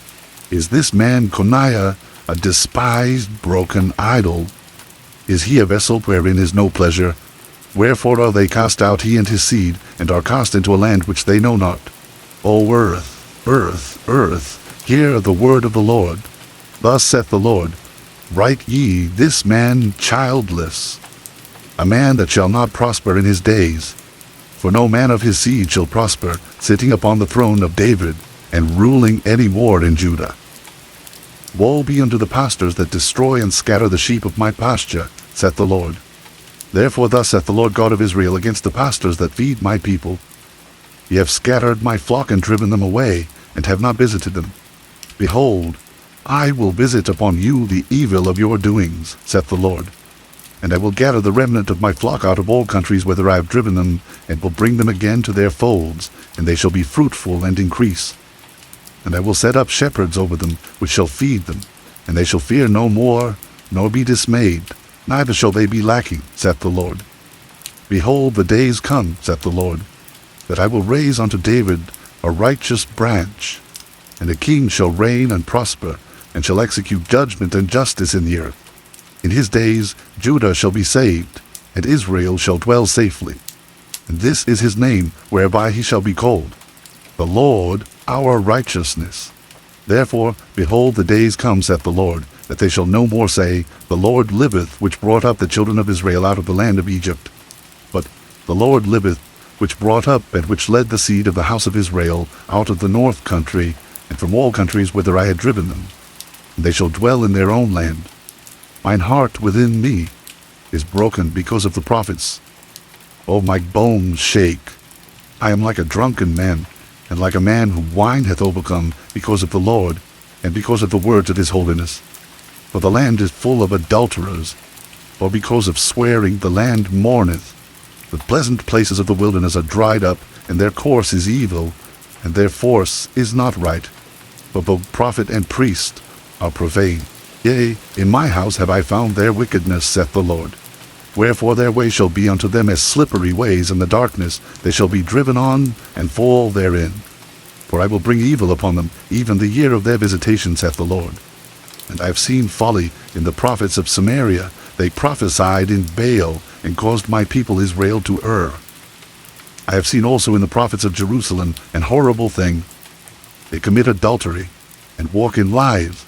Is this man Coniah a despised, broken idol. Is he a vessel wherein is no pleasure? Wherefore are they cast out, he and his seed, and are cast into a land which they know not? O earth, earth, earth, hear the word of the Lord. Thus saith the Lord, write ye this man childless, a man that shall not prosper in his days. For no man of his seed shall prosper, sitting upon the throne of David, and ruling any more in Judah. Woe be unto the pastors that destroy and scatter the sheep of my pasture, saith the Lord. Therefore thus saith the Lord God of Israel against the pastors that feed my people, Ye have scattered my flock and driven them away, and have not visited them. Behold, I will visit upon you the evil of your doings, saith the Lord. And I will gather the remnant of my flock out of all countries whither I have driven them, and will bring them again to their folds, and they shall be fruitful and increase. And I will set up shepherds over them, which shall feed them, and they shall fear no more, nor be dismayed, neither shall they be lacking, saith the Lord. Behold, the days come, saith the Lord, that I will raise unto David a righteous branch, and a king shall reign and prosper, and shall execute judgment and justice in the earth. In his days Judah shall be saved, and Israel shall dwell safely. And this is his name, whereby he shall be called, the Lord our righteousness. Therefore, behold, the days come, saith the Lord, that they shall no more say, The Lord liveth, which brought up the children of Israel out of the land of Egypt. But the Lord liveth, which brought up and which led the seed of the house of Israel out of the north country, and from all countries whither I had driven them. And they shall dwell in their own land. Mine heart within me is broken because of the prophets. O my bones shake. I am like a drunken man, and like a man whom wine hath overcome, because of the Lord, and because of the words of his holiness. For the land is full of adulterers, for because of swearing the land mourneth. The pleasant places of the wilderness are dried up, and their course is evil, and their force is not right. For both prophet and priest are profane. Yea, in my house have I found their wickedness, saith the Lord. Wherefore their way shall be unto them as slippery ways in the darkness, they shall be driven on, and fall therein. For I will bring evil upon them, even the year of their visitation, saith the Lord. And I have seen folly in the prophets of Samaria. They prophesied in Baal, and caused my people Israel to err. I have seen also in the prophets of Jerusalem an horrible thing. They commit adultery, and walk in lies.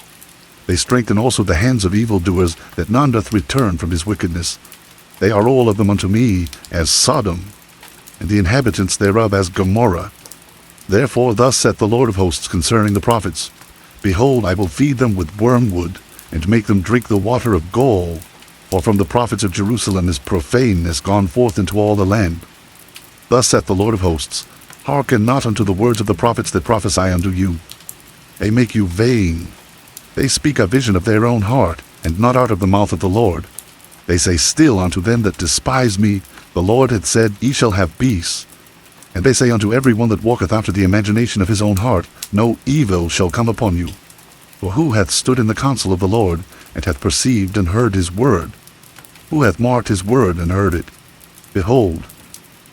They strengthen also the hands of evildoers, that none doth return from his wickedness. They are all of them unto me as Sodom, and the inhabitants thereof as Gomorrah. Therefore thus saith the Lord of hosts concerning the prophets, Behold, I will feed them with wormwood, and make them drink the water of gall. For from the prophets of Jerusalem is profaneness gone forth into all the land. Thus saith the Lord of hosts, Hearken not unto the words of the prophets that prophesy unto you. They make you vain. They speak a vision of their own heart, and not out of the mouth of the Lord. They say still unto them that despise me, The Lord hath said, Ye shall have peace. And they say unto every one that walketh after the imagination of his own heart, No evil shall come upon you. For who hath stood in the counsel of the Lord, and hath perceived and heard his word? Who hath marked his word and heard it? Behold,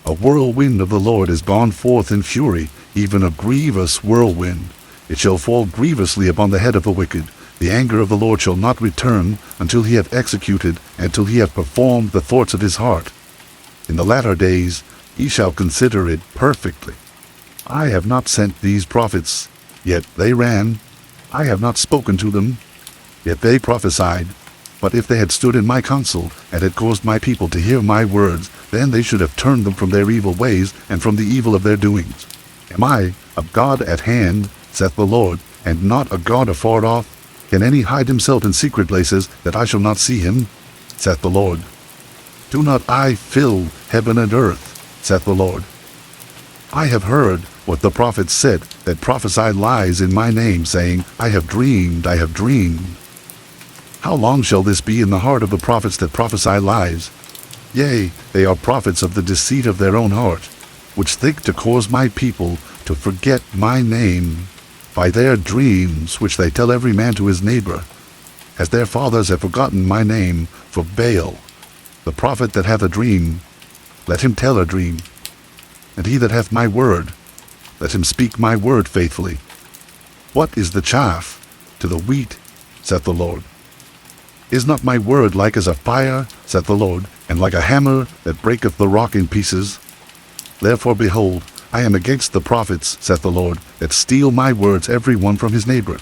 a whirlwind of the Lord is gone forth in fury, even a grievous whirlwind. It shall fall grievously upon the head of the wicked. The anger of the Lord shall not return until he have executed, and till he have performed the thoughts of his heart. In the latter days he shall consider it perfectly. I have not sent these prophets, yet they ran. I have not spoken to them, yet they prophesied. But if they had stood in my counsel, and had caused my people to hear my words, then they should have turned them from their evil ways, and from the evil of their doings. Am I a God at hand, saith the Lord, and not a God afar off? Can any hide himself in secret places, that I shall not see him? Saith the Lord. Do not I fill heaven and earth, saith the Lord? I have heard what the prophets said, that prophesied lies in my name, saying, I have dreamed, I have dreamed. How long shall this be in the heart of the prophets that prophesy lies? Yea, they are prophets of the deceit of their own heart, which think to cause my people to forget my name by their dreams, which they tell every man to his neighbor, as their fathers have forgotten my name for Baal. The prophet that hath a dream, let him tell a dream. And he that hath my word, let him speak my word faithfully. What is the chaff to the wheat, saith the Lord. Is not my word like as a fire, saith the Lord, and like a hammer that breaketh the rock in pieces? Therefore, behold, I am against the prophets, saith the Lord, that steal my words every one from his neighbor.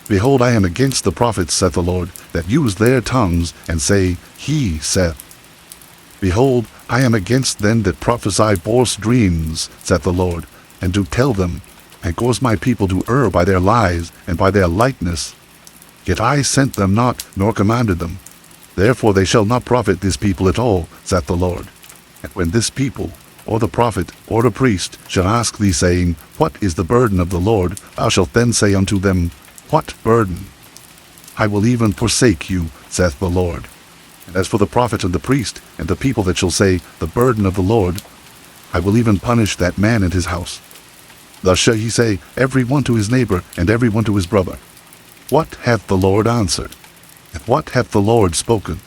Behold, I am against the prophets, saith the Lord, that use their tongues, and say, He saith. Behold, I am against them that prophesy false dreams, saith the Lord, and do tell them, and cause my people to err by their lies, and by their lightness. Yet I sent them not, nor commanded them. Therefore they shall not profit this people at all, saith the Lord. And when this people, or the prophet, or the priest, shall ask thee, saying, What is the burden of the Lord? Thou shalt then say unto them, What burden? I will even forsake you, saith the Lord. And as for the prophet and the priest, and the people that shall say, The burden of the Lord, I will even punish that man and his house. Thus shall ye say, every one to his neighbor, and every one to his brother, What hath the Lord answered? And what hath the Lord spoken?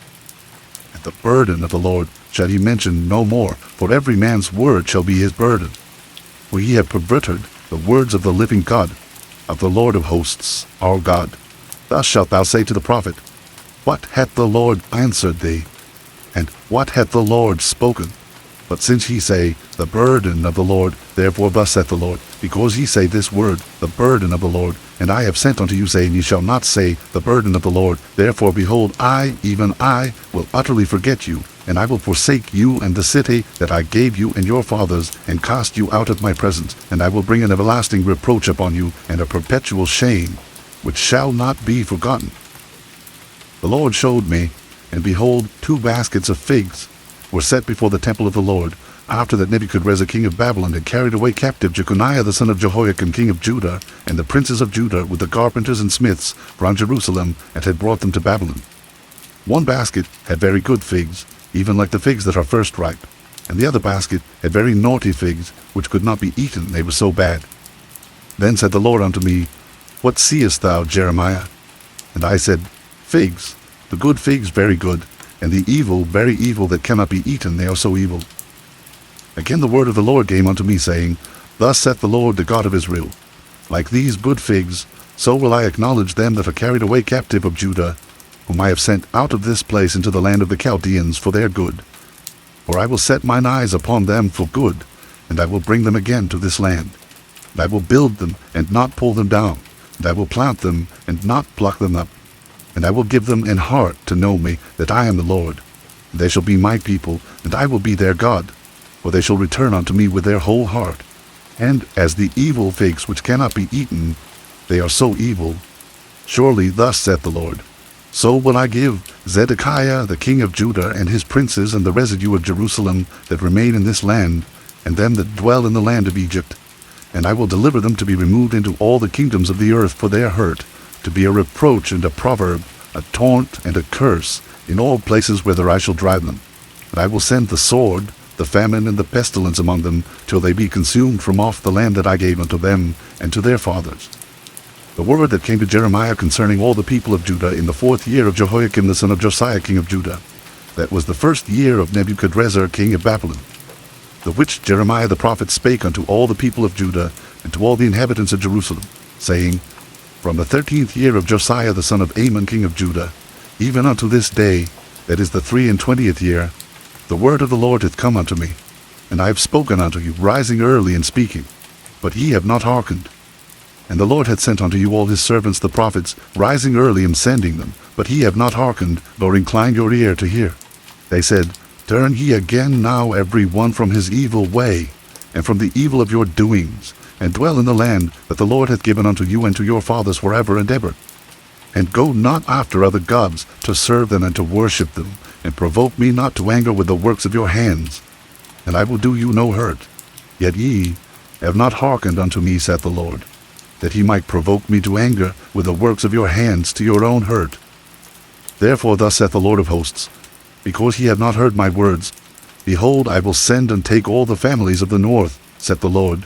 And the burden of the Lord shall he mention no more, for every man's word shall be his burden. For ye have perverted the words of the living God, of the Lord of hosts, our God. Thus shalt thou say to the prophet, What hath the Lord answered thee? And what hath the Lord spoken? But since ye say, The burden of the Lord, therefore thus saith the Lord, because ye say this word, The burden of the Lord, and I have sent unto you, saying, Ye shall not say, The burden of the Lord, therefore behold, I, even I, will utterly forget you, and I will forsake you and the city that I gave you and your fathers, and cast you out of my presence, and I will bring an everlasting reproach upon you, and a perpetual shame, which shall not be forgotten. The Lord showed me, and behold, 2 baskets of figs were set before the temple of the Lord, after that Nebuchadrezzar king of Babylon had carried away captive Jeconiah the son of Jehoiakim king of Judah, and the princes of Judah with the carpenters and smiths from Jerusalem, and had brought them to Babylon. 1 basket had very good figs, even like the figs that are first ripe, and the other basket had very naughty figs, which could not be eaten, they were so bad. Then said the Lord unto me, What seest thou, Jeremiah? And I said, Figs, the good figs very good, and the evil very evil that cannot be eaten, they are so evil. Again the word of the Lord came unto me, saying, Thus saith the Lord, the God of Israel, Like these good figs, so will I acknowledge them that are carried away captive of Judah, whom I have sent out of this place into the land of the Chaldeans for their good. For I will set mine eyes upon them for good, and I will bring them again to this land. And I will build them, and not pull them down, and I will plant them, and not pluck them up. And I will give them an heart to know me, that I am the Lord. And they shall be my people, and I will be their God. For they shall return unto me with their whole heart. And as the evil figs which cannot be eaten, they are so evil. Surely thus saith the Lord, So will I give Zedekiah the king of Judah, and his princes, and the residue of Jerusalem that remain in this land, and them that dwell in the land of Egypt. And I will deliver them to be removed into all the kingdoms of the earth for their hurt, to be a reproach and a proverb, a taunt and a curse, in all places whither I shall drive them. And I will send the sword, the famine, and the pestilence among them, till they be consumed from off the land that I gave unto them and to their fathers. The word that came to Jeremiah concerning all the people of Judah in the 4th year of Jehoiakim the son of Josiah king of Judah, that was the 1st year of Nebuchadrezzar king of Babylon, the which Jeremiah the prophet spake unto all the people of Judah, and to all the inhabitants of Jerusalem, saying, From the 13th year of Josiah the son of Amon king of Judah, even unto this day, that is the 23rd year, the word of the Lord hath come unto me, and I have spoken unto you, rising early and speaking, but ye have not hearkened. And the Lord hath sent unto you all his servants the prophets, rising early and sending them, but ye have not hearkened, nor inclined your ear to hear. They said, Turn ye again now every one from his evil way, and from the evil of your doings, and dwell in the land that the Lord hath given unto you and to your fathers forever and ever. And go not after other gods, to serve them and to worship them, and provoke me not to anger with the works of your hands. And I will do you no hurt. Yet ye have not hearkened unto me, saith the Lord, that ye might provoke me to anger with the works of your hands to your own hurt. Therefore thus saith the Lord of hosts, Because ye have not heard my words, behold, I will send and take all the families of the north, saith the Lord,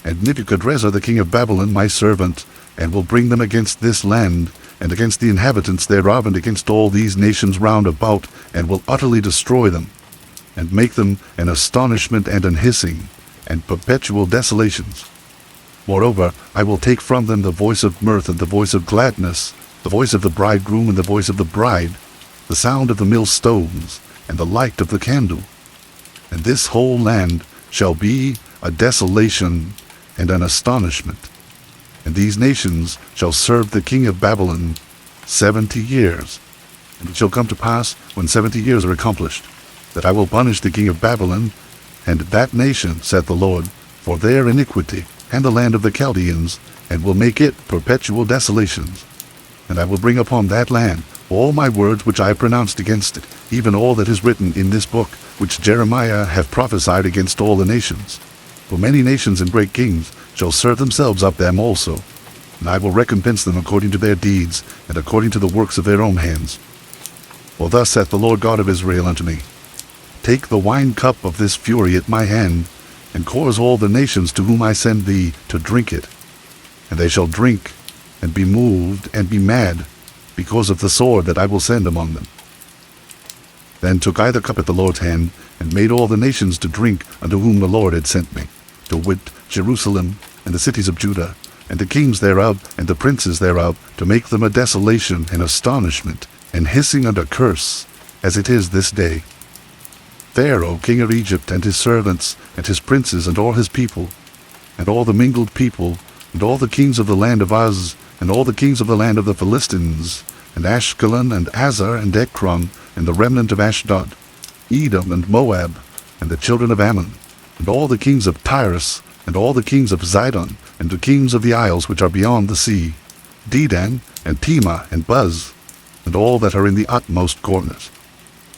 and Nebuchadrezzar the king of Babylon my servant, and will bring them against this land, and against the inhabitants thereof, and against all these nations round about, and will utterly destroy them, and make them an astonishment and an hissing, and perpetual desolations. Moreover, I will take from them the voice of mirth and the voice of gladness, the voice of the bridegroom and the voice of the bride, the sound of the millstones, and the light of the candle. And this whole land shall be a desolation and an astonishment. And these nations shall serve the king of Babylon 70 years. And it shall come to pass, when 70 years are accomplished, that I will punish the king of Babylon and that nation, saith the Lord, for their iniquity, and the land of the Chaldeans, and will make it perpetual desolations. And I will bring upon that land all my words which I have pronounced against it, even all that is written in this book, which Jeremiah hath prophesied against all the nations. For many nations and great kings shall serve themselves up them also, and I will recompense them according to their deeds, and according to the works of their own hands. For thus saith the Lord God of Israel unto me, Take the wine cup of this fury at my hand, and cause all the nations to whom I send thee to drink it. And they shall drink, and be moved, and be mad, because of the sword that I will send among them. Then took I the cup at the Lord's hand, and made all the nations to drink unto whom the Lord had sent me, to wit, Jerusalem, and the cities of Judah, and the kings thereof, and the princes thereof, to make them a desolation and astonishment, and hissing and a curse, as it is this day. Pharaoh, king of Egypt, and his servants, and his princes, and all his people, and all the mingled people, and all the kings of the land of Uz, and all the kings of the land of the Philistines, and Ashkelon, and Azar, and Ekron, and the remnant of Ashdod, Edom, and Moab, and the children of Ammon, and all the kings of Tyrus, and all the kings of Zidon, and the kings of the isles which are beyond the sea, Dedan, and Tema, and Buz, and all that are in the utmost corners,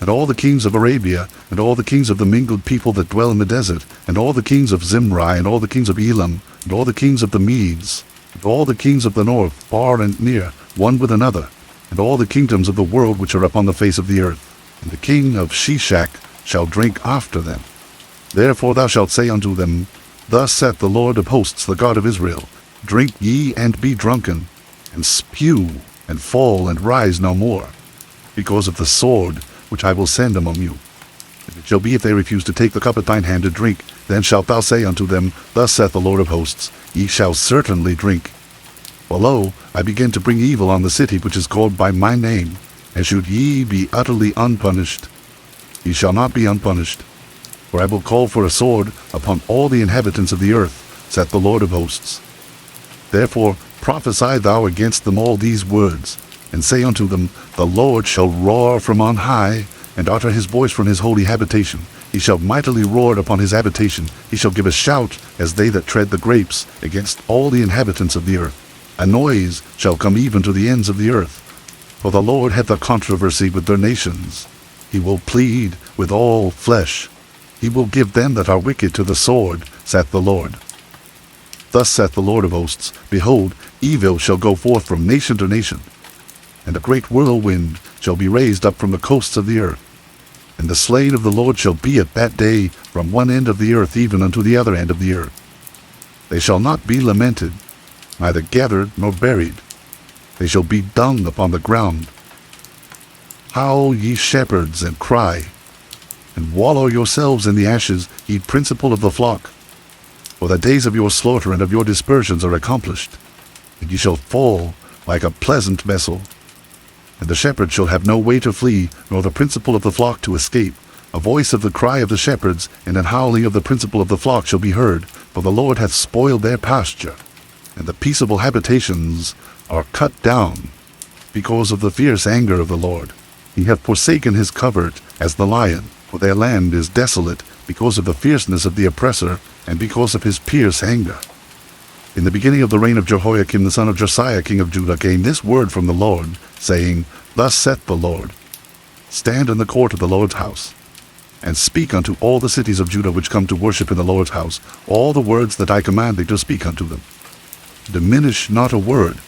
and all the kings of Arabia, and all the kings of the mingled people that dwell in the desert, and all the kings of Zimri, and all the kings of Elam, and all the kings of the Medes, and all the kings of the north, far and near, one with another, and all the kingdoms of the world which are upon the face of the earth. And the king of Shishak shall drink after them. Therefore thou shalt say unto them, Thus saith the Lord of hosts, the God of Israel, Drink ye and be drunken, and spew, and fall, and rise no more, because of the sword which I will send among you. And it shall be, if they refuse to take the cup at thine hand to drink, then shalt thou say unto them, Thus saith the Lord of hosts, Ye shall certainly drink. For lo, I begin to bring evil on the city which is called by my name, and should ye be utterly unpunished, ye shall not be unpunished. For I will call for a sword upon all the inhabitants of the earth, saith the Lord of hosts. Therefore prophesy thou against them all these words, and say unto them, The Lord shall roar from on high, and utter his voice from his holy habitation. He shall mightily roar upon his habitation. He shall give a shout, as they that tread the grapes, against all the inhabitants of the earth. A noise shall come even to the ends of the earth. For the Lord hath a controversy with their nations. He will plead with all flesh. He will give them that are wicked to the sword, saith the Lord. Thus saith the Lord of hosts, Behold, evil shall go forth from nation to nation, and a great whirlwind shall be raised up from the coasts of the earth. And the slain of the Lord shall be at that day from one end of the earth even unto the other end of the earth. They shall not be lamented, neither gathered nor buried. They shall be dung upon the ground. Howl, ye shepherds, and cry, and wallow yourselves in the ashes, ye principal of the flock. For the days of your slaughter and of your dispersions are accomplished, and ye shall fall like a pleasant vessel. And the shepherd shall have no way to flee, nor the principal of the flock to escape. A voice of the cry of the shepherds, and an howling of the principal of the flock shall be heard, for the Lord hath spoiled their pasture, and the peaceable habitations are cut down, because of the fierce anger of the Lord. He hath forsaken his covert as the lion, for their land is desolate, because of the fierceness of the oppressor, and because of his fierce anger. In the beginning of the reign of Jehoiakim the son of Josiah king of Judah came this word from the Lord, saying, Thus saith the Lord, Stand in the court of the Lord's house, and speak unto all the cities of Judah which come to worship in the Lord's house, all the words that I command thee to speak unto them. Diminish not a word.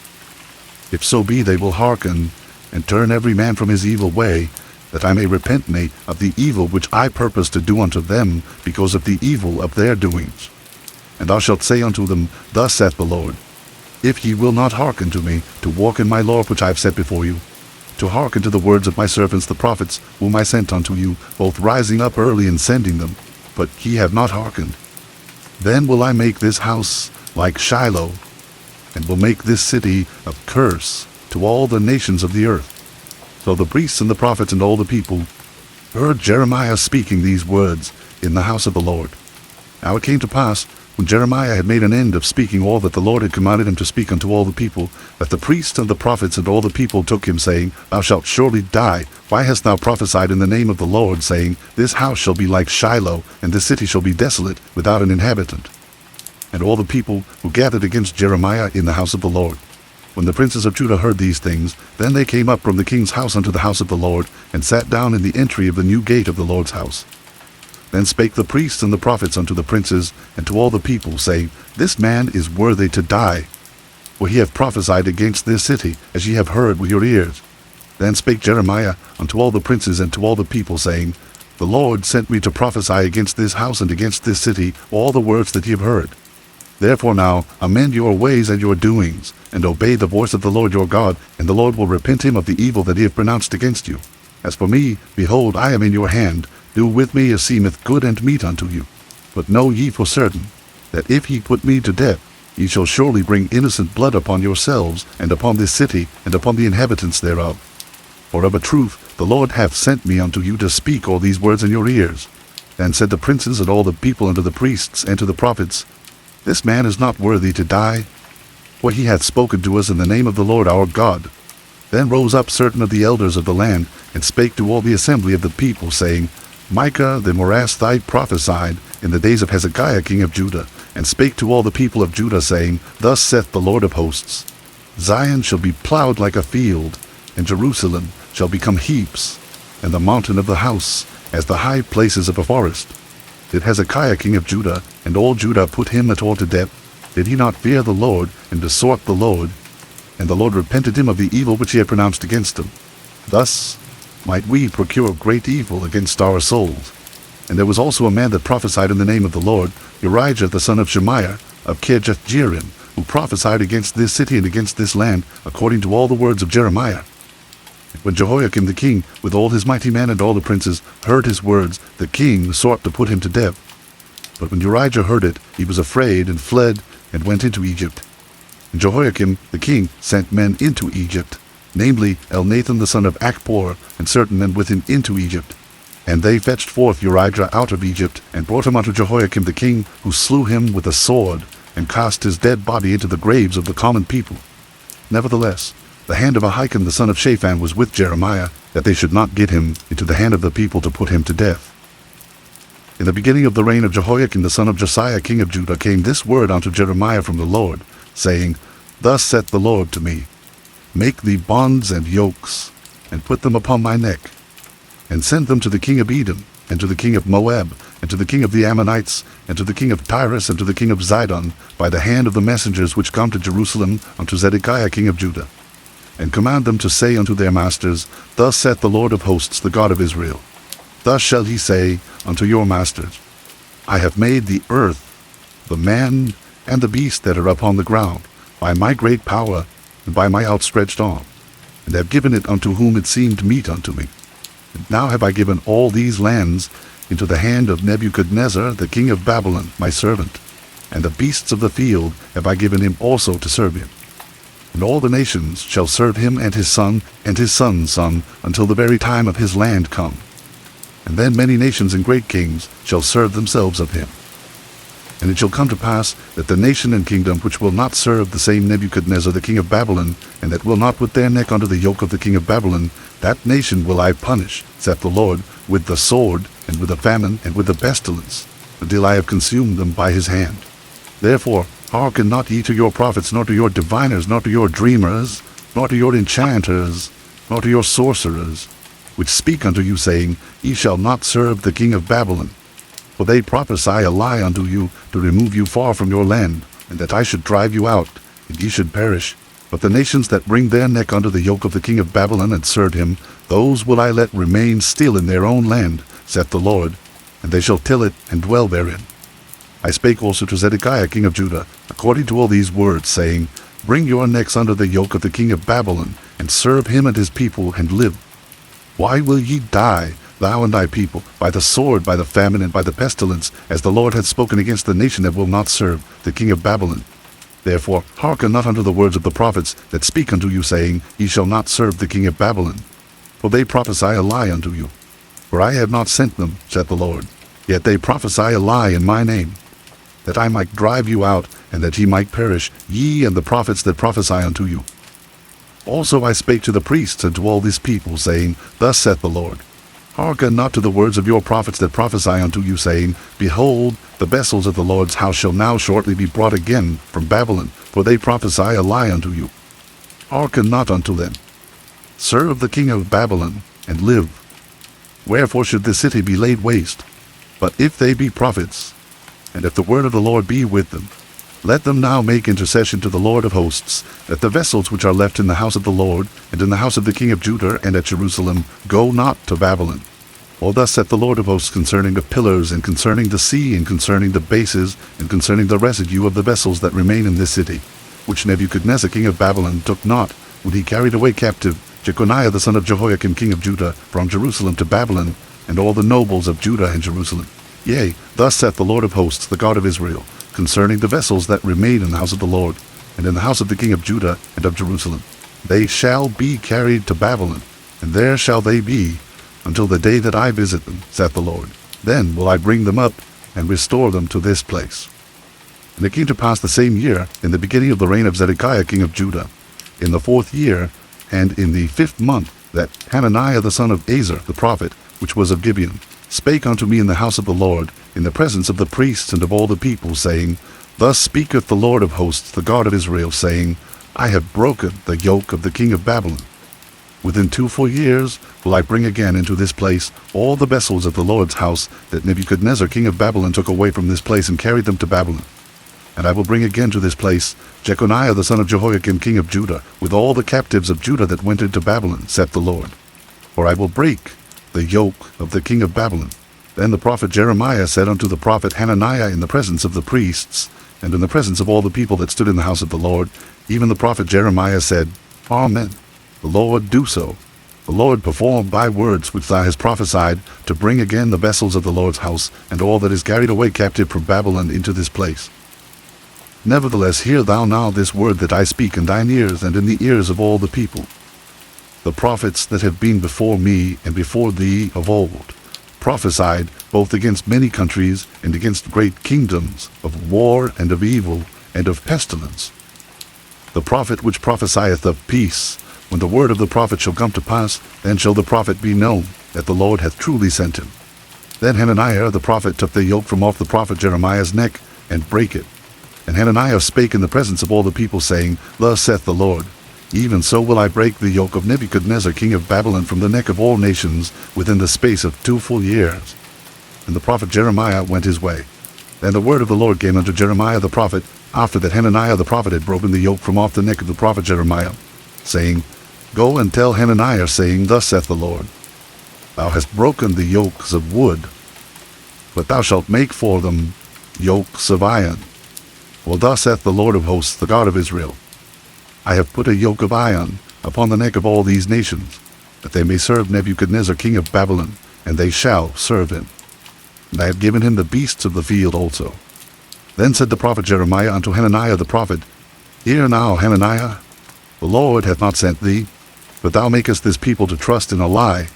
If so be they will hearken, and turn every man from his evil way, that I may repent me of the evil which I purpose to do unto them, because of the evil of their doings. And thou shalt say unto them, Thus saith the Lord, If ye will not hearken to me, to walk in my law which I have set before you, to hearken to the words of my servants the prophets, whom I sent unto you, both rising up early and sending them, but ye have not hearkened, then will I make this house like Shiloh, and will make this city a curse, to all the nations of the earth. So the priests and the prophets and all the people heard Jeremiah speaking these words in the house of the Lord. Now it came to pass, when Jeremiah had made an end of speaking all that the Lord had commanded him to speak unto all the people, that the priests and the prophets and all the people took him, saying, Thou shalt surely die. Why hast thou prophesied in the name of the Lord, saying, This house shall be like Shiloh, and this city shall be desolate, without an inhabitant? And all the people who gathered against Jeremiah in the house of the Lord. When the princes of Judah heard these things, then they came up from the king's house unto the house of the Lord, and sat down in the entry of the new gate of the Lord's house. Then spake the priests and the prophets unto the princes and to all the people, saying, This man is worthy to die, for he hath prophesied against this city, as ye have heard with your ears. Then spake Jeremiah unto all the princes and to all the people, saying, The Lord sent me to prophesy against this house and against this city all the words that ye have heard. Therefore now amend your ways and your doings, and obey the voice of the Lord your God, and the Lord will repent him of the evil that he hath pronounced against you. As for me, behold, I am in your hand. Do with me as seemeth good and meet unto you. But know ye for certain, that if ye put me to death, ye shall surely bring innocent blood upon yourselves, and upon this city, and upon the inhabitants thereof. For of a truth the Lord hath sent me unto you to speak all these words in your ears. Then said the princes and all the people unto the priests and to the prophets, This man is not worthy to die, for he hath spoken to us in the name of the Lord our God. Then rose up certain of the elders of the land, and spake to all the assembly of the people, saying, Micah the Morasthite prophesied in the days of Hezekiah king of Judah, and spake to all the people of Judah, saying, Thus saith the Lord of hosts, Zion shall be plowed like a field, and Jerusalem shall become heaps, and the mountain of the house as the high places of a forest. Did Hezekiah king of Judah and all Judah put him at all to death? Did he not fear the Lord, and besought the Lord? And the Lord repented him of the evil which he had pronounced against him. Thus might we procure great evil against our souls. And there was also a man that prophesied in the name of the Lord, Urijah the son of Shemaiah, of Kirjath-jearim, who prophesied against this city and against this land, according to all the words of Jeremiah. When Jehoiakim the king, with all his mighty men and all the princes, heard his words, the king sought to put him to death. But when Urijah heard it, he was afraid, and fled, and went into Egypt. And Jehoiakim the king sent men into Egypt, namely Elnathan the son of Achbor, and certain men with him into Egypt. And they fetched forth Urijah out of Egypt, and brought him unto Jehoiakim the king, who slew him with a sword, and cast his dead body into the graves of the common people. Nevertheless, the hand of Ahikam the son of Shaphan was with Jeremiah, that they should not get him into the hand of the people to put him to death. In the beginning of the reign of Jehoiakim the son of Josiah king of Judah came this word unto Jeremiah from the Lord, saying, Thus saith the Lord to me, Make thee bonds and yokes, and put them upon my neck, and send them to the king of Edom, and to the king of Moab, and to the king of the Ammonites, and to the king of Tyrus, and to the king of Zidon, by the hand of the messengers which come to Jerusalem unto Zedekiah king of Judah. And command them to say unto their masters, Thus saith the Lord of hosts, the God of Israel. Thus shall he say unto your masters, I have made the earth, the man, and the beast that are upon the ground, by my great power, and by my outstretched arm, and have given it unto whom it seemed meet unto me. And now have I given all these lands into the hand of Nebuchadnezzar the king of Babylon, my servant, and the beasts of the field have I given him also to serve him. And all the nations shall serve him and his son's son, until the very time of his land come. And then many nations and great kings shall serve themselves of him. And it shall come to pass that the nation and kingdom which will not serve the same Nebuchadnezzar the king of Babylon, and that will not put their neck under the yoke of the king of Babylon, that nation will I punish, saith the Lord, with the sword, and with the famine, and with the pestilence, until I have consumed them by his hand. Therefore hearken not ye to your prophets, nor to your diviners, nor to your dreamers, nor to your enchanters, nor to your sorcerers, which speak unto you, saying, Ye shall not serve the king of Babylon. For they prophesy a lie unto you, to remove you far from your land, and that I should drive you out, and ye should perish. But the nations that bring their neck under the yoke of the king of Babylon, and serve him, those will I let remain still in their own land, saith the Lord, and they shall till it, and dwell therein. I spake also to Zedekiah king of Judah, according to all these words, saying, Bring your necks under the yoke of the king of Babylon, and serve him and his people, and live. Why will ye die, thou and thy people, by the sword, by the famine, and by the pestilence, as the Lord hath spoken against the nation that will not serve the king of Babylon? Therefore hearken not unto the words of the prophets that speak unto you, saying, Ye shall not serve the king of Babylon. For they prophesy a lie unto you. For I have not sent them, saith the Lord. Yet they prophesy a lie in my name, that I might drive you out, and that ye might perish, ye and the prophets that prophesy unto you. Also I spake to the priests and to all this people, saying, Thus saith the Lord, Hearken not to the words of your prophets that prophesy unto you, saying, Behold, the vessels of the Lord's house shall now shortly be brought again from Babylon, for they prophesy a lie unto you. Hearken not unto them. Serve the king of Babylon, and live. Wherefore should this city be laid waste? But if they be prophets, and if the word of the Lord be with them, let them now make intercession to the Lord of hosts, that the vessels which are left in the house of the Lord, and in the house of the king of Judah, and at Jerusalem, go not to Babylon. For thus saith the Lord of hosts concerning the pillars, and concerning the sea, and concerning the bases, and concerning the residue of the vessels that remain in this city, which Nebuchadnezzar king of Babylon took not, when he carried away captive Jeconiah the son of Jehoiakim king of Judah from Jerusalem to Babylon, and all the nobles of Judah and Jerusalem. Yea, thus saith the Lord of hosts, the God of Israel, concerning the vessels that remain in the house of the Lord, and in the house of the king of Judah and of Jerusalem. They shall be carried to Babylon, and there shall they be, until the day that I visit them, saith the Lord. Then will I bring them up, and restore them to this place. And it came to pass the same year, in the beginning of the reign of Zedekiah king of Judah, in the 4th year, and in the 5th month, that Hananiah the son of Azar the prophet, which was of Gibeon, spake unto me in the house of the Lord, in the presence of the priests and of all the people, saying, Thus speaketh the Lord of hosts, the God of Israel, saying, I have broken the yoke of the king of Babylon. Within 2 full years will I bring again into this place all the vessels of the Lord's house that Nebuchadnezzar king of Babylon took away from this place and carried them to Babylon. And I will bring again to this place Jeconiah the son of Jehoiakim king of Judah, with all the captives of Judah that went into Babylon, saith the Lord. For I will break the yoke of the king of Babylon. Then the prophet Jeremiah said unto the prophet Hananiah in the presence of the priests, and in the presence of all the people that stood in the house of the Lord, even the prophet Jeremiah said, Amen. The Lord do so. The Lord perform thy words which thou hast prophesied, to bring again the vessels of the Lord's house, and all that is carried away captive from Babylon into this place. Nevertheless hear thou now this word that I speak in thine ears, and in the ears of all the people. The prophets that have been before me and before thee of old prophesied both against many countries and against great kingdoms, of war and of evil and of pestilence. The prophet which prophesieth of peace, when the word of the prophet shall come to pass, then shall the prophet be known, that the Lord hath truly sent him. Then Hananiah the prophet took the yoke from off the prophet Jeremiah's neck, and brake it. And Hananiah spake in the presence of all the people, saying, Thus saith the Lord, Even so will I break the yoke of Nebuchadnezzar king of Babylon from the neck of all nations within the space of 2 full years. And the prophet Jeremiah went his way. Then the word of the Lord came unto Jeremiah the prophet, after that Hananiah the prophet had broken the yoke from off the neck of the prophet Jeremiah, saying, Go and tell Hananiah, saying, Thus saith the Lord, Thou hast broken the yokes of wood, but thou shalt make for them yokes of iron. Well, thus saith the Lord of hosts, the God of Israel, I have put a yoke of iron upon the neck of all these nations, that they may serve Nebuchadnezzar king of Babylon, and they shall serve him. And I have given him the beasts of the field also. Then said the prophet Jeremiah unto Hananiah the prophet, Hear now, Hananiah, the Lord hath not sent thee, but thou makest this people to trust in a lie.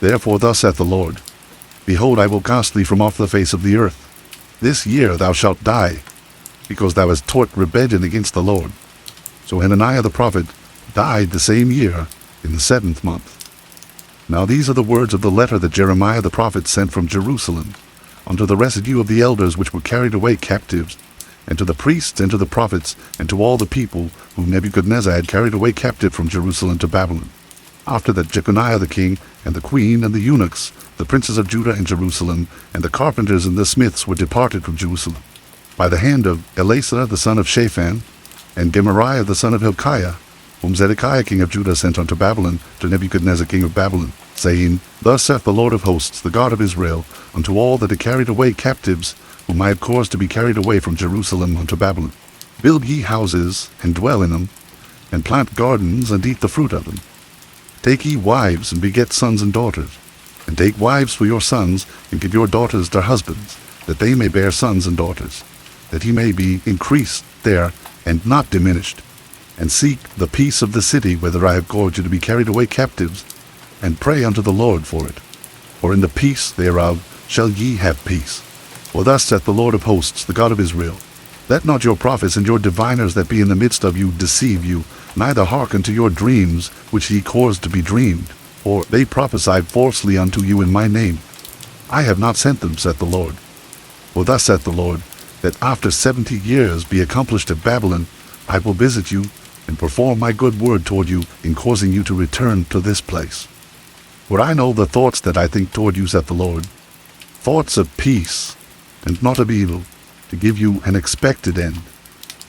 Therefore thus saith the Lord, Behold, I will cast thee from off the face of the earth. This year thou shalt die, because thou hast taught rebellion against the Lord. So Hananiah the prophet died the same year, in the 7th month. Now these are the words of the letter that Jeremiah the prophet sent from Jerusalem, unto the residue of the elders which were carried away captives, and to the priests and to the prophets, and to all the people whom Nebuchadnezzar had carried away captive from Jerusalem to Babylon. After that Jeconiah the king, and the queen, and the eunuchs, the princes of Judah and Jerusalem, and the carpenters and the smiths were departed from Jerusalem, by the hand of Elasah the son of Shaphan, and Gemariah the son of Hilkiah, whom Zedekiah king of Judah sent unto Babylon to Nebuchadnezzar king of Babylon, saying, Thus saith the Lord of hosts, the God of Israel, unto all that are carried away captives, whom I have caused to be carried away from Jerusalem unto Babylon, Build ye houses, and dwell in them, and plant gardens, and eat the fruit of them. Take ye wives, and beget sons and daughters, and take wives for your sons, and give your daughters their husbands, that they may bear sons and daughters, that he may be increased there, and not diminished. And seek the peace of the city whither I have caused you to be carried away captives, and pray unto the Lord for it. For in the peace thereof shall ye have peace. For thus saith the Lord of hosts, the God of Israel, let not your prophets and your diviners that be in the midst of you deceive you, neither hearken to your dreams which ye caused to be dreamed, for they prophesied falsely unto you in my name. I have not sent them, saith the Lord. For thus saith the Lord, that after 70 years be accomplished at Babylon, I will visit you, and perform my good word toward you in causing you to return to this place. For I know the thoughts that I think toward you, saith the Lord, thoughts of peace, and not of evil, to give you an expected end.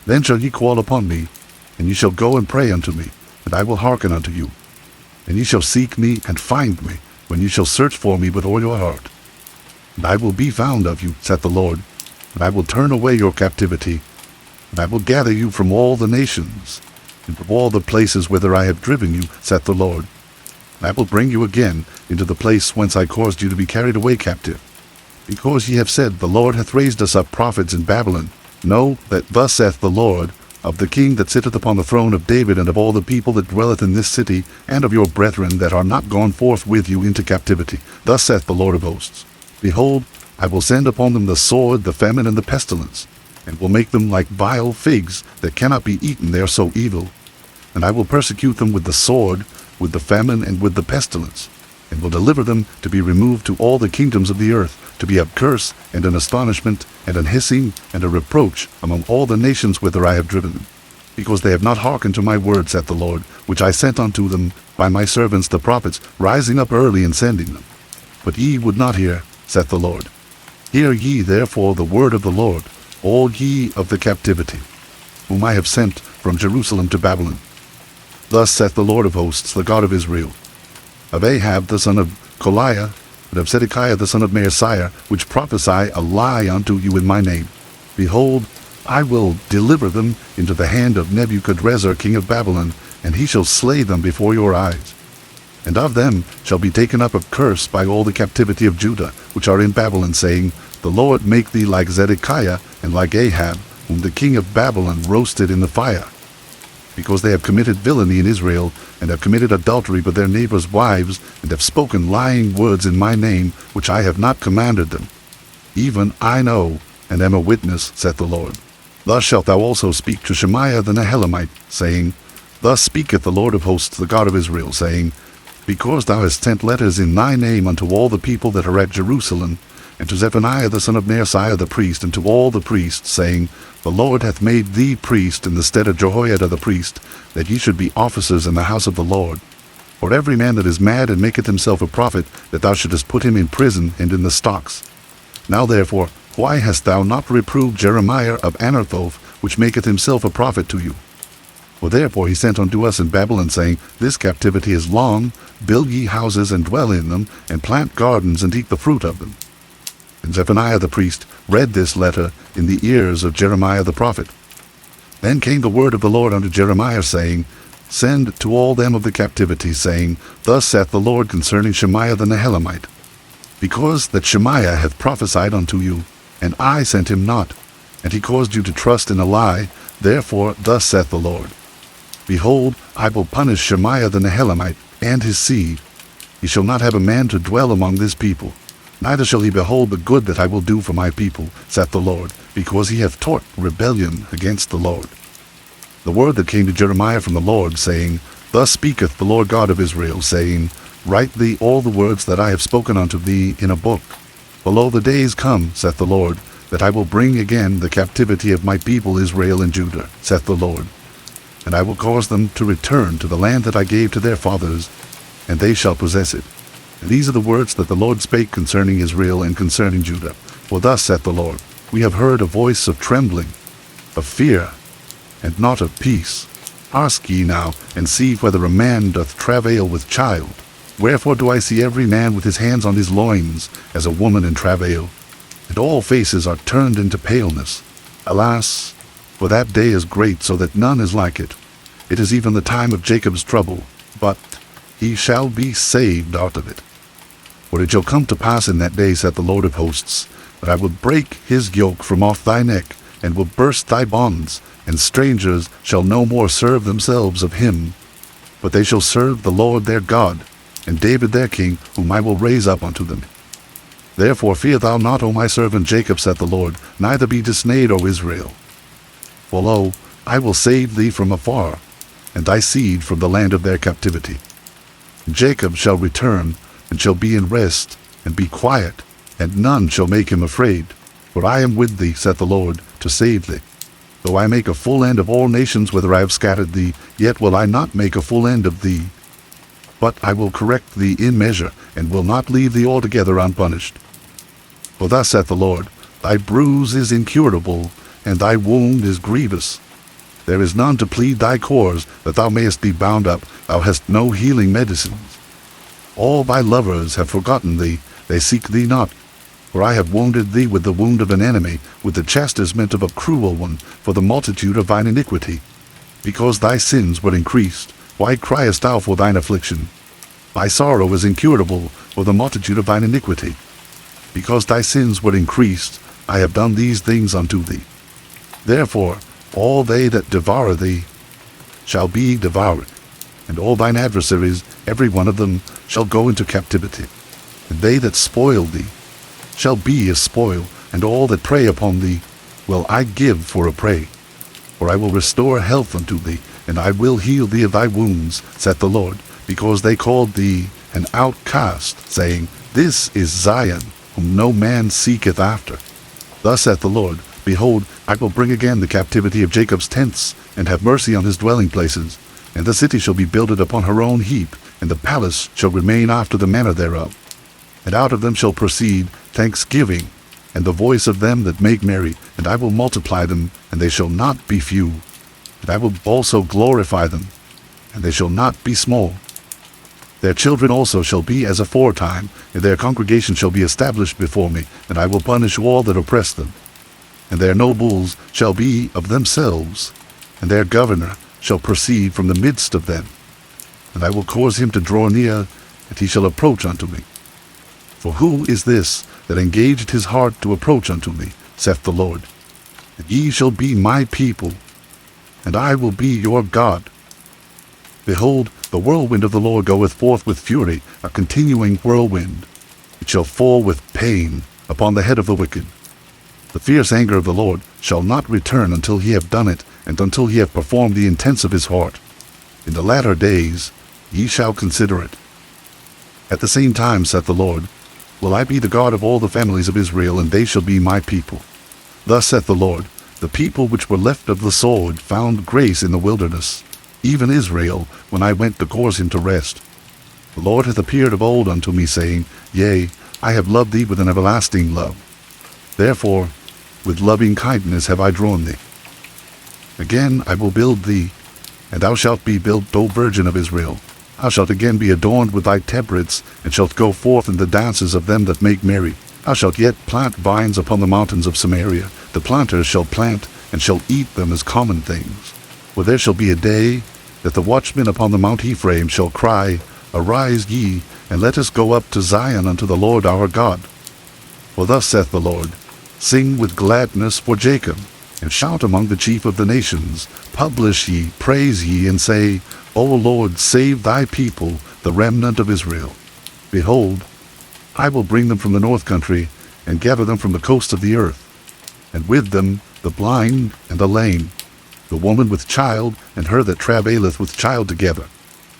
Then shall ye call upon me, and ye shall go and pray unto me, and I will hearken unto you. And ye shall seek me and find me, when ye shall search for me with all your heart. And I will be found of you, saith the Lord, and I will turn away your captivity, and I will gather you from all the nations, and from all the places whither I have driven you, saith the Lord. And I will bring you again into the place whence I caused you to be carried away captive. Because ye have said, the Lord hath raised us up prophets in Babylon. Know that thus saith the Lord, of the king that sitteth upon the throne of David, and of all the people that dwelleth in this city, and of your brethren that are not gone forth with you into captivity. Thus saith the Lord of hosts, behold, I will send upon them the sword, the famine, and the pestilence, and will make them like vile figs that cannot be eaten, they are so evil. And I will persecute them with the sword, with the famine, and with the pestilence, and will deliver them to be removed to all the kingdoms of the earth, to be a curse, and an astonishment, and an hissing, and a reproach among all the nations whither I have driven them, because they have not hearkened to my word, saith the Lord, which I sent unto them by my servants the prophets, rising up early and sending them. But ye would not hear, saith the Lord. Hear ye therefore the word of the Lord, all ye of the captivity, whom I have sent from Jerusalem to Babylon. Thus saith the Lord of hosts, the God of Israel, of Ahab the son of Koliah, and of Zedekiah the son of Maaseiah, which prophesy a lie unto you in my name. Behold, I will deliver them into the hand of Nebuchadrezzar king of Babylon, and he shall slay them before your eyes. And of them shall be taken up a curse by all the captivity of Judah, which are in Babylon, saying, the Lord make thee like Zedekiah and like Ahab, whom the king of Babylon roasted in the fire. Because they have committed villainy in Israel, and have committed adultery with their neighbors' wives, and have spoken lying words in my name, which I have not commanded them. Even I know, and am a witness, saith the Lord. Thus shalt thou also speak to Shemaiah the Nehelamite, saying, thus speaketh the Lord of hosts, the God of Israel, saying, because thou hast sent letters in thy name unto all the people that are at Jerusalem, and to Zephaniah the son of Maaseiah the priest, and to all the priests, saying, the Lord hath made thee priest in the stead of Jehoiada the priest, that ye should be officers in the house of the Lord. For every man that is mad and maketh himself a prophet, that thou shouldest put him in prison and in the stocks. Now therefore, why hast thou not reproved Jeremiah of Anathoth, which maketh himself a prophet to you? For therefore he sent unto us in Babylon, saying, this captivity is long, build ye houses and dwell in them, and plant gardens and eat the fruit of them. And Zephaniah the priest read this letter in the ears of Jeremiah the prophet. Then came the word of the Lord unto Jeremiah, saying, send to all them of the captivity, saying, thus saith the Lord concerning Shemaiah the Nehelamite, because that Shemaiah hath prophesied unto you, and I sent him not, and he caused you to trust in a lie, therefore thus saith the Lord, behold, I will punish Shemaiah the Nehelamite and his seed. He shall not have a man to dwell among this people, neither shall he behold the good that I will do for my people, saith the Lord, because he hath taught rebellion against the Lord. The word that came to Jeremiah from the Lord, saying, thus speaketh the Lord God of Israel, saying, write thee all the words that I have spoken unto thee in a book. For lo, the days come, saith the Lord, that I will bring again the captivity of my people Israel and Judah, saith the Lord. And I will cause them to return to the land that I gave to their fathers, and they shall possess it. And these are the words that the Lord spake concerning Israel and concerning Judah. For thus saith the Lord, we have heard a voice of trembling, of fear, and not of peace. Ask ye now, and see whether a man doth travail with child. Wherefore do I see every man with his hands on his loins, as a woman in travail? And all faces are turned into paleness. Alas, for that day is great, so that none is like it. It is even the time of Jacob's trouble, but he shall be saved out of it. For it shall come to pass in that day, saith the Lord of hosts, that I will break his yoke from off thy neck, and will burst thy bonds, and strangers shall no more serve themselves of him, but they shall serve the Lord their God, and David their king, whom I will raise up unto them. Therefore fear thou not, O my servant Jacob, saith the Lord, neither be dismayed, O Israel. For lo, I will save thee from afar, and thy seed from the land of their captivity. And Jacob shall return, and shall be in rest, and be quiet, and none shall make him afraid. For I am with thee, saith the Lord, to save thee. Though I make a full end of all nations whither I have scattered thee, yet will I not make a full end of thee. But I will correct thee in measure, and will not leave thee altogether unpunished. For thus saith the Lord, thy bruise is incurable, and thy wound is grievous. There is none to plead thy cause, that thou mayest be bound up. Thou hast no healing medicines. All thy lovers have forgotten thee, they seek thee not. For I have wounded thee with the wound of an enemy, with the chastisement of a cruel one, for the multitude of thine iniquity. Because thy sins were increased, why criest thou for thine affliction? Thy sorrow is incurable, for the multitude of thine iniquity. Because thy sins were increased, I have done these things unto thee. Therefore all they that devour thee shall be devoured, and all thine adversaries, every one of them, shall go into captivity. And they that spoil thee shall be a spoil, and all that prey upon thee will I give for a prey. For I will restore health unto thee, and I will heal thee of thy wounds, saith the Lord, because they called thee an outcast, saying, This is Zion, whom no man seeketh after. Thus saith the Lord, Behold, I will bring again the captivity of Jacob's tents, and have mercy on his dwelling places. And the city shall be builded upon her own heap, and the palace shall remain after the manner thereof. And out of them shall proceed thanksgiving, and the voice of them that make merry, and I will multiply them, and they shall not be few. And I will also glorify them, and they shall not be small. Their children also shall be as aforetime, and their congregation shall be established before me, and I will punish all that oppress them. And their nobles shall be of themselves, and their governor shall proceed from the midst of them. And I will cause him to draw near, and he shall approach unto me. For who is this that engaged his heart to approach unto me, saith the Lord? And ye shall be my people, and I will be your God. Behold, the whirlwind of the Lord goeth forth with fury, a continuing whirlwind. It shall fall with pain upon the head of the wicked. The fierce anger of the Lord shall not return until he have done it, and until he have performed the intents of his heart. In the latter days ye shall consider it. At the same time, saith the Lord, will I be the God of all the families of Israel, and they shall be my people. Thus saith the Lord, the people which were left of the sword found grace in the wilderness, even Israel, when I went to cause him to rest. The Lord hath appeared of old unto me, saying, Yea, I have loved thee with an everlasting love. Therefore with loving kindness have I drawn thee. Again I will build thee, and thou shalt be built, O virgin of Israel. Thou shalt again be adorned with thy tebrets, and shalt go forth in the dances of them that make merry. Thou shalt yet plant vines upon the mountains of Samaria. The planters shall plant, and shall eat them as common things. For there shall be a day that the watchmen upon the Mount Ephraim shall cry, Arise ye, and let us go up to Zion unto the Lord our God. For thus saith the Lord, Sing with gladness for Jacob, and shout among the chief of the nations. Publish ye, praise ye, and say, O Lord, save thy people, the remnant of Israel. Behold, I will bring them from the north country, and gather them from the coast of the earth, and with them the blind and the lame, the woman with child, and her that travaileth with child together.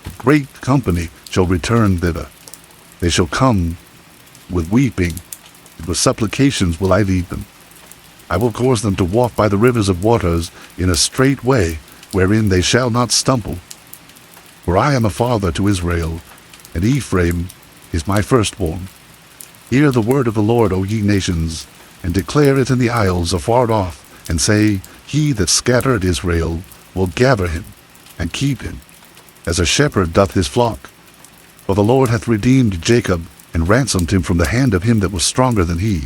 A great company shall return thither. They shall come with weeping, and with supplications will I lead them. I will cause them to walk by the rivers of waters in a straight way, wherein they shall not stumble. For I am a father to Israel, and Ephraim is my firstborn. Hear the word of the Lord, O ye nations, and declare it in the isles afar off, and say, He that scattered Israel will gather him, and keep him, as a shepherd doth his flock. For the Lord hath redeemed Jacob, and ransomed him from the hand of him that was stronger than he.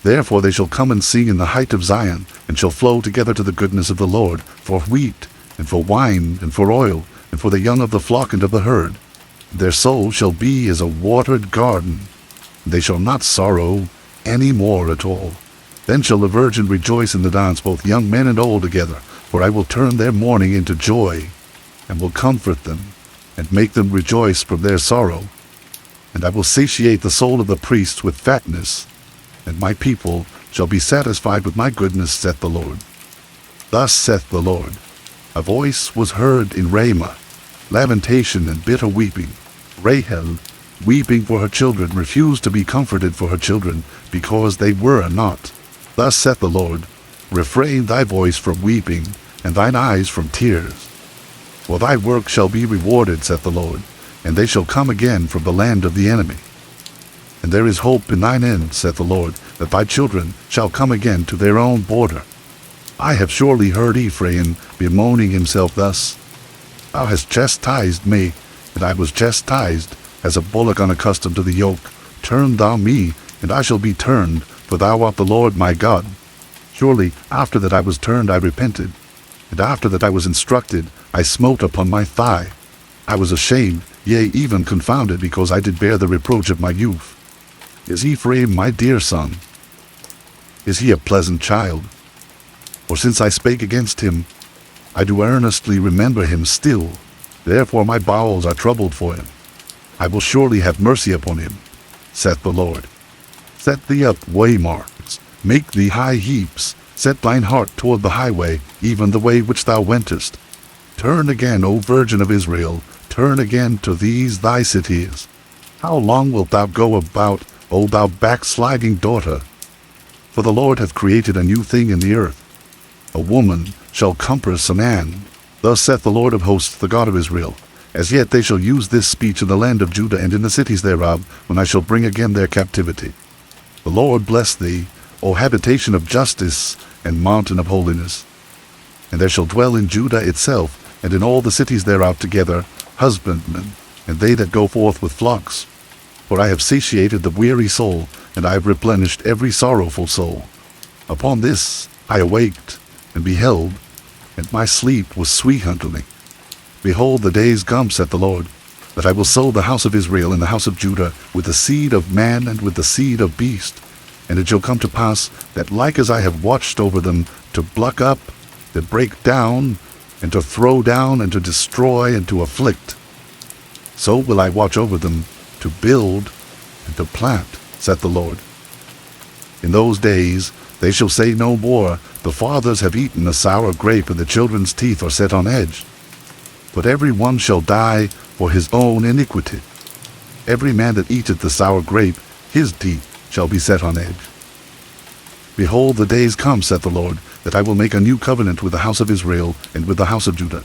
Therefore they shall come and sing in the height of Zion, and shall flow together to the goodness of the Lord, for wheat, and for wine, and for oil, and for the young of the flock and of the herd. Their soul shall be as a watered garden. They shall not sorrow any more at all. Then shall the virgin rejoice in the dance, both young men and old together. For I will turn their mourning into joy, and will comfort them, and make them rejoice from their sorrow. And I will satiate the soul of the priests with fatness, and my people shall be satisfied with my goodness, saith the Lord. Thus saith the Lord, a voice was heard in Ramah, lamentation and bitter weeping. Rahel, weeping for her children, refused to be comforted for her children, because they were not. Thus saith the Lord, refrain thy voice from weeping, and thine eyes from tears. For thy work shall be rewarded, saith the Lord, and they shall come again from the land of the enemy. And there is hope in thine end, saith the Lord, that thy children shall come again to their own border. I have surely heard Ephraim bemoaning himself thus, Thou hast chastised me, and I was chastised, as a bullock unaccustomed to the yoke. Turn thou me, and I shall be turned, for thou art the Lord my God. Surely after that I was turned I repented, and after that I was instructed I smote upon my thigh. I was ashamed, yea, even confounded, because I did bear the reproach of my youth. Is Ephraim my dear son? Is he a pleasant child? For since I spake against him, I do earnestly remember him still. Therefore my bowels are troubled for him. I will surely have mercy upon him, saith the Lord. Set thee up waymarks, make thee high heaps, set thine heart toward the highway, even the way which thou wentest. Turn again, O Virgin of Israel, turn again to these thy cities. How long wilt thou go about, O thou backsliding daughter? For the Lord hath created a new thing in the earth. A woman shall compass a man. Thus saith the Lord of hosts, the God of Israel, As yet they shall use this speech in the land of Judah and in the cities thereof, when I shall bring again their captivity. The Lord bless thee, O habitation of justice and mountain of holiness. And there shall dwell in Judah itself, and in all the cities thereof together, husbandmen, and they that go forth with flocks. For I have satiated the weary soul, and I have replenished every sorrowful soul. Upon this I awaked, and beheld, and my sleep was sweet unto me. Behold, the days come, saith the Lord, that I will sow the house of Israel and the house of Judah with the seed of man and with the seed of beast. And it shall come to pass that like as I have watched over them to pluck up, to break down, and to throw down, and to destroy, and to afflict, so will I watch over them to build and to plant, saith the Lord. In those days they shall say no more, The fathers have eaten a sour grape, and the children's teeth are set on edge. But every one shall die for his own iniquity. Every man that eateth the sour grape, his teeth shall be set on edge. Behold, the days come, saith the Lord, that I will make a new covenant with the house of Israel and with the house of Judah.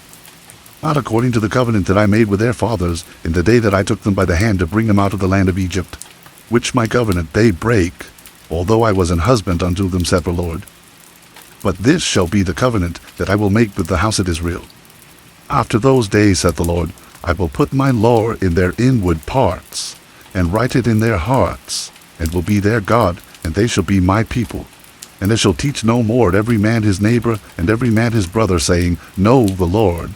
Not according to the covenant that I made with their fathers in the day that I took them by the hand to bring them out of the land of Egypt, which my covenant they break, although I was an husband unto them, saith the Lord. But this shall be the covenant that I will make with the house of Israel. After those days, saith the Lord, I will put my law in their inward parts, and write it in their hearts, and will be their God, and they shall be my people. And they shall teach no more every man his neighbor, and every man his brother, saying, Know the Lord.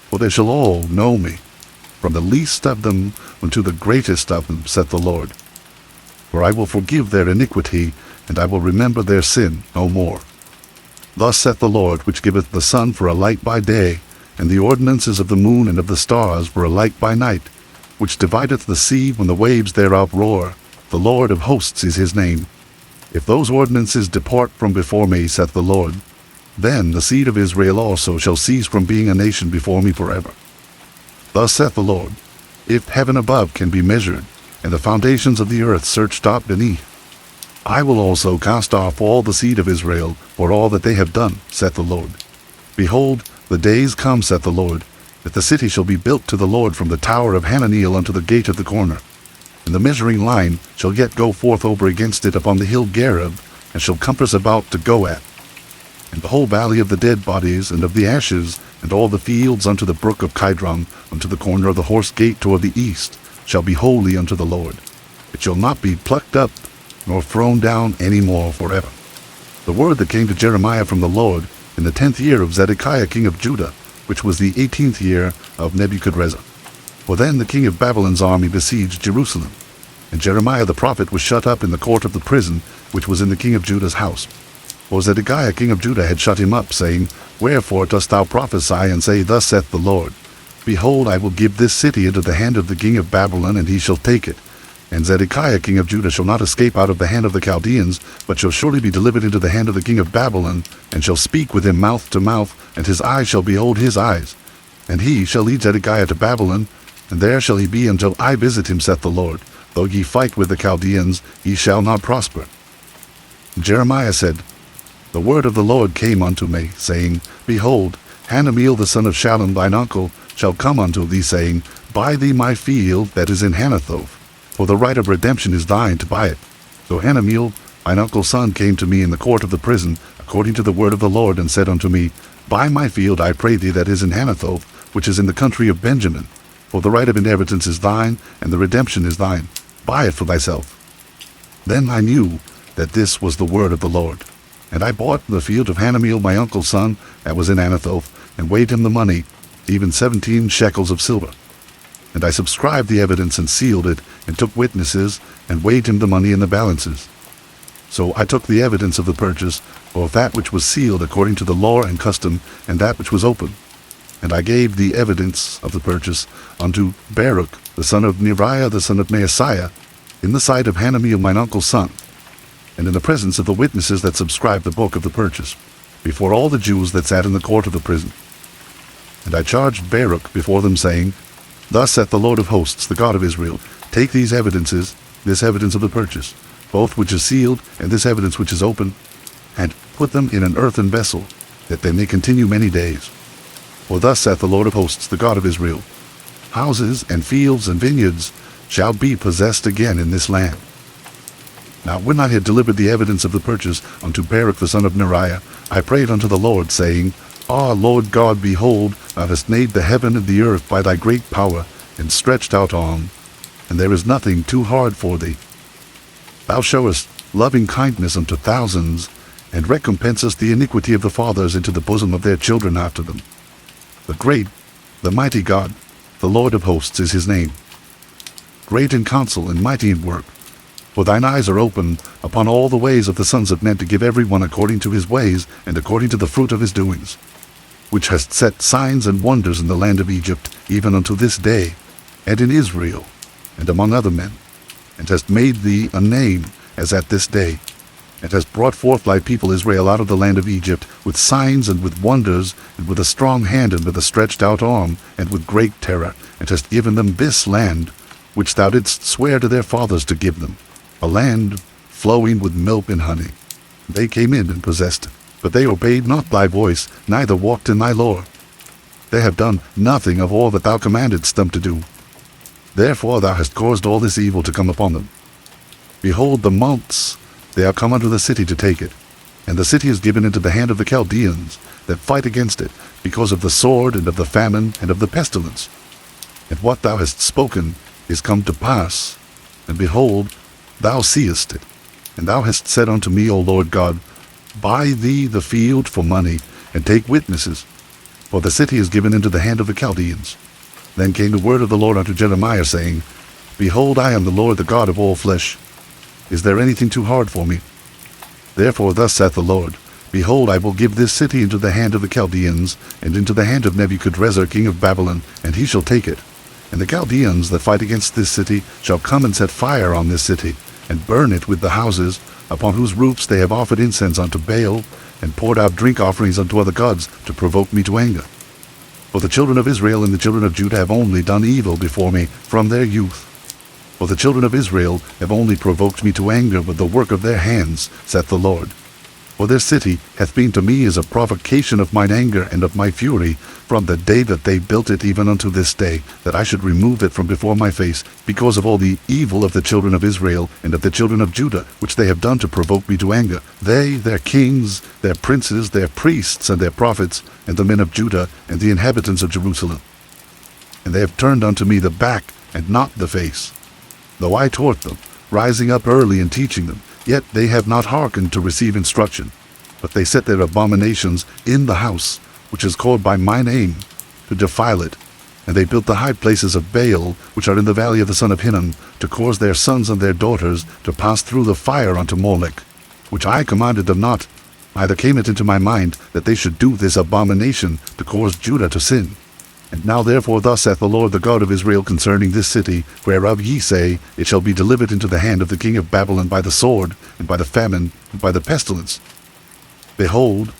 For they shall all know me, from the least of them unto the greatest of them, saith the Lord. For I will forgive their iniquity, and I will remember their sin no more. Thus saith the Lord, which giveth the sun for a light by day, and the ordinances of the moon and of the stars for a light by night, which divideth the sea when the waves thereof roar. The Lord of hosts is his name. If those ordinances depart from before me, saith the Lord, then the seed of Israel also shall cease from being a nation before me forever. Thus saith the Lord, if heaven above can be measured, and the foundations of the earth searched out beneath, I will also cast off all the seed of Israel for all that they have done, saith the Lord. Behold, the days come, saith the Lord, that the city shall be built to the Lord from the tower of Hananeel unto the gate of the corner. And the measuring line shall yet go forth over against it upon the hill Gareb, and shall compass about to go at. And the whole valley of the dead bodies and of the ashes, and all the fields unto the brook of Kidron, unto the corner of the horse gate toward the east, shall be holy unto the Lord. It shall not be plucked up, nor thrown down any more forever. The word that came to Jeremiah from the Lord in the 10th year of Zedekiah king of Judah, which was the 18th year of Nebuchadrezzar. For then the king of Babylon's army besieged Jerusalem, and Jeremiah the prophet was shut up in the court of the prison which was in the king of Judah's house. For Zedekiah king of Judah had shut him up, saying, Wherefore dost thou prophesy, and say, Thus saith the Lord, Behold, I will give this city into the hand of the king of Babylon, and he shall take it. And Zedekiah king of Judah shall not escape out of the hand of the Chaldeans, but shall surely be delivered into the hand of the king of Babylon, and shall speak with him mouth to mouth, and his eyes shall behold his eyes. And he shall lead Zedekiah to Babylon, and there shall he be until I visit him, saith the Lord. Though ye fight with the Chaldeans, ye shall not prosper. Jeremiah said, The word of the Lord came unto me, saying, Behold, Hanameel the son of Shallum thine uncle shall come unto thee, saying, Buy thee my field that is in Hanathoth, for the right of redemption is thine to buy it. So Hanameel, mine uncle's son, came to me in the court of the prison, according to the word of the Lord, and said unto me, Buy my field, I pray thee, that is in Hanathoth, which is in the country of Benjamin. For the right of inheritance is thine, and the redemption is thine. Buy it for thyself. Then I knew that this was the word of the Lord. And I bought the field of Hanameel my uncle's son, that was in Anathoth, and weighed him the money, even 17 shekels of silver. And I subscribed the evidence and sealed it, and took witnesses, and weighed him the money in the balances. So I took the evidence of the purchase, or that which was sealed according to the law and custom, and that which was open. And I gave the evidence of the purchase unto Baruch, the son of Neriah, the son of Maaseiah, in the sight of Hanameel mine uncle's son, and in the presence of the witnesses that subscribed the book of the purchase, before all the Jews that sat in the court of the prison. And I charged Baruch before them, saying, Thus saith the Lord of hosts, the God of Israel, Take these evidences, this evidence of the purchase, both which is sealed, and this evidence which is open, and put them in an earthen vessel, that they may continue many days. For thus saith the Lord of hosts, the God of Israel, Houses and fields and vineyards shall be possessed again in this land. Now when I had delivered the evidence of the purchase unto Baruch the son of Neriah, I prayed unto the Lord, saying, Ah, Lord God, behold, thou hast made the heaven and the earth by thy great power and stretched out arm, and there is nothing too hard for thee. Thou showest loving kindness unto thousands, and recompensest the iniquity of the fathers into the bosom of their children after them. The great, the mighty God, the Lord of hosts is his name. Great in counsel and mighty in work. For thine eyes are open upon all the ways of the sons of men, to give every one according to his ways and according to the fruit of his doings, which hast set signs and wonders in the land of Egypt, even unto this day, and in Israel, and among other men, and hast made thee a name as at this day, and hast brought forth thy people Israel out of the land of Egypt, with signs and with wonders, and with a strong hand and with a stretched out arm, and with great terror, and hast given them this land, which thou didst swear to their fathers to give them, a land flowing with milk and honey. They came in and possessed it, but they obeyed not thy voice, neither walked in thy law. They have done nothing of all that thou commandedst them to do. Therefore thou hast caused all this evil to come upon them. Behold, the months, they are come unto the city to take it, and the city is given into the hand of the Chaldeans, that fight against it, because of the sword, and of the famine, and of the pestilence. And what thou hast spoken is come to pass, and behold, thou seest it. And thou hast said unto me, O Lord God, Buy thee the field for money, and take witnesses, for the city is given into the hand of the Chaldeans. Then came the word of the Lord unto Jeremiah, saying, Behold, I am the Lord, the God of all flesh. Is there anything too hard for me? Therefore thus saith the Lord, Behold, I will give this city into the hand of the Chaldeans, and into the hand of Nebuchadrezzar king of Babylon, and he shall take it. And the Chaldeans that fight against this city shall come and set fire on this city, and burn it with the houses, upon whose roofs they have offered incense unto Baal, and poured out drink offerings unto other gods, to provoke me to anger. For the children of Israel and the children of Judah have only done evil before me from their youth. For the children of Israel have only provoked me to anger with the work of their hands, saith the Lord. For their city hath been to me as a provocation of mine anger and of my fury, from the day that they built it even unto this day, that I should remove it from before my face, because of all the evil of the children of Israel and of the children of Judah, which they have done to provoke me to anger, they, their kings, their princes, their priests, and their prophets, and the men of Judah, and the inhabitants of Jerusalem. And they have turned unto me the back, and not the face. Though I taught them, rising up early and teaching them, yet they have not hearkened to receive instruction, but they set their abominations in the house, which is called by my name, to defile it. And they built the high places of Baal, which are in the valley of the son of Hinnom, to cause their sons and their daughters to pass through the fire unto Molech, which I commanded them not, neither came it into my mind that they should do this abomination to cause Judah to sin. And now therefore thus saith the Lord the God of Israel concerning this city, whereof ye say, It shall be delivered into the hand of the king of Babylon by the sword, and by the famine, and by the pestilence. Behold,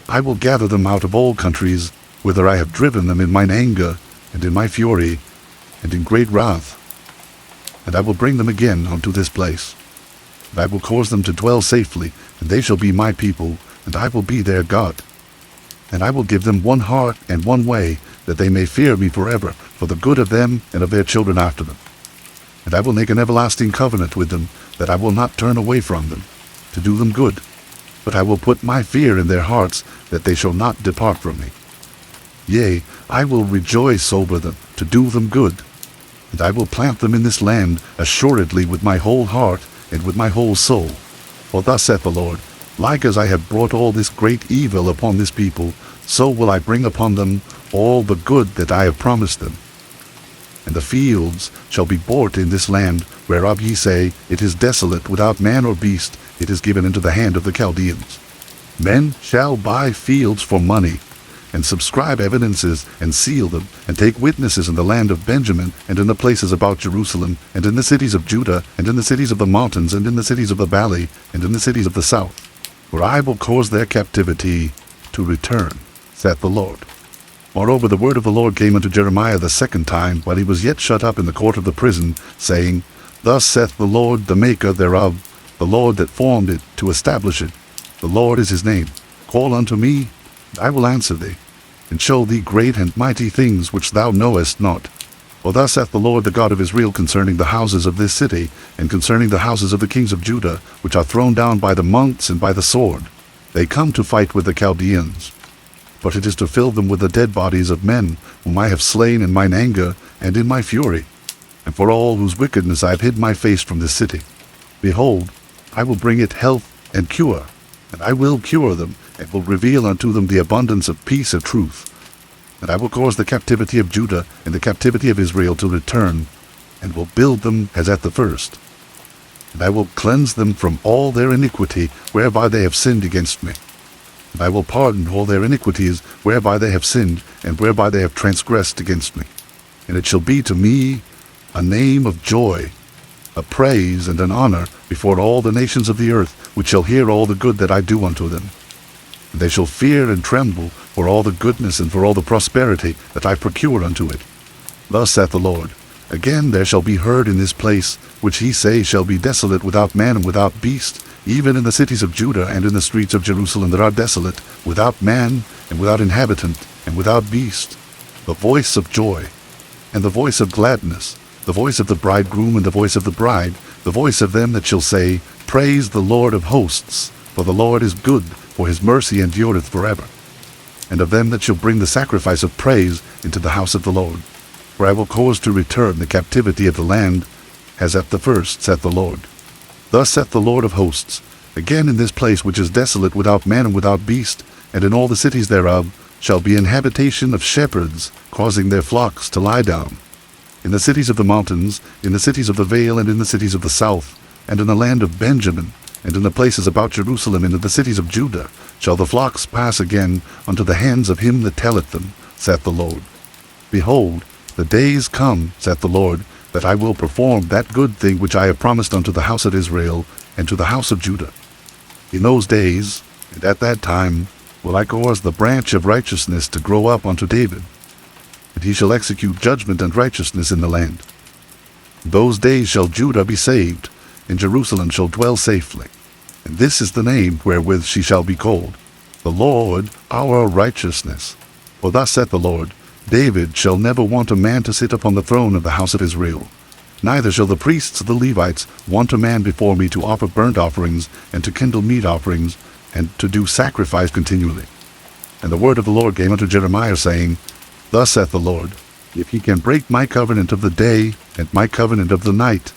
I will gather them out of all countries, whither I have driven them in mine anger, and in my fury, and in great wrath. And I will bring them again unto this place. And I will cause them to dwell safely, and they shall be my people, and I will be their God. And I will give them one heart and one way, that they may fear me forever, for the good of them and of their children after them. And I will make an everlasting covenant with them, that I will not turn away from them, to do them good. But I will put my fear in their hearts, that they shall not depart from me. Yea, I will rejoice over them, to do them good. And I will plant them in this land assuredly with my whole heart and with my whole soul. For thus saith the Lord, Like as I have brought all this great evil upon this people, so will I bring upon them all the good that I have promised them. And the fields shall be bought in this land, whereof ye say, It is desolate, without man or beast, it is given into the hand of the Chaldeans. Men shall buy fields for money, and subscribe evidences, and seal them, and take witnesses in the land of Benjamin, and in the places about Jerusalem, and in the cities of Judah, and in the cities of the mountains, and in the cities of the valley, and in the cities of the south. For I will cause their captivity to return, saith the Lord. Moreover, the word of the Lord came unto Jeremiah the second time, while he was yet shut up in the court of the prison, saying, Thus saith the Lord, the maker thereof, the Lord that formed it to establish it. The Lord is his name. Call unto me, and I will answer thee, and show thee great and mighty things which thou knowest not. For thus saith the Lord the God of Israel concerning the houses of this city, and concerning the houses of the kings of Judah, which are thrown down by the monks and by the sword. They come to fight with the Chaldeans. But it is to fill them with the dead bodies of men, whom I have slain in mine anger and in my fury, and for all whose wickedness I have hid my face from this city. Behold, I will bring it health and cure, and I will cure them, and will reveal unto them the abundance of peace and truth. And I will cause the captivity of Judah and the captivity of Israel to return, and will build them as at the first. And I will cleanse them from all their iniquity, whereby they have sinned against me. And I will pardon all their iniquities, whereby they have sinned, and whereby they have transgressed against me. And it shall be to me a name of joy, a praise and an honor before all the nations of the earth, which shall hear all the good that I do unto them. And they shall fear and tremble for all the goodness and for all the prosperity that I procure unto it. Thus saith the Lord, Again there shall be heard in this place, which he say shall be desolate, without man and without beast, even in the cities of Judah and in the streets of Jerusalem that are desolate, without man and without inhabitant and without beast, the voice of joy and the voice of gladness, the voice of the bridegroom and the voice of the bride, the voice of them that shall say, Praise the Lord of hosts, for the Lord is good, for his mercy endureth forever. And of them that shall bring the sacrifice of praise into the house of the Lord. For I will cause to return the captivity of the land, as at the first, saith the Lord. Thus saith the Lord of hosts, Again in this place which is desolate, without man and without beast, and in all the cities thereof, shall be an habitation of shepherds, causing their flocks to lie down. In the cities of the mountains, in the cities of the vale, and in the cities of the south, and in the land of Benjamin, and in the places about Jerusalem, and in the cities of Judah, shall the flocks pass again unto the hands of him that telleth them, saith the Lord. Behold, the days come, saith the Lord, that I will perform that good thing which I have promised unto the house of Israel, and to the house of Judah. In those days, and at that time, will I cause the branch of righteousness to grow up unto David, and he shall execute judgment and righteousness in the land. In those days shall Judah be saved, and Jerusalem shall dwell safely. And this is the name wherewith she shall be called, the Lord our righteousness. For thus saith the Lord, David shall never want a man to sit upon the throne of the house of Israel. Neither shall the priests the Levites want a man before me to offer burnt offerings, and to kindle meat offerings, and to do sacrifice continually. And the word of the Lord came unto Jeremiah, saying, Thus saith the Lord, If he can break my covenant of the day, and my covenant of the night,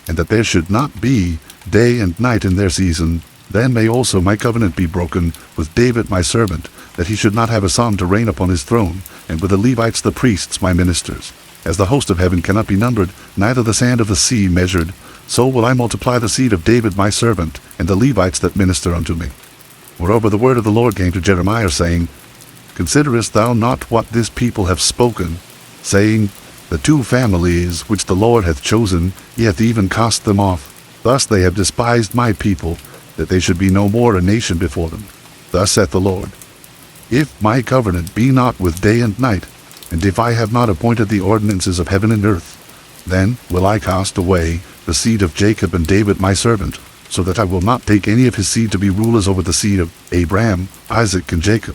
and that there should not be day and night in their season, then may also my covenant be broken with David my servant, that he should not have a son to reign upon his throne, and with the Levites the priests my ministers. As the host of heaven cannot be numbered, neither the sand of the sea measured, so will I multiply the seed of David my servant, and the Levites that minister unto me. Moreover, the word of the Lord came to Jeremiah, saying, Considerest thou not what this people have spoken, saying, The two families which the Lord hath chosen, he hath even cast them off. Thus they have despised my people, that they should be no more a nation before them. Thus saith the Lord, If my covenant be not with day and night, and if I have not appointed the ordinances of heaven and earth, then will I cast away the seed of Jacob and David my servant, so that I will not take any of his seed to be rulers over the seed of Abraham, Isaac, and Jacob.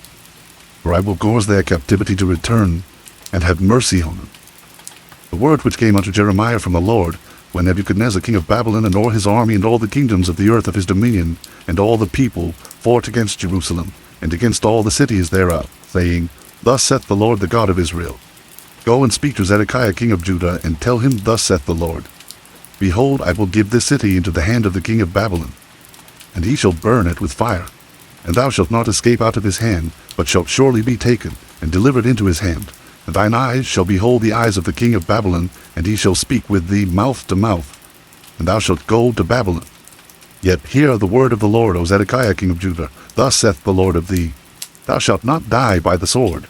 For I will cause their captivity to return, and have mercy on them. The word which came unto Jeremiah from the Lord, when Nebuchadnezzar king of Babylon and all his army and all the kingdoms of the earth of his dominion, and all the people fought against Jerusalem, and against all the cities thereof, saying, Thus saith the Lord the God of Israel, Go and speak to Zedekiah king of Judah, and tell him, Thus saith the Lord, Behold, I will give this city into the hand of the king of Babylon, and he shall burn it with fire. And thou shalt not escape out of his hand, but shalt surely be taken, and delivered into his hand. And thine eyes shall behold the eyes of the king of Babylon, and he shall speak with thee mouth to mouth. And thou shalt go to Babylon. Yet hear the word of the Lord, O Zedekiah king of Judah. Thus saith the Lord of thee, Thou shalt not die by the sword,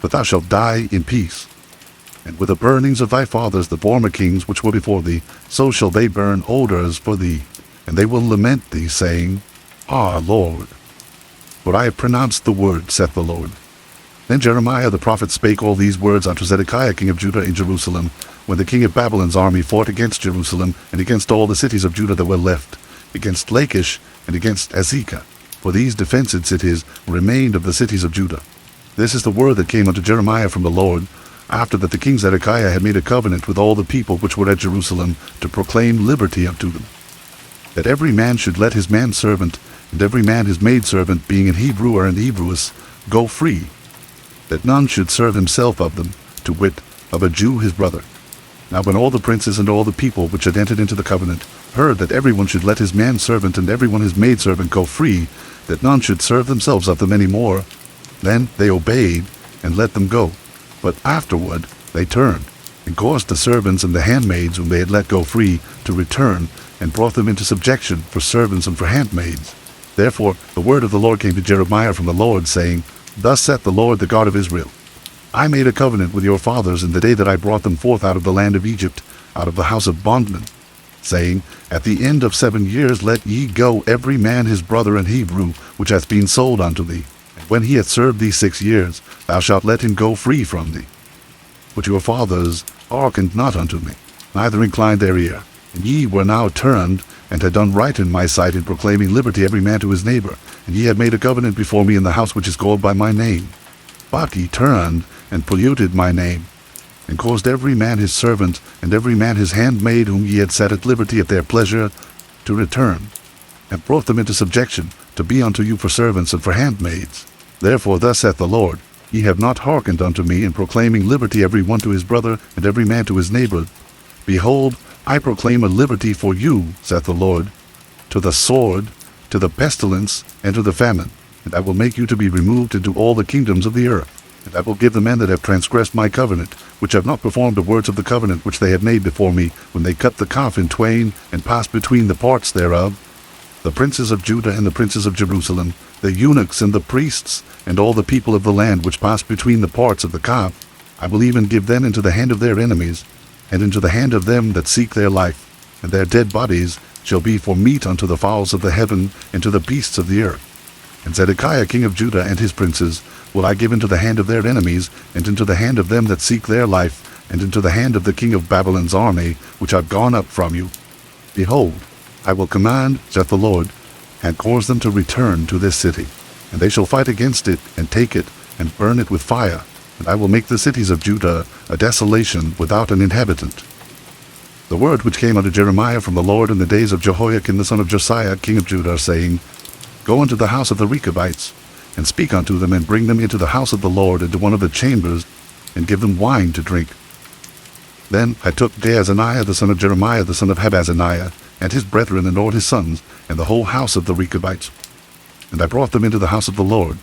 but thou shalt die in peace. And with the burnings of thy fathers, the former kings which were before thee, so shall they burn odors for thee. And they will lament thee, saying, Ah, Lord, for I have pronounced the word, saith the Lord. Then Jeremiah the prophet spake all these words unto Zedekiah king of Judah in Jerusalem, when the king of Babylon's army fought against Jerusalem, and against all the cities of Judah that were left, against Lachish, and against Azekah. For these defenced cities remained of the cities of Judah. This is the word that came unto Jeremiah from the Lord, after that the king Zedekiah had made a covenant with all the people which were at Jerusalem, to proclaim liberty unto them, that every man should let his manservant, and every man his maidservant, being an Hebrew or an Hebrewess, go free, that none should serve himself of them, to wit, of a Jew his brother. Now when all the princes and all the people which had entered into the covenant heard that every one should let his manservant and every one his maidservant go free, that none should serve themselves of them any more, then they obeyed and let them go. But afterward they turned, and caused the servants and the handmaids whom they had let go free to return, and brought them into subjection for servants and for handmaids. Therefore the word of the Lord came to Jeremiah from the Lord, saying, Thus saith the Lord the God of Israel, I made a covenant with your fathers in the day that I brought them forth out of the land of Egypt, out of the house of bondmen, saying, At the end of 7 years let ye go every man his brother and Hebrew, which hath been sold unto thee. And when he hath served thee 6 years, thou shalt let him go free from thee. But your fathers hearkened not unto me, neither inclined their ear. And ye were now turned, and had done right in my sight in proclaiming liberty every man to his neighbor. And ye have made a covenant before me in the house which is called by my name. But ye turned, and polluted my name, and caused every man his servant, and every man his handmaid whom ye had set at liberty at their pleasure, to return, and brought them into subjection, to be unto you for servants and for handmaids. Therefore thus saith the Lord, Ye have not hearkened unto me in proclaiming liberty every one to his brother, and every man to his neighbor. Behold, I proclaim a liberty for you, saith the Lord, to the sword, to the pestilence, and to the famine. And I will make you to be removed into all the kingdoms of the earth. And I will give the men that have transgressed my covenant, which have not performed the words of the covenant which they had made before me, when they cut the calf in twain, and passed between the parts thereof, the princes of Judah and the princes of Jerusalem, the eunuchs and the priests, and all the people of the land which passed between the parts of the calf, I will even give them into the hand of their enemies, and into the hand of them that seek their life, and their dead bodies shall be for meat unto the fowls of the heaven, and to the beasts of the earth. And Zedekiah king of Judah and his princes will I give into the hand of their enemies, and into the hand of them that seek their life, and into the hand of the king of Babylon's army, which are gone up from you. Behold, I will command, saith the Lord, and cause them to return to this city. And they shall fight against it, and take it, and burn it with fire. And I will make the cities of Judah a desolation without an inhabitant. The word which came unto Jeremiah from the Lord in the days of Jehoiakim the son of Josiah king of Judah, saying, Go unto the house of the Rechabites, and speak unto them, and bring them into the house of the Lord, into one of the chambers, and give them wine to drink. Then I took Jaazaniah the son of Jeremiah the son of Habazaniah, and his brethren and all his sons, and the whole house of the Rechabites. And I brought them into the house of the Lord,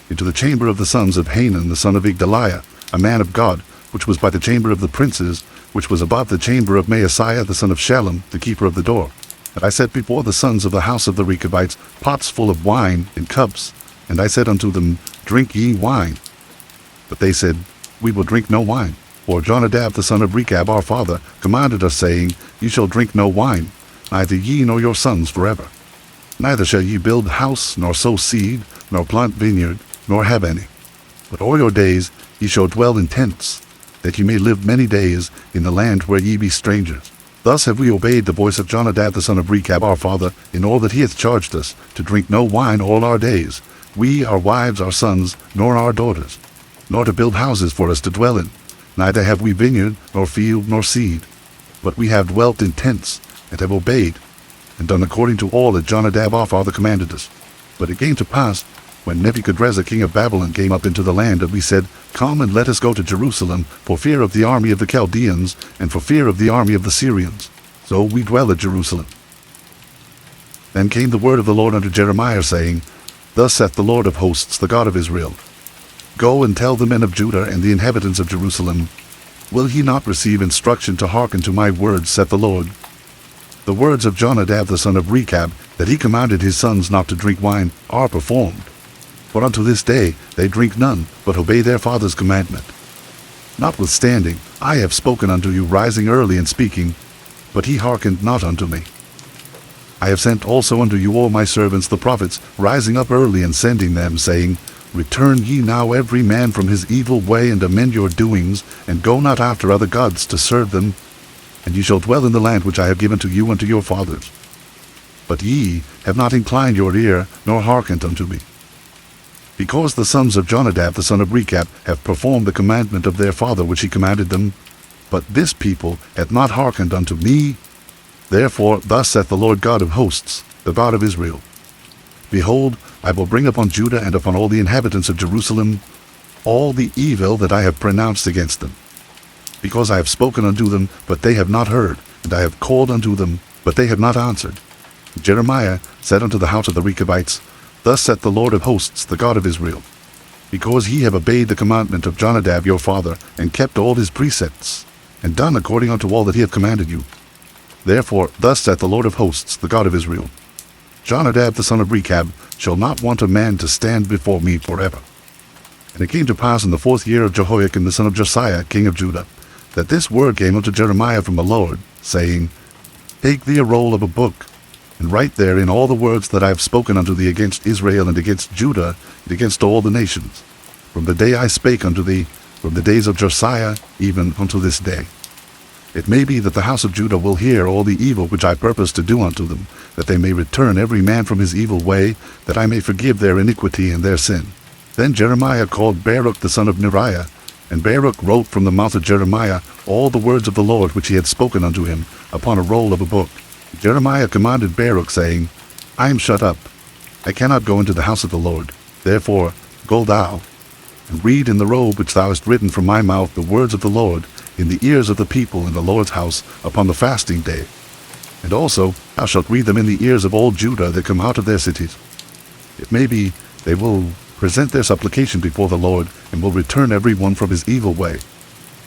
into the chamber of the sons of Hanan the son of Igdaliah, a man of God, which was by the chamber of the princes, which was above the chamber of Maaseiah the son of Shallum, the keeper of the door. And I set before the sons of the house of the Rechabites pots full of wine in cups, and I said unto them, Drink ye wine. But they said, We will drink no wine. For Jonadab the son of Rechab our father commanded us, saying, Ye shall drink no wine, neither ye nor your sons forever. Neither shall ye build house, nor sow seed, nor plant vineyard, nor have any. But all your days ye shall dwell in tents, that ye may live many days in the land where ye be strangers. Thus have we obeyed the voice of Jonadab the son of Rechab our father, in all that he hath charged us, to drink no wine all our days, we, our wives, our sons, nor our daughters, nor to build houses for us to dwell in. Neither have we vineyard, nor field, nor seed, but we have dwelt in tents, and have obeyed, and done according to all that Jonadab our father commanded us. But it came to pass, when Nebuchadrezzar king of Babylon came up into the land, that we said, Come and let us go to Jerusalem, for fear of the army of the Chaldeans, and for fear of the army of the Syrians. So we dwell at Jerusalem. Then came the word of the Lord unto Jeremiah, saying, Thus saith the Lord of hosts, the God of Israel, Go and tell the men of Judah and the inhabitants of Jerusalem, Will ye not receive instruction to hearken to my words, saith the Lord? The words of Jonadab the son of Rechab, that he commanded his sons not to drink wine, are performed. For unto this day they drink none, but obey their father's commandment. Notwithstanding, I have spoken unto you, rising early and speaking, but he hearkened not unto me. I have sent also unto you all my servants the prophets, rising up early and sending them, saying, Return ye now every man from his evil way, and amend your doings, and go not after other gods to serve them, and ye shall dwell in the land which I have given to you and to your fathers. But ye have not inclined your ear, nor hearkened unto me. Because the sons of Jonadab the son of Rechab have performed the commandment of their father which he commanded them, but this people hath not hearkened unto me. Therefore thus saith the Lord God of hosts, the God of Israel, Behold, I will bring upon Judah and upon all the inhabitants of Jerusalem all the evil that I have pronounced against them. Because I have spoken unto them, but they have not heard, and I have called unto them, but they have not answered. Jeremiah said unto the house of the Rechabites, Thus saith the Lord of hosts, the God of Israel, Because ye have obeyed the commandment of Jonadab your father, and kept all his precepts, and done according unto all that he hath commanded you. Therefore thus saith the Lord of hosts, the God of Israel, Jonadab the son of Rechab shall not want a man to stand before me forever. And it came to pass in the 4th year of Jehoiakim the son of Josiah king of Judah, that this word came unto Jeremiah from the Lord, saying, Take thee a roll of a book, and write therein all the words that I have spoken unto thee against Israel and against Judah and against all the nations, from the day I spake unto thee, from the days of Josiah even unto this day. It may be that the house of Judah will hear all the evil which I purpose to do unto them, that they may return every man from his evil way, that I may forgive their iniquity and their sin. Then Jeremiah called Baruch the son of Neriah, and Baruch wrote from the mouth of Jeremiah all the words of the Lord which he had spoken unto him upon a roll of a book. Jeremiah commanded Baruch, saying, I am shut up, I cannot go into the house of the Lord. Therefore go thou, and read in the roll which thou hast written from my mouth the words of the Lord in the ears of the people in the Lord's house upon the fasting day. And also thou shalt read them in the ears of all Judah that come out of their cities. It may be they will present their supplication before the Lord, and will return every one from his evil way.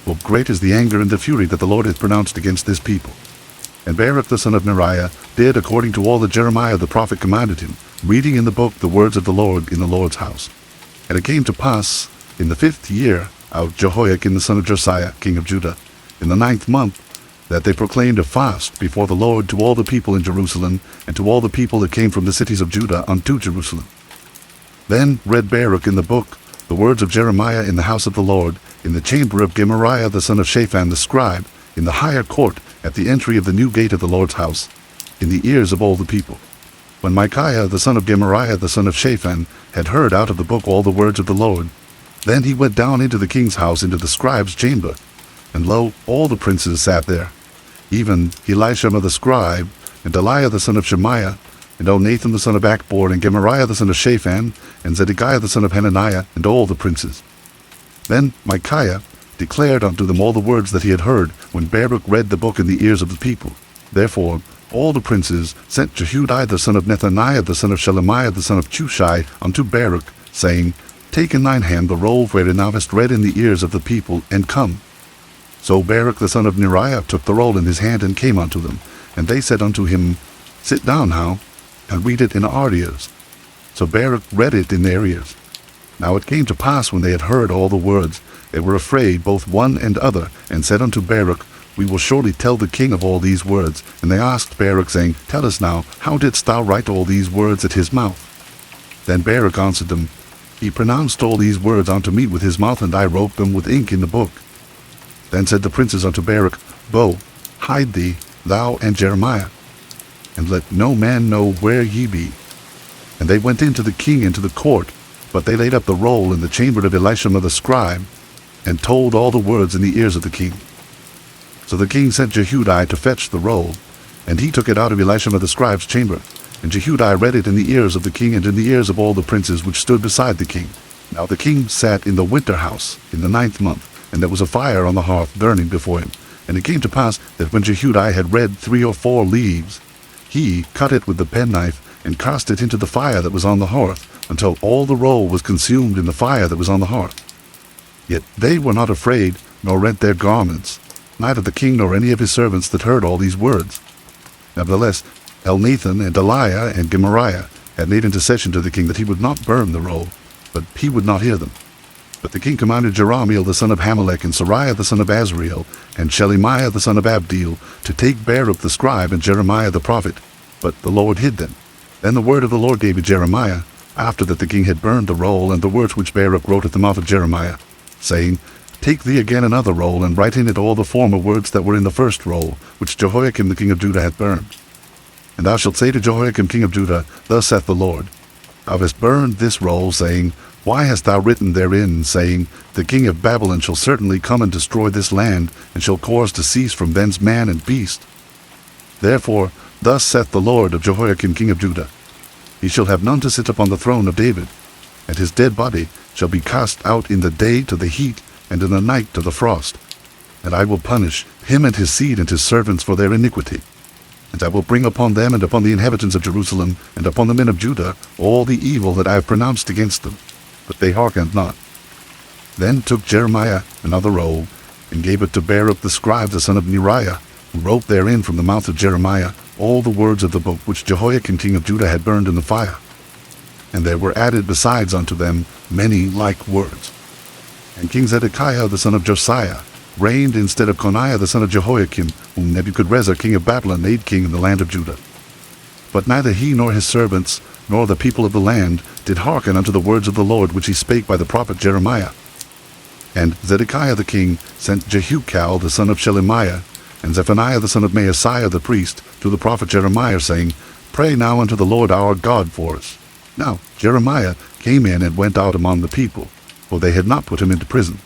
For great is the anger and the fury that the Lord hath pronounced against this people. And Baruch the son of Neriah did according to all that Jeremiah the prophet commanded him, reading in the book the words of the Lord in the Lord's house. And it came to pass in the 5th year of Jehoiakim the son of Josiah king of Judah, in the 9th month, that they proclaimed a fast before the Lord to all the people in Jerusalem, and to all the people that came from the cities of Judah unto Jerusalem. Then read Baruch in the book the words of Jeremiah in the house of the Lord, in the chamber of Gemariah the son of Shaphan the scribe, in the higher court at the entry of the new gate of the Lord's house, in the ears of all the people. When Micaiah the son of Gemariah the son of Shaphan had heard out of the book all the words of the Lord, then he went down into the king's house into the scribe's chamber, and lo, all the princes sat there, even Elishama the scribe, and Deliah the son of Shemaiah, and Nathan the son of Achbor, and Gemariah the son of Shaphan, and Zedekiah the son of Hananiah, and all the princes. Then Micaiah declared unto them all the words that he had heard, when Baruch read the book in the ears of the people. Therefore all the princes sent Jehudi the son of Nethaniah the son of Shelemiah the son of Chushai unto Baruch, saying, Take in thine hand the roll wherein thou hast read in the ears of the people, and come. So Baruch the son of Neriah took the roll in his hand, and came unto them. And they said unto him, Sit down now, and read it in our ears. So Baruch read it in their ears. Now it came to pass, when they had heard all the words, they were afraid both one and other, and said unto Baruch, We will surely tell the king of all these words. And they asked Baruch, saying, Tell us now, how didst thou write all these words at his mouth? Then Baruch answered them, He pronounced all these words unto me with his mouth, and I wrote them with ink in the book. Then said the princes unto Baruch, Go, hide thee, thou and Jeremiah, and let no man know where ye be. And they went in to the king into the court, but they laid up the roll in the chamber of Elishama the scribe, and told all the words in the ears of the king. So the king sent Jehudi to fetch the roll, and he took it out of Elishama the scribe's chamber. And Jehudi read it in the ears of the king, and in the ears of all the princes which stood beside the king. Now the king sat in the winter house in the 9th month, and there was a fire on the hearth burning before him. And it came to pass that when Jehudi had read 3 or 4 leaves, he cut it with the penknife, and cast it into the fire that was on the hearth, until all the roll was consumed in the fire that was on the hearth. Yet they were not afraid, nor rent their garments, neither the king nor any of his servants that heard all these words. Nevertheless, Elnathan and Deliah and Gemariah had made intercession to the king that he would not burn the roll, but he would not hear them. But the king commanded Jerahmeel the son of Hamelech, and Sariah the son of Azriel, and Shelemiah the son of Abdeel, to take Baruch the scribe and Jeremiah the prophet. But the Lord hid them. Then the word of the Lord gave to Jeremiah, after that the king had burned the roll, and the words which Baruch wrote at the mouth of Jeremiah, saying, Take thee again another roll, and write in it all the former words that were in the first roll, which Jehoiakim the king of Judah hath burned. And thou shalt say to Jehoiakim king of Judah, Thus saith the Lord, Thou hast burned this roll, saying, Why hast thou written therein, saying, The king of Babylon shall certainly come and destroy this land, and shall cause to cease from thence man and beast? Therefore, thus saith the Lord of Jehoiakim king of Judah, He shall have none to sit upon the throne of David, and his dead body shall be cast out in the day to the heat, and in the night to the frost. And I will punish him and his seed and his servants for their iniquity. And I will bring upon them and upon the inhabitants of Jerusalem and upon the men of Judah all the evil that I have pronounced against them. But they hearkened not. Then took Jeremiah another roll, and gave it to Baruch the scribe the son of Neriah, who wrote therein from the mouth of Jeremiah all the words of the book which Jehoiakim king of Judah had burned in the fire. And there were added besides unto them many like words. And King Zedekiah the son of Josiah reigned instead of Coniah the son of Jehoiakim, whom Nebuchadrezzar king of Babylon made king in the land of Judah. But neither he nor his servants, nor the people of the land, did hearken unto the words of the Lord which he spake by the prophet Jeremiah. And Zedekiah the king sent Jehukal the son of Shelemiah, and Zephaniah the son of Maaseiah the priest, to the prophet Jeremiah, saying, Pray now unto the Lord our God for us. Now Jeremiah came in and went out among the people, for they had not put him into prison.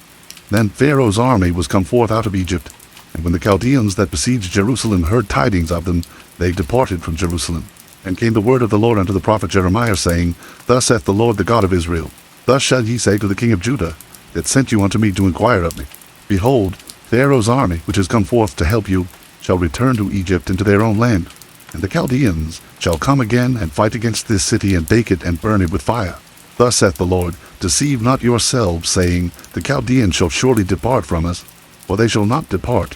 Then Pharaoh's army was come forth out of Egypt, and when the Chaldeans that besieged Jerusalem heard tidings of them, they departed from Jerusalem. And came the word of the Lord unto the prophet Jeremiah, saying, Thus saith the Lord the God of Israel, Thus shall ye say to the king of Judah, that sent you unto me to inquire of me, Behold, Pharaoh's army, which is come forth to help you, shall return to Egypt into their own land. And the Chaldeans shall come again and fight against this city, and take it, and burn it with fire. Thus saith the Lord, Deceive not yourselves, saying, The Chaldeans shall surely depart from us, for they shall not depart.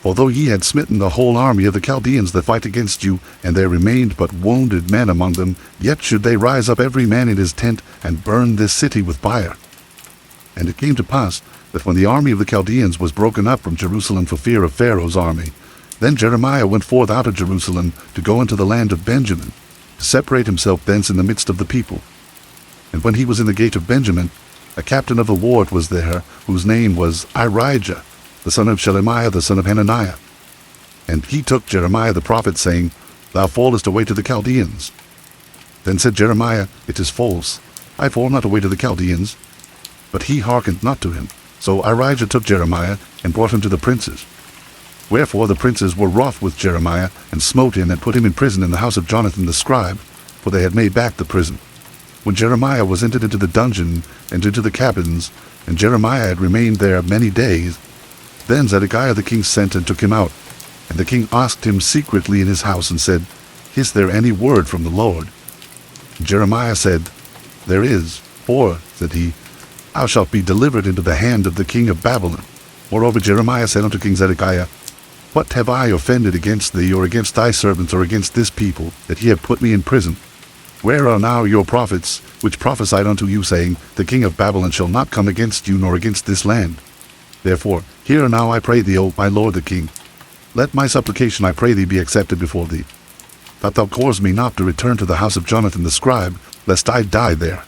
For though ye had smitten the whole army of the Chaldeans that fight against you, and there remained but wounded men among them, yet should they rise up every man in his tent, and burn this city with fire. And it came to pass, that when the army of the Chaldeans was broken up from Jerusalem for fear of Pharaoh's army, then Jeremiah went forth out of Jerusalem to go into the land of Benjamin, to separate himself thence in the midst of the people. And when he was in the gate of Benjamin, a captain of the ward was there, whose name was Irijah, the son of Shelemiah, the son of Hananiah. And he took Jeremiah the prophet, saying, Thou fallest away to the Chaldeans. Then said Jeremiah, It is false, I fall not away to the Chaldeans. But he hearkened not to him. So Irijah took Jeremiah, and brought him to the princes. Wherefore the princes were wroth with Jeremiah, and smote him, and put him in prison in the house of Jonathan the scribe, for they had made back the prison. When Jeremiah was entered into the dungeon, and into the cabins, and Jeremiah had remained there many days, then Zedekiah the king sent and took him out. And the king asked him secretly in his house, and said, Is there any word from the Lord? And Jeremiah said, There is, for, said he, Thou shalt be delivered into the hand of the king of Babylon. Moreover Jeremiah said unto King Zedekiah, What have I offended against thee, or against thy servants, or against this people, that ye have put me in prison? Where are now your prophets, which prophesied unto you, saying, The king of Babylon shall not come against you, nor against this land? Therefore, hear now, I pray thee, O my lord the king. Let my supplication, I pray thee, be accepted before thee, that thou cause me not to return to the house of Jonathan the scribe, lest I die there.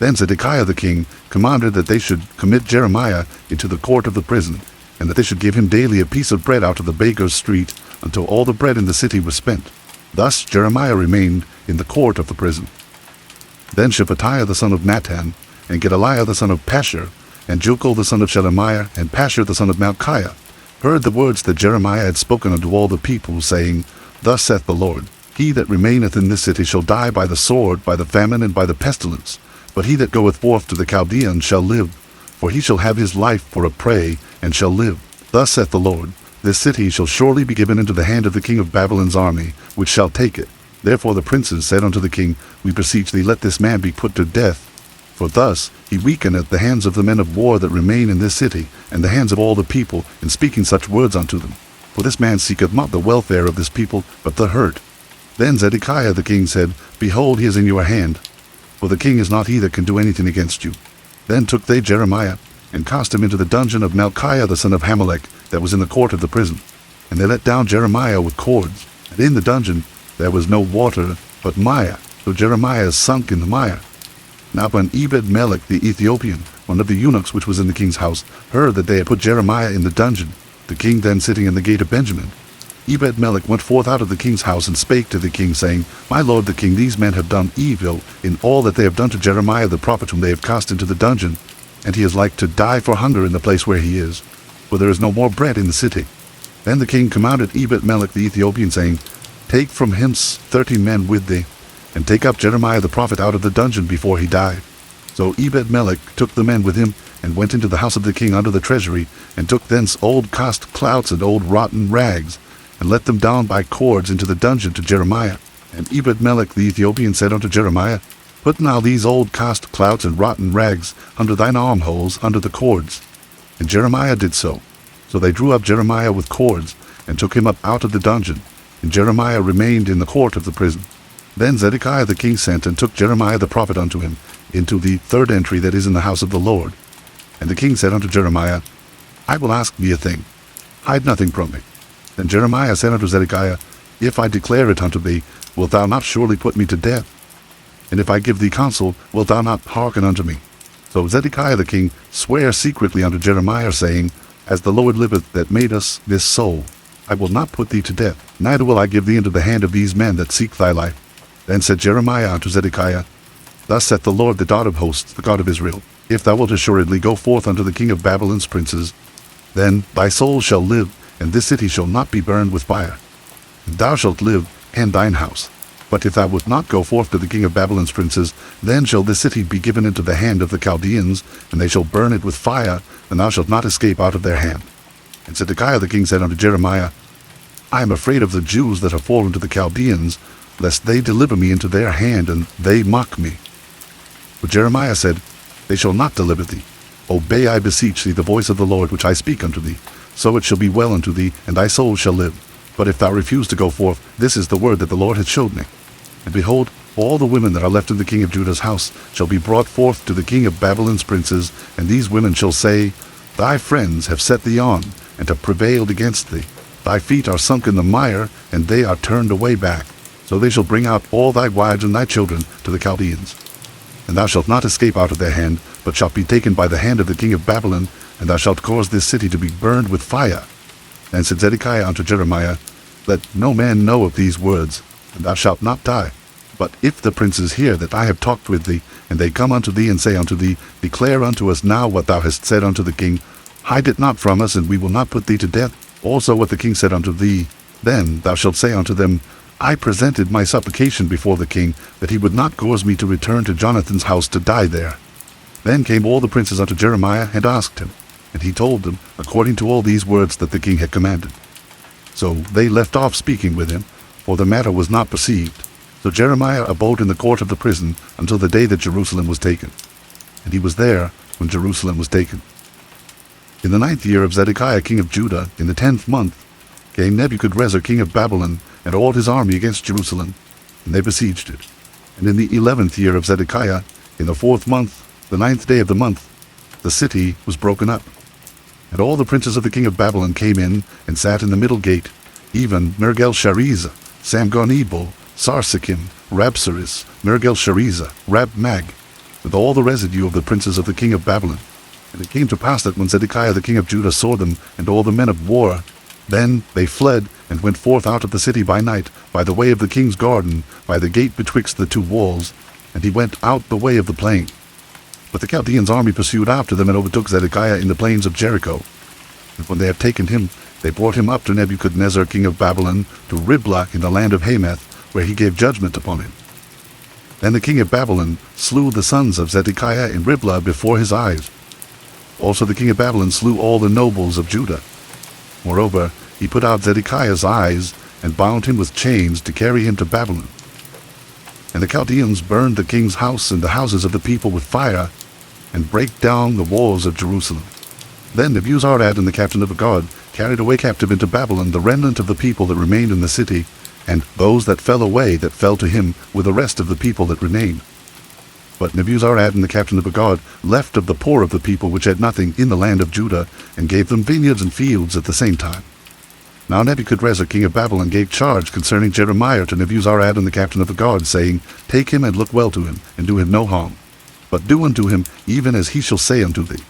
Then Zedekiah the king commanded that they should commit Jeremiah into the court of the prison, and that they should give him daily a piece of bread out of the baker's street, until all the bread in the city was spent. Thus Jeremiah remained in the court of the prison. Then Shephatiah the son of Nathan, and Gedaliah the son of Pashur, and Jucal the son of Shelemiah, and Pashur the son of Malchiah, heard the words that Jeremiah had spoken unto all the people, saying, Thus saith the Lord, He that remaineth in this city shall die by the sword, by the famine, and by the pestilence. But he that goeth forth to the Chaldeans shall live, for he shall have his life for a prey, and shall live. Thus saith the Lord, This city shall surely be given into the hand of the king of Babylon's army, which shall take it. Therefore the princes said unto the king, We beseech thee, let this man be put to death. For thus he weakeneth the hands of the men of war that remain in this city, and the hands of all the people, in speaking such words unto them. For this man seeketh not the welfare of this people, but the hurt. Then Zedekiah the king said, Behold, he is in your hand, for the king is not he that can do anything against you. Then took they Jeremiah, and cast him into the dungeon of Malchiah the son of Hamelech, that was in the court of the prison. And they let down Jeremiah with cords, and in the dungeon there was no water, but mire, so Jeremiah sunk in the mire. Now when Ebed-melech the Ethiopian, one of the eunuchs which was in the king's house, heard that they had put Jeremiah in the dungeon, the king then sitting in the gate of Benjamin, Ebed-melech went forth out of the king's house, and spake to the king, saying, My lord the king, these men have done evil in all that they have done to Jeremiah the prophet, whom they have cast into the dungeon, and he is like to die for hunger in the place where he is, for there is no more bread in the city. Then the king commanded Ebed-melech the Ethiopian, saying, Take from hence 30 men with thee, and take up Jeremiah the prophet out of the dungeon before he die. So Ebed-melech took the men with him, and went into the house of the king under the treasury, and took thence old cast clouts and old rotten rags, and let them down by cords into the dungeon to Jeremiah. And Ebed-melech the Ethiopian said unto Jeremiah, Put now these old cast clouts and rotten rags under thine armholes, under the cords. And Jeremiah did so. So they drew up Jeremiah with cords, and took him up out of the dungeon. And Jeremiah remained in the court of the prison. Then Zedekiah the king sent, and took Jeremiah the prophet unto him, into the third entry that is in the house of the Lord. And the king said unto Jeremiah, I will ask thee a thing. Hide nothing from me. Then Jeremiah said unto Zedekiah, If I declare it unto thee, wilt thou not surely put me to death? And if I give thee counsel, wilt thou not hearken unto me? So Zedekiah the king sware secretly unto Jeremiah, saying, As the Lord liveth that made us this soul, I will not put thee to death, neither will I give thee into the hand of these men that seek thy life. Then said Jeremiah unto Zedekiah, Thus saith the Lord, the God of hosts, the God of Israel, If thou wilt assuredly go forth unto the king of Babylon's princes, then thy soul shall live, and this city shall not be burned with fire. And thou shalt live, and thine house. But if thou wilt not go forth to the king of Babylon's princes, then shall this city be given into the hand of the Chaldeans, and they shall burn it with fire, and thou shalt not escape out of their hand. And Zedekiah the king said unto Jeremiah, I am afraid of the Jews that have fallen to the Chaldeans, lest they deliver me into their hand, and they mock me. But Jeremiah said, They shall not deliver thee. Obey, I beseech thee, the voice of the Lord which I speak unto thee. So it shall be well unto thee, and thy soul shall live. But if thou refuse to go forth, this is the word that the Lord hath showed me. And behold, all the women that are left in the king of Judah's house shall be brought forth to the king of Babylon's princes, and these women shall say, Thy friends have set thee on, and have prevailed against thee. Thy feet are sunk in the mire, and they are turned away back. So they shall bring out all thy wives and thy children to the Chaldeans. And thou shalt not escape out of their hand, but shalt be taken by the hand of the king of Babylon, and thou shalt cause this city to be burned with fire. Then said Zedekiah unto Jeremiah, Let no man know of these words, and thou shalt not die. But if the princes hear that I have talked with thee, and they come unto thee and say unto thee, Declare unto us now what thou hast said unto the king, hide it not from us, and we will not put thee to death. Also what the king said unto thee, then thou shalt say unto them, I presented my supplication before the king, that he would not cause me to return to Jonathan's house to die there. Then came all the princes unto Jeremiah, and asked him, and he told them, according to all these words that the king had commanded. So they left off speaking with him, for the matter was not perceived. So Jeremiah abode in the court of the prison until the day that Jerusalem was taken. And he was there when Jerusalem was taken. In the 9th year of Zedekiah king of Judah, in the 10th month, came Nebuchadrezzar king of Babylon and all his army against Jerusalem, and they besieged it. And in the 11th year of Zedekiah, in the 4th month, the 9th day of the month, the city was broken up. And all the princes of the king of Babylon came in and sat in the middle gate, even Nergal-Sharezer, Samgar-Nebo, Sarsekim, Rabsaris, Nergal-Sharezer, Rab-Mag, with all the residue of the princes of the king of Babylon. And it came to pass that when Zedekiah the king of Judah saw them, and all the men of war, then they fled and went forth out of the city by night, by the way of the king's garden, by the gate betwixt the two walls, and he went out the way of the plain. But the Chaldeans' army pursued after them and overtook Zedekiah in the plains of Jericho. And when they had taken him, they brought him up to Nebuchadnezzar king of Babylon, to Riblah in the land of Hamath, where he gave judgment upon him. Then the king of Babylon slew the sons of Zedekiah in Riblah before his eyes. Also the king of Babylon slew all the nobles of Judah. Moreover, he put out Zedekiah's eyes, and bound him with chains to carry him to Babylon. And the Chaldeans burned the king's house and the houses of the people with fire, and brake down the walls of Jerusalem. Then Nebuzaradan and the captain of the guard carried away captive into Babylon the remnant of the people that remained in the city, and those that fell away that fell to him with the rest of the people that remained. But Nebuzaradan the captain of the guard left of the poor of the people which had nothing in the land of Judah, and gave them vineyards and fields at the same time. Now Nebuchadrezzar king of Babylon gave charge concerning Jeremiah to Nebuzaradan the captain of the guard, saying, Take him and look well to him, and do him no harm, but do unto him even as he shall say unto thee.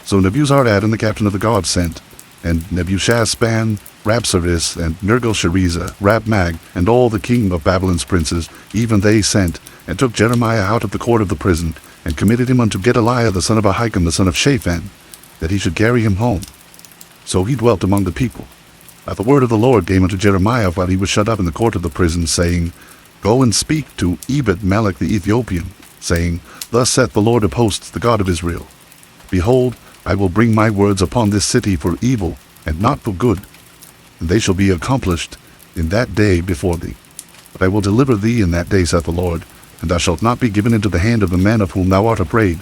So Nebuzaradan the captain of the guard sent, and Nebuchadnezzar, Rabsaris, and Nergal-Sharezer, Rab-Mag, and all the king of Babylon's princes, even they sent, and took Jeremiah out of the court of the prison, and committed him unto Gedaliah the son of Ahikam the son of Shaphan, that he should carry him home. So he dwelt among the people. Now the word of the Lord came unto Jeremiah while he was shut up in the court of the prison, saying, Go and speak to Ebed-melech the Ethiopian, saying, Thus saith the Lord of hosts, the God of Israel, Behold, I will bring my words upon this city for evil, and not for good, and they shall be accomplished in that day before thee. But I will deliver thee in that day, saith the Lord, and thou shalt not be given into the hand of the men of whom thou art afraid.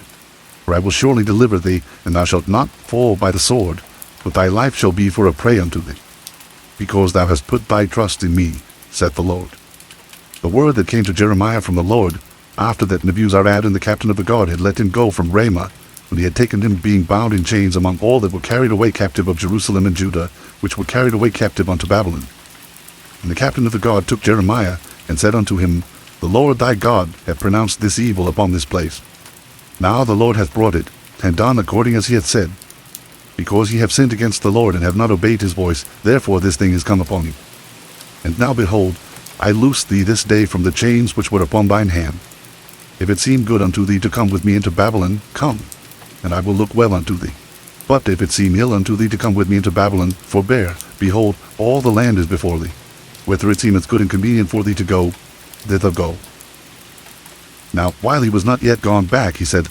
For I will surely deliver thee, and thou shalt not fall by the sword, but thy life shall be for a prey unto thee, because thou hast put thy trust in me, saith the Lord. The word that came to Jeremiah from the Lord, after that Nebuzaradan the captain of the guard had let him go from Ramah, when he had taken him being bound in chains among all that were carried away captive of Jerusalem and Judah, which were carried away captive unto Babylon. And the captain of the guard took Jeremiah, and said unto him, The Lord thy God hath pronounced this evil upon this place. Now the Lord hath brought it, and done according as he hath said. Because ye have sinned against the Lord, and have not obeyed his voice, therefore this thing is come upon you. And now behold, I loose thee this day from the chains which were upon thine hand. If it seem good unto thee to come with me into Babylon, come, and I will look well unto thee. But if it seem ill unto thee to come with me into Babylon, forbear. Behold, all the land is before thee. Whether it seemeth good and convenient for thee to go, thither go. Now while he was not yet gone back, he said,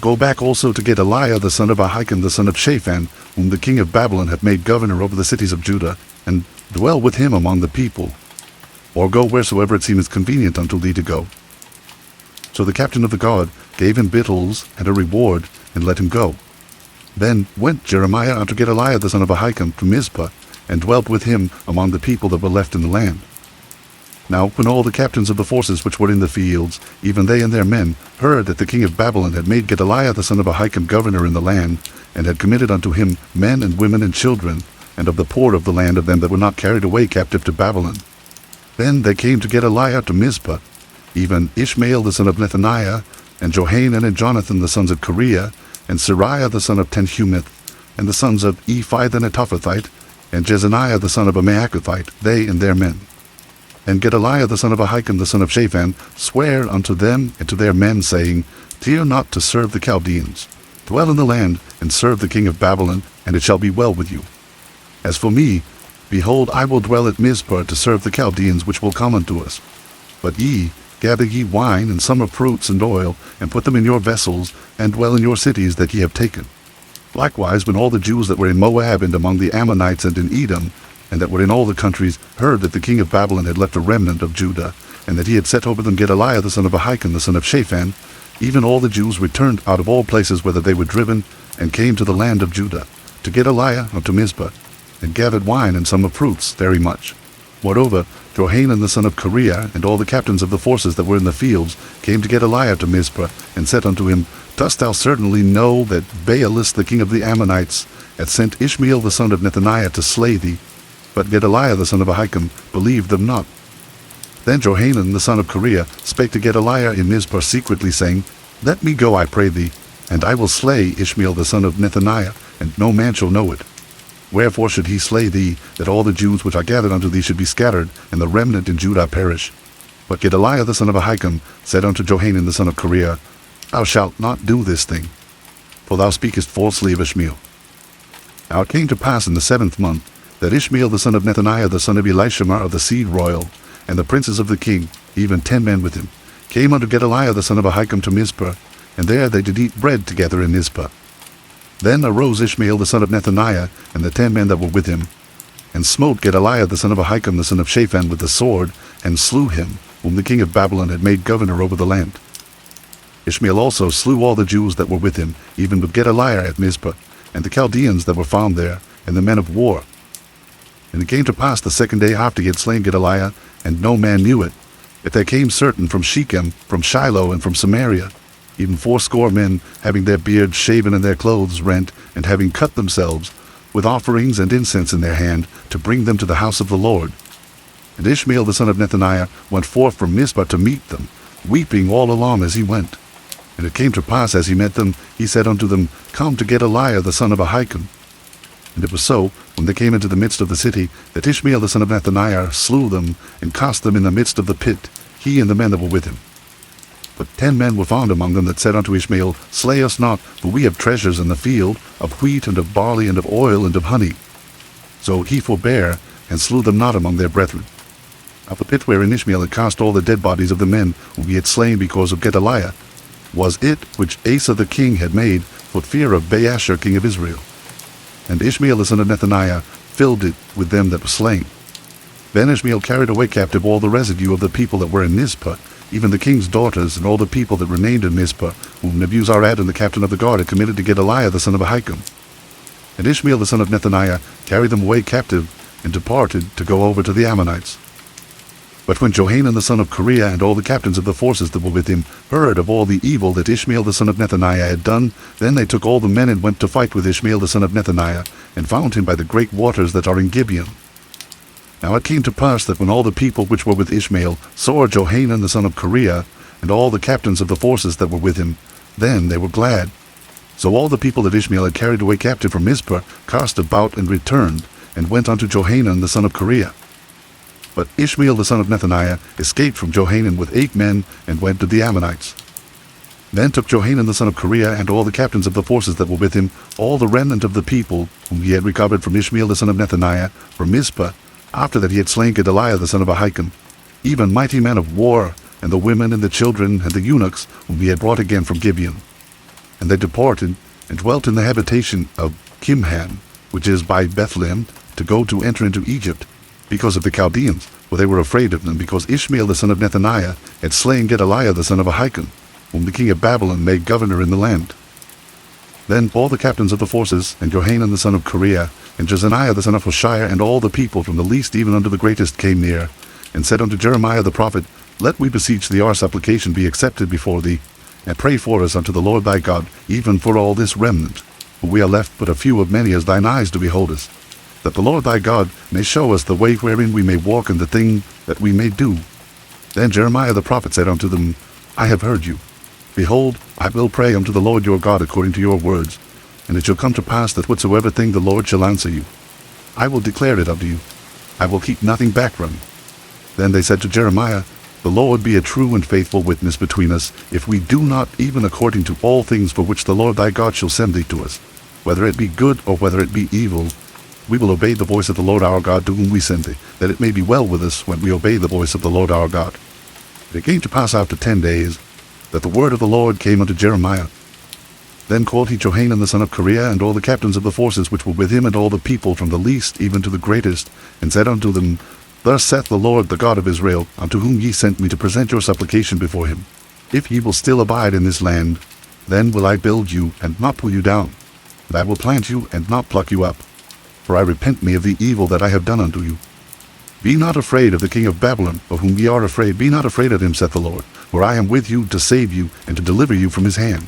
Go back also to Gedaliah the son of Ahikam the son of Shaphan, whom the king of Babylon hath made governor over the cities of Judah, and dwell with him among the people. Or go wheresoever it seemeth convenient unto thee to go. So the captain of the guard gave him victuals and a reward, and let him go. Then went Jeremiah unto Gedaliah the son of Ahikam to Mizpah, and dwelt with him among the people that were left in the land. Now when all the captains of the forces which were in the fields, even they and their men, heard that the king of Babylon had made Gedaliah the son of Ahikam governor in the land, and had committed unto him men and women and children, and of the poor of the land of them that were not carried away captive to Babylon, then they came to Gedaliah to Mizpah, even Ishmael the son of Nethaniah, and Johanan and Jonathan the sons of Kareah, and Sariah the son of Tenhumeth, and the sons of Ephai the Netophathite, and Jezaniah the son of a Maacathite, they and their men. And Gedaliah the son of Ahikam the son of Shaphan sware unto them and to their men, saying, Fear not to serve the Chaldeans. Dwell in the land, and serve the king of Babylon, and it shall be well with you. As for me, behold, I will dwell at Mizpah to serve the Chaldeans which will come unto us. But ye, gather ye wine and summer fruits and oil, and put them in your vessels, and dwell in your cities that ye have taken. Likewise, when all the Jews that were in Moab and among the Ammonites and in Edom, and that were in all the countries, heard that the king of Babylon had left a remnant of Judah, and that he had set over them Gedaliah the son of Ahikam the son of Shaphan, even all the Jews returned out of all places whither they were driven, and came to the land of Judah, to Gedaliah unto Mizpah. and gathered wine and some of fruits very much. Moreover, Johanan the son of Kareah, and all the captains of the forces that were in the fields, came to Gedaliah to Mizpah, and said unto him, Dost thou certainly know that Baalis the king of the Ammonites hath sent Ishmael the son of Nethaniah to slay thee? But Gedaliah the son of Ahikam believed them not. Then Johanan the son of Kareah spake to Gedaliah in Mizpah secretly, saying, Let me go, I pray thee, and I will slay Ishmael the son of Nethaniah, and no man shall know it. Wherefore should he slay thee, that all the Jews which are gathered unto thee should be scattered, and the remnant in Judah perish? But Gedaliah the son of Ahikam said unto Johanan the son of Kareah, Thou shalt not do this thing, for thou speakest falsely of Ishmael. Now it came to pass in the 7th month, that Ishmael the son of Nethaniah the son of Elishama of the seed royal, and the princes of the king, even 10 men with him, came unto Gedaliah the son of Ahikam to Mizpah, and there they did eat bread together in Mizpah. Then arose Ishmael the son of Nethaniah, and the 10 men that were with him, and smote Gedaliah the son of Ahikam the son of Shaphan with the sword, and slew him, whom the king of Babylon had made governor over the land. Ishmael also slew all the Jews that were with him, even with Gedaliah at Mizpah, and the Chaldeans that were found there, and the men of war. And it came to pass the 2nd day after he had slain Gedaliah, and no man knew it, that there came certain from Shechem, from Shiloh, and from Samaria, even 80 men, having their beards shaven and their clothes rent, and having cut themselves, with offerings and incense in their hand, to bring them to the house of the Lord. And Ishmael the son of Nethaniah went forth from Mizpah to meet them, weeping all along as he went. And it came to pass, as he met them, he said unto them, Come to Gedaliah the son of Ahikam. And it was so, when they came into the midst of the city, that Ishmael the son of Nethaniah slew them, and cast them in the midst of the pit, he and the men that were with him. But 10 men were found among them that said unto Ishmael, Slay us not, for we have treasures in the field, of wheat and of barley and of oil and of honey. So he forbare, and slew them not among their brethren. Now the pit wherein Ishmael had cast all the dead bodies of the men whom he had slain because of Gedaliah, was it which Asa the king had made for fear of Baasha king of Israel. And Ishmael the son of Nethaniah filled it with them that were slain. Then Ishmael carried away captive all the residue of the people that were in Mizpah, even the king's daughters, and all the people that remained in Mizpah, whom Nebuzaradan the captain of the guard had committed to Gedaliah the son of Ahikam. And Ishmael the son of Nethaniah carried them away captive, and departed to go over to the Ammonites. But when Johanan the son of Kareah and all the captains of the forces that were with him heard of all the evil that Ishmael the son of Nethaniah had done, then they took all the men and went to fight with Ishmael the son of Nethaniah, and found him by the great waters that are in Gibeon. Now it came to pass that when all the people which were with Ishmael saw Johanan the son of Kareah, and all the captains of the forces that were with him, then they were glad. So all the people that Ishmael had carried away captive from Mizpah cast about and returned, and went unto Johanan the son of Kareah. But Ishmael the son of Nethaniah escaped from Johanan with 8 men, and went to the Ammonites. Then took Johanan the son of Kareah and all the captains of the forces that were with him, all the remnant of the people, whom he had recovered from Ishmael the son of Nethaniah, from Mizpah, after that he had slain Gedaliah the son of Ahikam, even mighty men of war, and the women and the children and the eunuchs, whom he had brought again from Gibeon. And they departed, and dwelt in the habitation of Kimhan, which is by Bethlehem, to go to enter into Egypt, because of the Chaldeans, for they were afraid of them, because Ishmael the son of Nethaniah had slain Gedaliah the son of Ahikam, whom the king of Babylon made governor in the land. Then all the captains of the forces, and Johanan the son of Kareah, and Jezaniah the son of Hoshea, and all the people, from the least even unto the greatest, came near, and said unto Jeremiah the prophet, Let we beseech thee our supplication be accepted before thee, and pray for us unto the Lord thy God, even for all this remnant, for we are left but a few of many as thine eyes do behold us, that the Lord thy God may show us the way wherein we may walk, and the thing that we may do. Then Jeremiah the prophet said unto them, I have heard you. Behold, I will pray unto the Lord your God according to your words, and it shall come to pass that whatsoever thing the Lord shall answer you, I will declare it unto you. I will keep nothing back from you. Then they said to Jeremiah, The Lord be a true and faithful witness between us, if we do not even according to all things for which the Lord thy God shall send thee to us, whether it be good or whether it be evil, we will obey the voice of the Lord our God to whom we send thee, that it may be well with us when we obey the voice of the Lord our God. And it came to pass after 10 days, that the word of the Lord came unto Jeremiah. Then called he Johanan the son of Kareah, and all the captains of the forces which were with him, and all the people, from the least even to the greatest, and said unto them, Thus saith the Lord, the God of Israel, unto whom ye sent me to present your supplication before him, If ye will still abide in this land, then will I build you, and not pull you down, and I will plant you, and not pluck you up. for I repent me of the evil that I have done unto you. Be not afraid of the king of Babylon, of whom ye are afraid. Be not afraid of him, saith the Lord, for I am with you to save you and to deliver you from his hand.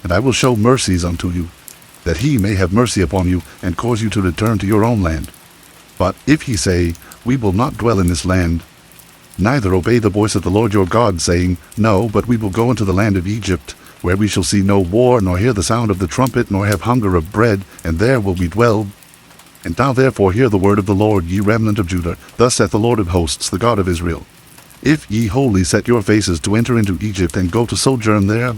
And I will show mercies unto you, that he may have mercy upon you, and cause you to return to your own land. But if he say, We will not dwell in this land, neither obey the voice of the Lord your God, saying, No, but we will go into the land of Egypt, where we shall see no war, nor hear the sound of the trumpet, nor have hunger of bread, and there will we dwell. And now therefore hear the word of the Lord, ye remnant of Judah. Thus saith the Lord of hosts, the God of Israel. If ye wholly set your faces to enter into Egypt, and go to sojourn there,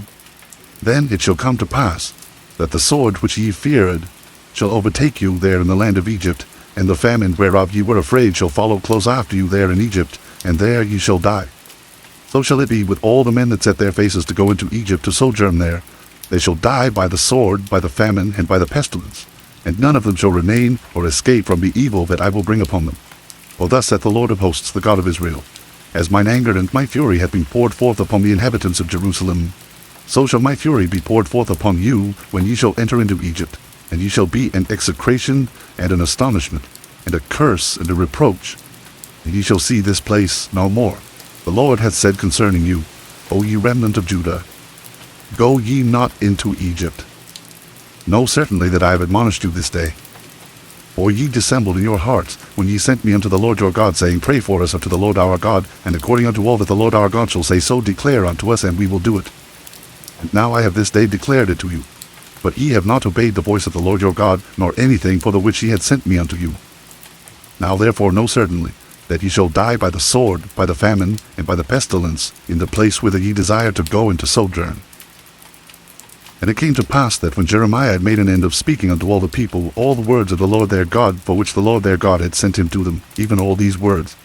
then it shall come to pass, that the sword which ye feared shall overtake you there in the land of Egypt, and the famine whereof ye were afraid shall follow close after you there in Egypt, and there ye shall die. So shall it be with all the men that set their faces to go into Egypt to sojourn there. They shall die by the sword, by the famine, and by the pestilence, and none of them shall remain or escape from the evil that I will bring upon them. For thus saith the Lord of hosts, the God of Israel, As mine anger and my fury have been poured forth upon the inhabitants of Jerusalem, so shall my fury be poured forth upon you when ye shall enter into Egypt, and ye shall be an execration and an astonishment, and a curse and a reproach, and ye shall see this place no more. The Lord hath said concerning you, O ye remnant of Judah, Go ye not into Egypt. Know certainly that I have admonished you this day. For ye dissembled in your hearts, when ye sent me unto the Lord your God, saying, Pray for us unto the Lord our God, and according unto all that the Lord our God shall say, so declare unto us, and we will do it. And now I have this day declared it to you. But ye have not obeyed the voice of the Lord your God, nor anything for the which he had sent me unto you. Now therefore know certainly, that ye shall die by the sword, by the famine, and by the pestilence, in the place whither ye desire to go and to sojourn. And it came to pass that when Jeremiah had made an end of speaking unto all the people all the words of the Lord their God, for which the Lord their God had sent him to them, even all these words,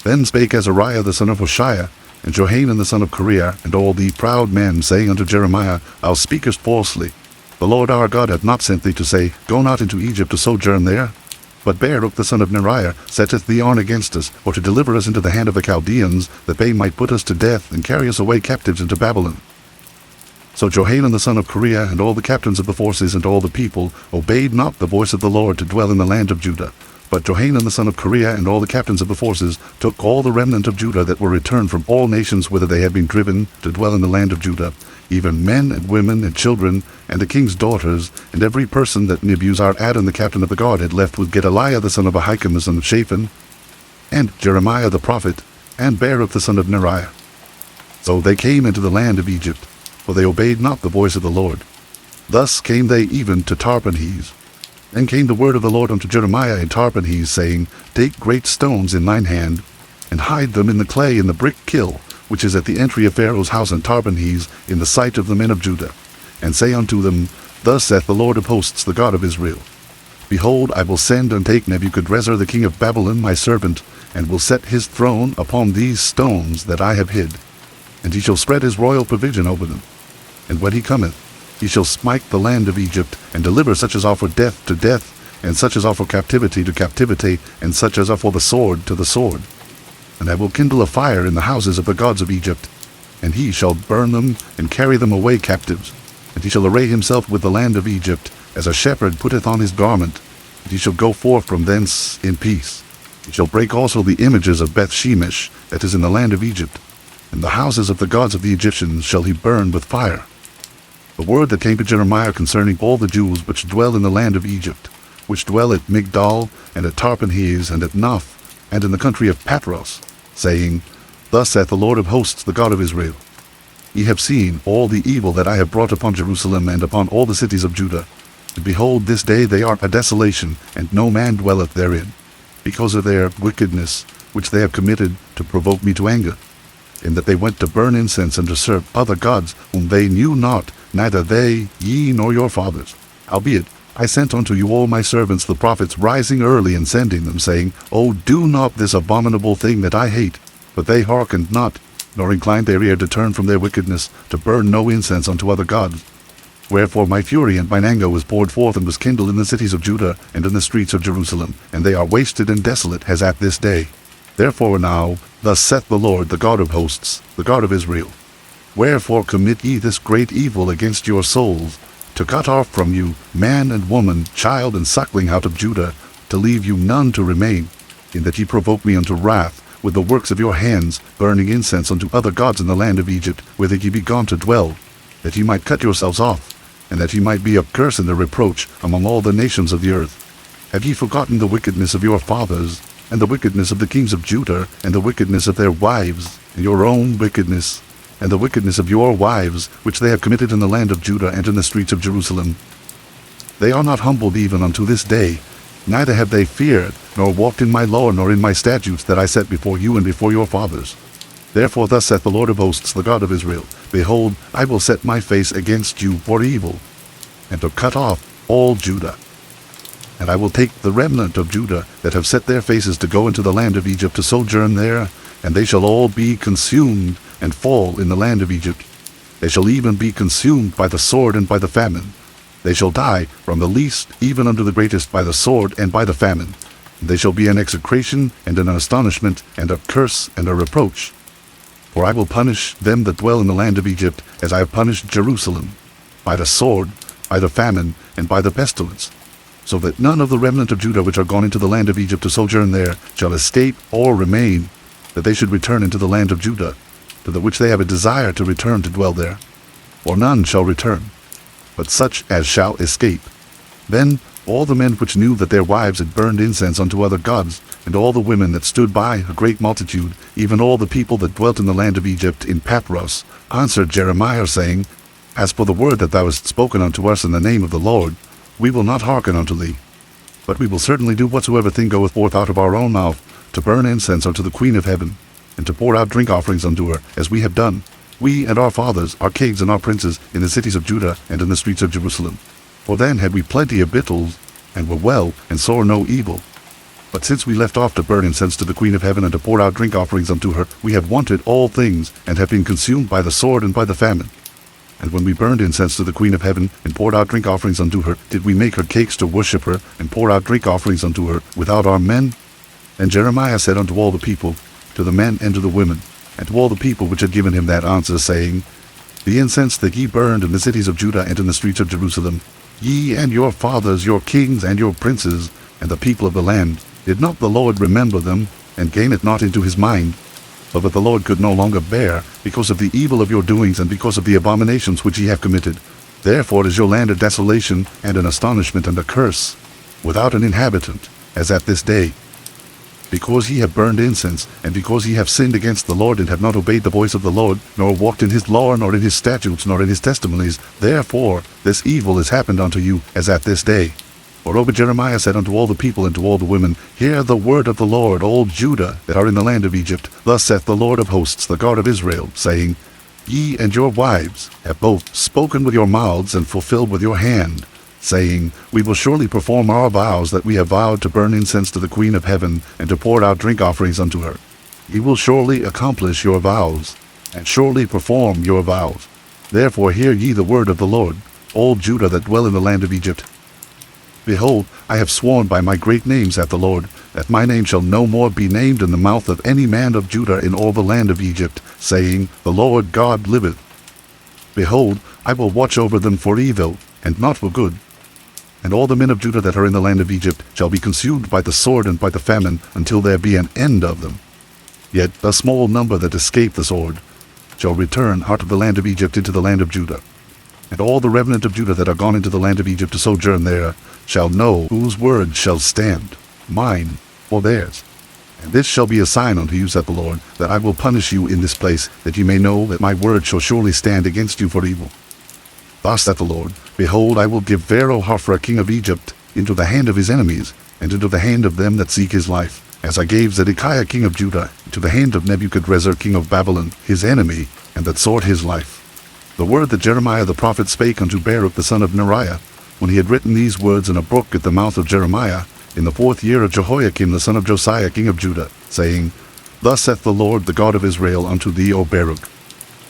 then spake Azariah the son of Hoshea, and Johanan the son of Kareah, and all the proud men, saying unto Jeremiah, Thou speakest falsely. The Lord our God hath not sent thee to say, Go not into Egypt to sojourn there. But Baruch the son of Neriah setteth thee on against us, or to deliver us into the hand of the Chaldeans, that they might put us to death, and carry us away captives into Babylon. So Johanan the son of Kareah, and all the captains of the forces, and all the people, obeyed not the voice of the Lord to dwell in the land of Judah. But Johanan the son of Kareah, and all the captains of the forces, took all the remnant of Judah that were returned from all nations whither they had been driven, to dwell in the land of Judah, even men and women and children, and the king's daughters, and every person that Nebuzaradan the captain of the guard had left with Gedaliah the son of Ahikam the son of Shaphan, and Jeremiah the prophet, and Baruch the son of Neriah. So they came into the land of Egypt, for they obeyed not the voice of the Lord. Thus came they even to Tarpanhes. Then came the word of the Lord unto Jeremiah in Tarpanhes, saying, Take great stones in thine hand, and hide them in the clay in the brick kiln, which is at the entry of Pharaoh's house in Tarpanhes, in the sight of the men of Judah, and say unto them, Thus saith the Lord of hosts, the God of Israel, Behold, I will send and take Nebuchadrezzar the king of Babylon my servant, and will set his throne upon these stones that I have hid, and he shall spread his royal provision over them. And when he cometh, he shall smite the land of Egypt, and deliver such as are for death to death, and such as are for captivity to captivity, and such as are for the sword to the sword. And I will kindle a fire in the houses of the gods of Egypt, and he shall burn them, and carry them away captives. And he shall array himself with the land of Egypt, as a shepherd putteth on his garment, and he shall go forth from thence in peace. He shall break also the images of Beth-shemesh, that is in the land of Egypt, and the houses of the gods of the Egyptians shall he burn with fire. The word that came to Jeremiah concerning all the Jews which dwell in the land of Egypt, which dwell at Migdol, and at Tarpanhes, and at Noph, and in the country of Patros, saying, Thus saith the Lord of hosts, the God of Israel, Ye have seen all the evil that I have brought upon Jerusalem, and upon all the cities of Judah. And behold, this day they are a desolation, and no man dwelleth therein, because of their wickedness which they have committed to provoke me to anger, in that they went to burn incense and to serve other gods, whom they knew not, neither they, ye, nor your fathers. Howbeit, I sent unto you all my servants the prophets, rising early and sending them, saying, O do not this abominable thing that I hate. But they hearkened not, nor inclined their ear to turn from their wickedness, to burn no incense unto other gods. Wherefore my fury and mine anger was poured forth, and was kindled in the cities of Judah, and in the streets of Jerusalem, and they are wasted and desolate, as at this day. Therefore now, thus saith the Lord, the God of hosts, the God of Israel, Wherefore commit ye this great evil against your souls, to cut off from you man and woman, child and suckling out of Judah, to leave you none to remain, in that ye provoke me unto wrath with the works of your hands, burning incense unto other gods in the land of Egypt, whither ye be gone to dwell, that ye might cut yourselves off, and that ye might be a curse and a reproach among all the nations of the earth. Have ye forgotten the wickedness of your fathers, and the wickedness of the kings of Judah, and the wickedness of their wives, and your own wickedness, and the wickedness of your wives, which they have committed in the land of Judah and in the streets of Jerusalem? They are not humbled even unto this day, neither have they feared, nor walked in my law, nor in my statutes that I set before you and before your fathers. Therefore thus saith the Lord of hosts, the God of Israel, Behold, I will set my face against you for evil, and to cut off all Judah. And I will take the remnant of Judah that have set their faces to go into the land of Egypt to sojourn there, and they shall all be consumed and fall in the land of Egypt. They shall even be consumed by the sword and by the famine. They shall die from the least even unto the greatest by the sword and by the famine. And they shall be an execration and an astonishment and a curse and a reproach. For I will punish them that dwell in the land of Egypt, as I have punished Jerusalem, by the sword, by the famine, and by the pestilence, so that none of the remnant of Judah which are gone into the land of Egypt to sojourn there shall escape or remain, that they should return into the land of Judah, to the which they have a desire to return to dwell there. Or none shall return, but such as shall escape. Then all the men which knew that their wives had burned incense unto other gods, and all the women that stood by, a great multitude, even all the people that dwelt in the land of Egypt in Pathros, answered Jeremiah, saying, As for the word that thou hast spoken unto us in the name of the Lord, we will not hearken unto thee. But we will certainly do whatsoever thing goeth forth out of our own mouth, to burn incense unto the Queen of heaven, and to pour out drink offerings unto her, as we have done, we and our fathers, our kings and our princes, in the cities of Judah and in the streets of Jerusalem. For then had we plenty of victuals, and were well, and saw no evil. But since we left off to burn incense to the Queen of heaven, and to pour out drink offerings unto her, we have wanted all things, and have been consumed by the sword and by the famine. And when we burned incense to the Queen of heaven, and poured out drink offerings unto her, did we make her cakes to worship her, and pour out drink offerings unto her, without our men? And Jeremiah said unto all the people, to the men and to the women, and to all the people which had given him that answer, saying, The incense that ye burned in the cities of Judah and in the streets of Jerusalem, ye and your fathers, your kings and your princes, and the people of the land, did not the Lord remember them, and came it not into his mind? But the Lord could no longer bear, because of the evil of your doings, and because of the abominations which ye have committed. Therefore is your land a desolation, and an astonishment, and a curse, without an inhabitant, as at this day. Because ye have burned incense, and because ye have sinned against the Lord, and have not obeyed the voice of the Lord, nor walked in his law, nor in his statutes, nor in his testimonies, therefore this evil is happened unto you, as at this day. Moreover Jeremiah said unto all the people and to all the women, Hear the word of the Lord, all Judah that are in the land of Egypt. Thus saith the Lord of hosts, the God of Israel, saying, Ye and your wives have both spoken with your mouths, and fulfilled with your hand, saying, We will surely perform our vows that we have vowed, to burn incense to the Queen of heaven, and to pour out drink offerings unto her. Ye will surely accomplish your vows, and surely perform your vows. Therefore hear ye the word of the Lord, all Judah that dwell in the land of Egypt. Behold, I have sworn by my great name, saith the Lord, that my name shall no more be named in the mouth of any man of Judah in all the land of Egypt, saying, The Lord God liveth. Behold, I will watch over them for evil, and not for good. And all the men of Judah that are in the land of Egypt shall be consumed by the sword and by the famine, until there be an end of them. Yet a small number that escape the sword shall return out of the land of Egypt into the land of Judah. And all the remnant of Judah that are gone into the land of Egypt to sojourn there shall know whose word shall stand, mine or theirs. And this shall be a sign unto you, saith the Lord, that I will punish you in this place, that ye may know that my word shall surely stand against you for evil. Thus saith the Lord, Behold, I will give Pharaoh Hophra king of Egypt into the hand of his enemies, and into the hand of them that seek his life, as I gave Zedekiah king of Judah into the hand of Nebuchadrezzar king of Babylon, his enemy, and that sought his life. The word that Jeremiah the prophet spake unto Baruch the son of Neriah, when he had written these words in a book at the mouth of Jeremiah, in the 4th year of Jehoiakim the son of Josiah king of Judah, saying, Thus saith the Lord the God of Israel unto thee, O Baruch,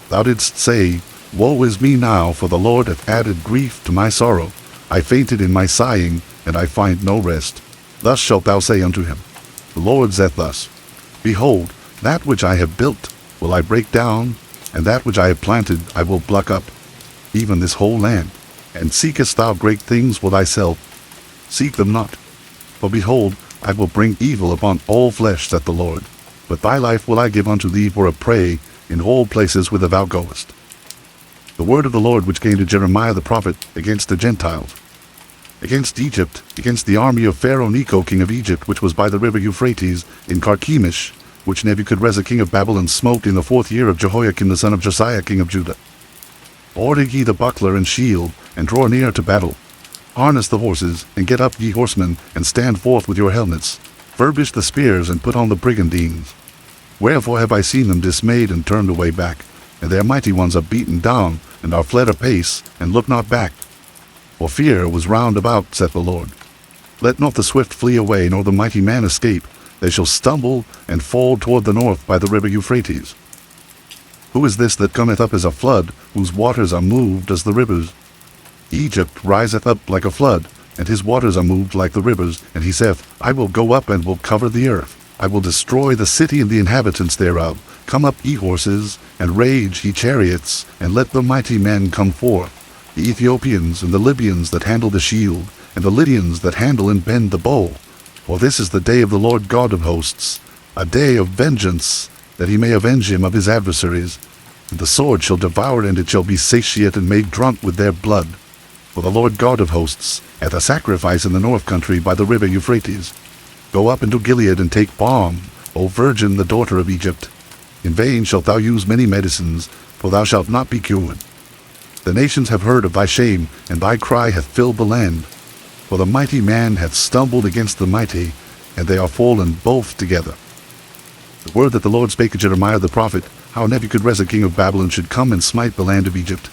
Thou didst say, Woe is me now, for the Lord hath added grief to my sorrow. I fainted in my sighing, and I find no rest. Thus shalt thou say unto him, The Lord saith thus, Behold, that which I have built will I break down, and that which I have planted I will pluck up, even this whole land. And seekest thou great things for thyself? Seek them not. For behold, I will bring evil upon all flesh, saith the Lord. But thy life will I give unto thee for a prey in all places whither thou goest. The word of the Lord which came to Jeremiah the prophet against the Gentiles, against Egypt, against the army of Pharaoh Necho king of Egypt, which was by the river Euphrates, in Carchemish, which Nebuchadrezzar king of Babylon smote in the 4th year of Jehoiakim the son of Josiah king of Judah. Order ye the buckler and shield, and draw near to battle. Harness the horses, and get up ye horsemen, and stand forth with your helmets. Furbish the spears, and put on the brigandines. Wherefore have I seen them dismayed and turned away back, and their mighty ones are beaten down, and are fled apace, and look not back. For fear was round about, saith the Lord. Let not the swift flee away, nor the mighty man escape. They shall stumble and fall toward the north by the river Euphrates. Who is this that cometh up as a flood, whose waters are moved as the rivers? Egypt riseth up like a flood, and his waters are moved like the rivers. And he saith, I will go up and will cover the earth. I will destroy the city and the inhabitants thereof. Come up, ye horses, and rage, ye chariots, and let the mighty men come forth, the Ethiopians and the Libyans that handle the shield, and the Lydians that handle and bend the bow. For this is the day of the Lord God of hosts, a day of vengeance, that he may avenge him of his adversaries. And the sword shall devour, and it shall be satiate and made drunk with their blood. For the Lord God of hosts hath a sacrifice in the north country by the river Euphrates. Go up into Gilead and take balm, O virgin, the daughter of Egypt. In vain shalt thou use many medicines, for thou shalt not be cured. The nations have heard of thy shame, and thy cry hath filled the land. For the mighty man hath stumbled against the mighty, and they are fallen both together. The word that the Lord spake to Jeremiah the prophet, how Nebuchadrezzar king of Babylon should come and smite the land of Egypt.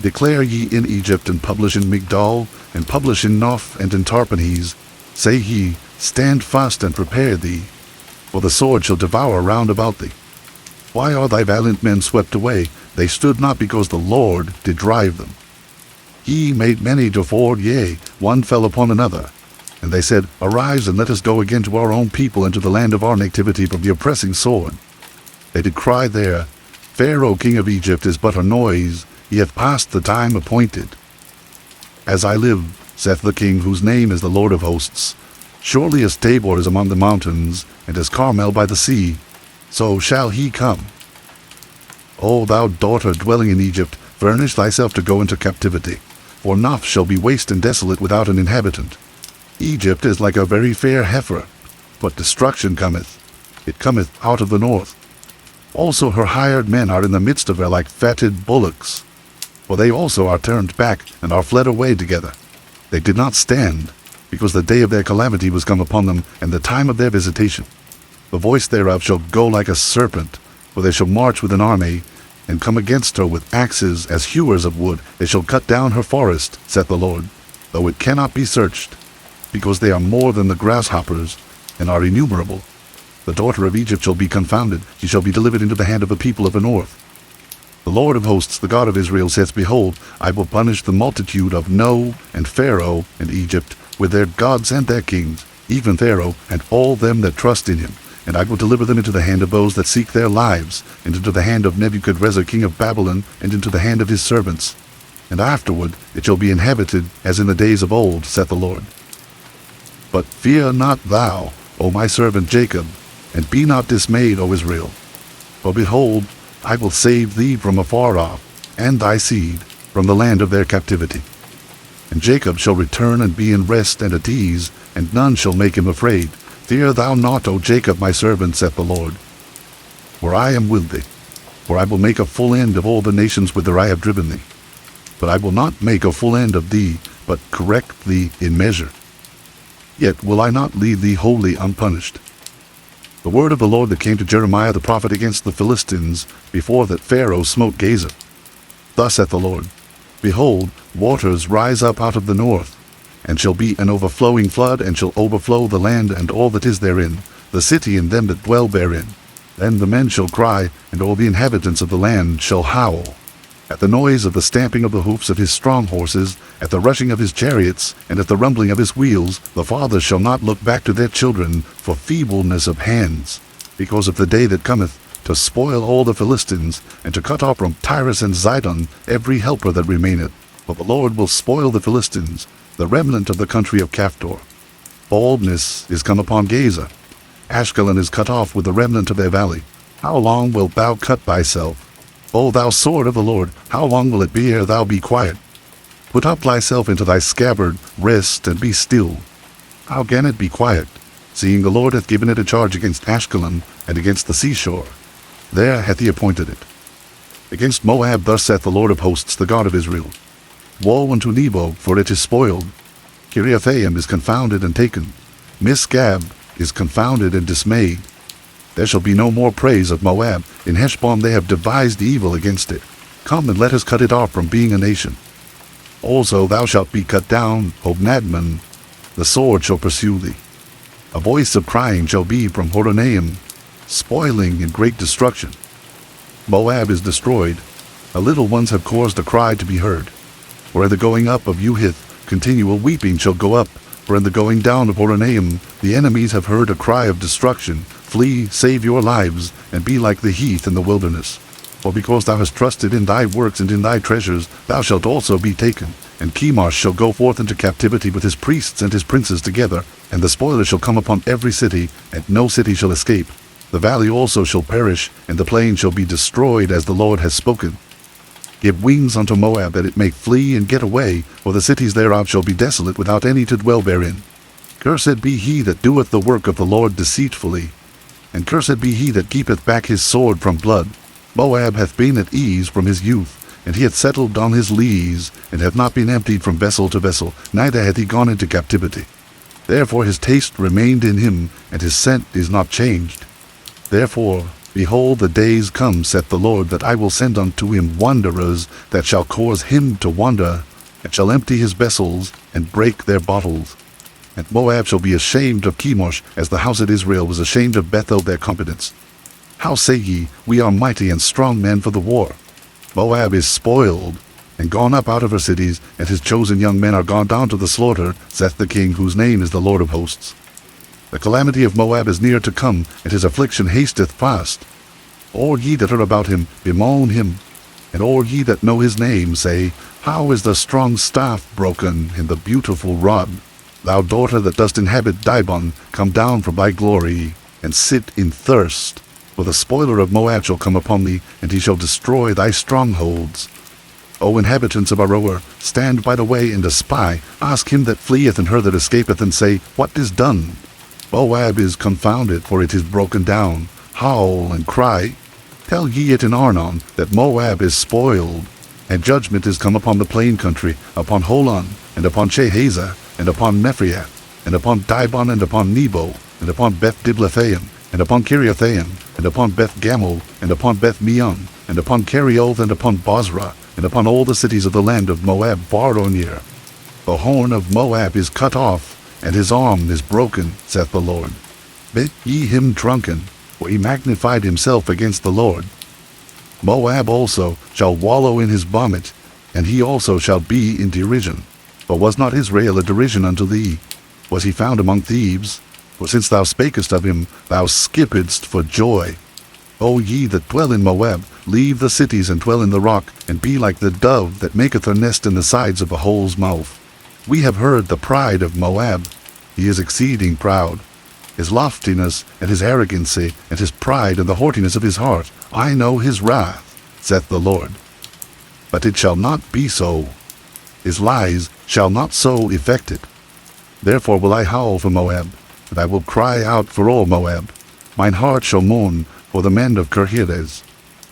Declare ye in Egypt, and publish in Migdol, and publish in Noph, and in Tarpanes. Say ye, stand fast and prepare thee, for the sword shall devour round about thee. Why are thy valiant men swept away? They stood not because the Lord did drive them. He made many to fall, yea, one fell upon another. And they said, Arise, and let us go again to our own people, and to the land of our nativity from the oppressing sword. They did cry there, Pharaoh king of Egypt is but a noise, he hath passed the time appointed. As I live, saith the king, whose name is the Lord of hosts, surely as Tabor is among the mountains, and as Carmel by the sea, so shall he come. O thou daughter dwelling in Egypt, furnish thyself to go into captivity, for Noph shall be waste and desolate without an inhabitant. Egypt is like a very fair heifer, but destruction cometh. It cometh out of the north. Also her hired men are in the midst of her like fatted bullocks. For they also are turned back, and are fled away together. They did not stand, because the day of their calamity was come upon them, and the time of their visitation. The voice thereof shall go like a serpent, for they shall march with an army, and come against her with axes as hewers of wood. They shall cut down her forest, saith the Lord, though it cannot be searched, because they are more than the grasshoppers, and are innumerable. The daughter of Egypt shall be confounded, she shall be delivered into the hand of the people of the north. The Lord of hosts, the God of Israel, saith, Behold, I will punish the multitude of No and Pharaoh and Egypt with their gods and their kings, even Pharaoh and all them that trust in him. And I will deliver them into the hand of those that seek their lives, and into the hand of Nebuchadrezzar king of Babylon, and into the hand of his servants. And afterward it shall be inhabited as in the days of old, saith the Lord. But fear not thou, O my servant Jacob, and be not dismayed, O Israel. For behold, I will save thee from afar off, and thy seed from the land of their captivity. And Jacob shall return and be in rest and at ease, and none shall make him afraid. Fear thou not, O Jacob my servant, saith the Lord. For I am with thee, for I will make a full end of all the nations whither I have driven thee. But I will not make a full end of thee, but correct thee in measure. Yet will I not leave thee wholly unpunished. The word of the Lord that came to Jeremiah the prophet against the Philistines, before that Pharaoh smote Gaza. Thus saith the Lord, Behold, waters rise up out of the north, and shall be an overflowing flood, and shall overflow the land and all that is therein, the city and them that dwell therein. Then the men shall cry, and all the inhabitants of the land shall howl. At the noise of the stamping of the hoofs of his strong horses, at the rushing of his chariots, and at the rumbling of his wheels, the fathers shall not look back to their children for feebleness of hands, because of the day that cometh, to spoil all the Philistines, and to cut off from Tyrus and Zidon every helper that remaineth. For the Lord will spoil the Philistines, the remnant of the country of Caphtor. Baldness is come upon Gaza. Ashkelon is cut off with the remnant of their valley. How long wilt thou cut thyself? O thou sword of the Lord, how long will it be ere thou be quiet? Put up thyself into thy scabbard, rest, and be still. How can it be quiet, seeing the Lord hath given it a charge against Ashkelon and against the seashore? There hath he appointed it. Against Moab thus saith the Lord of hosts, the God of Israel. Woe unto Nebo, for it is spoiled. Kiriathaim is confounded and taken. Misgab is confounded and dismayed. There shall be no more praise of Moab. In Heshbon they have devised evil against it. Come and let us cut it off from being a nation. Also thou shalt be cut down, O Nadman. The sword shall pursue thee. A voice of crying shall be from Horonaim, spoiling and great destruction. Moab is destroyed. The little ones have caused a cry to be heard. For in the going up of Uhith, continual weeping shall go up. For in the going down of Horonaim, the enemies have heard a cry of destruction. Flee, save your lives, and be like the heath in the wilderness. For because thou hast trusted in thy works and in thy treasures, thou shalt also be taken. And Chemosh shall go forth into captivity with his priests and his princes together, and the spoiler shall come upon every city, and no city shall escape. The valley also shall perish, and the plain shall be destroyed, as the Lord has spoken. Give wings unto Moab, that it may flee and get away, for the cities thereof shall be desolate, without any to dwell therein. Cursed be he that doeth the work of the Lord deceitfully, and cursed be he that keepeth back his sword from blood. Moab hath been at ease from his youth, and he hath settled on his lees, and hath not been emptied from vessel to vessel, neither hath he gone into captivity. Therefore his taste remained in him, and his scent is not changed. Therefore, behold, the days come, saith the Lord, that I will send unto him wanderers, that shall cause him to wander, and shall empty his vessels, and break their bottles. And Moab shall be ashamed of Chemosh, as the house of Israel was ashamed of Bethel their competence. How say ye, we are mighty and strong men for the war? Moab is spoiled, and gone up out of her cities, and his chosen young men are gone down to the slaughter, saith the King, whose name is the Lord of hosts. The calamity of Moab is near to come, and his affliction hasteth fast. All ye that are about him, bemoan him, and all ye that know his name, say, How is the strong staff broken in the beautiful rod? Thou daughter that dost inhabit Dibon, come down from thy glory, and sit in thirst. For the spoiler of Moab shall come upon thee, and he shall destroy thy strongholds. O inhabitants of Aroer, stand by the way and espy. Ask him that fleeth and her that escapeth, and say, What is done? Moab is confounded, for it is broken down. Howl and cry. Tell ye it in Arnon, that Moab is spoiled. And judgment is come upon the plain country, upon Holon, and upon Chehaza, and upon Mephriath, and upon Dibon, and upon Nebo, and upon Beth Diblathaim, and upon Kiriathaim, and upon Beth Gamul, and upon Beth Meon, and upon Kerioth, and upon Bozrah, and upon all the cities of the land of Moab far or near. The horn of Moab is cut off, and his arm is broken, saith the Lord. Make ye him drunken, for he magnified himself against the Lord. Moab also shall wallow in his vomit, and he also shall be in derision. For was not Israel a derision unto thee? Was he found among thieves? For since thou spakest of him, thou skippedst for joy. O ye that dwell in Moab, leave the cities and dwell in the rock, and be like the dove that maketh her nest in the sides of a hole's mouth. We have heard the pride of Moab. He is exceeding proud. His loftiness, and his arrogancy, and his pride, and the haughtiness of his heart, I know his wrath, saith the Lord. But it shall not be so. His lies shall not so effect it. Therefore will I howl for Moab, and I will cry out for all Moab. Mine heart shall mourn for the men of Kirheres.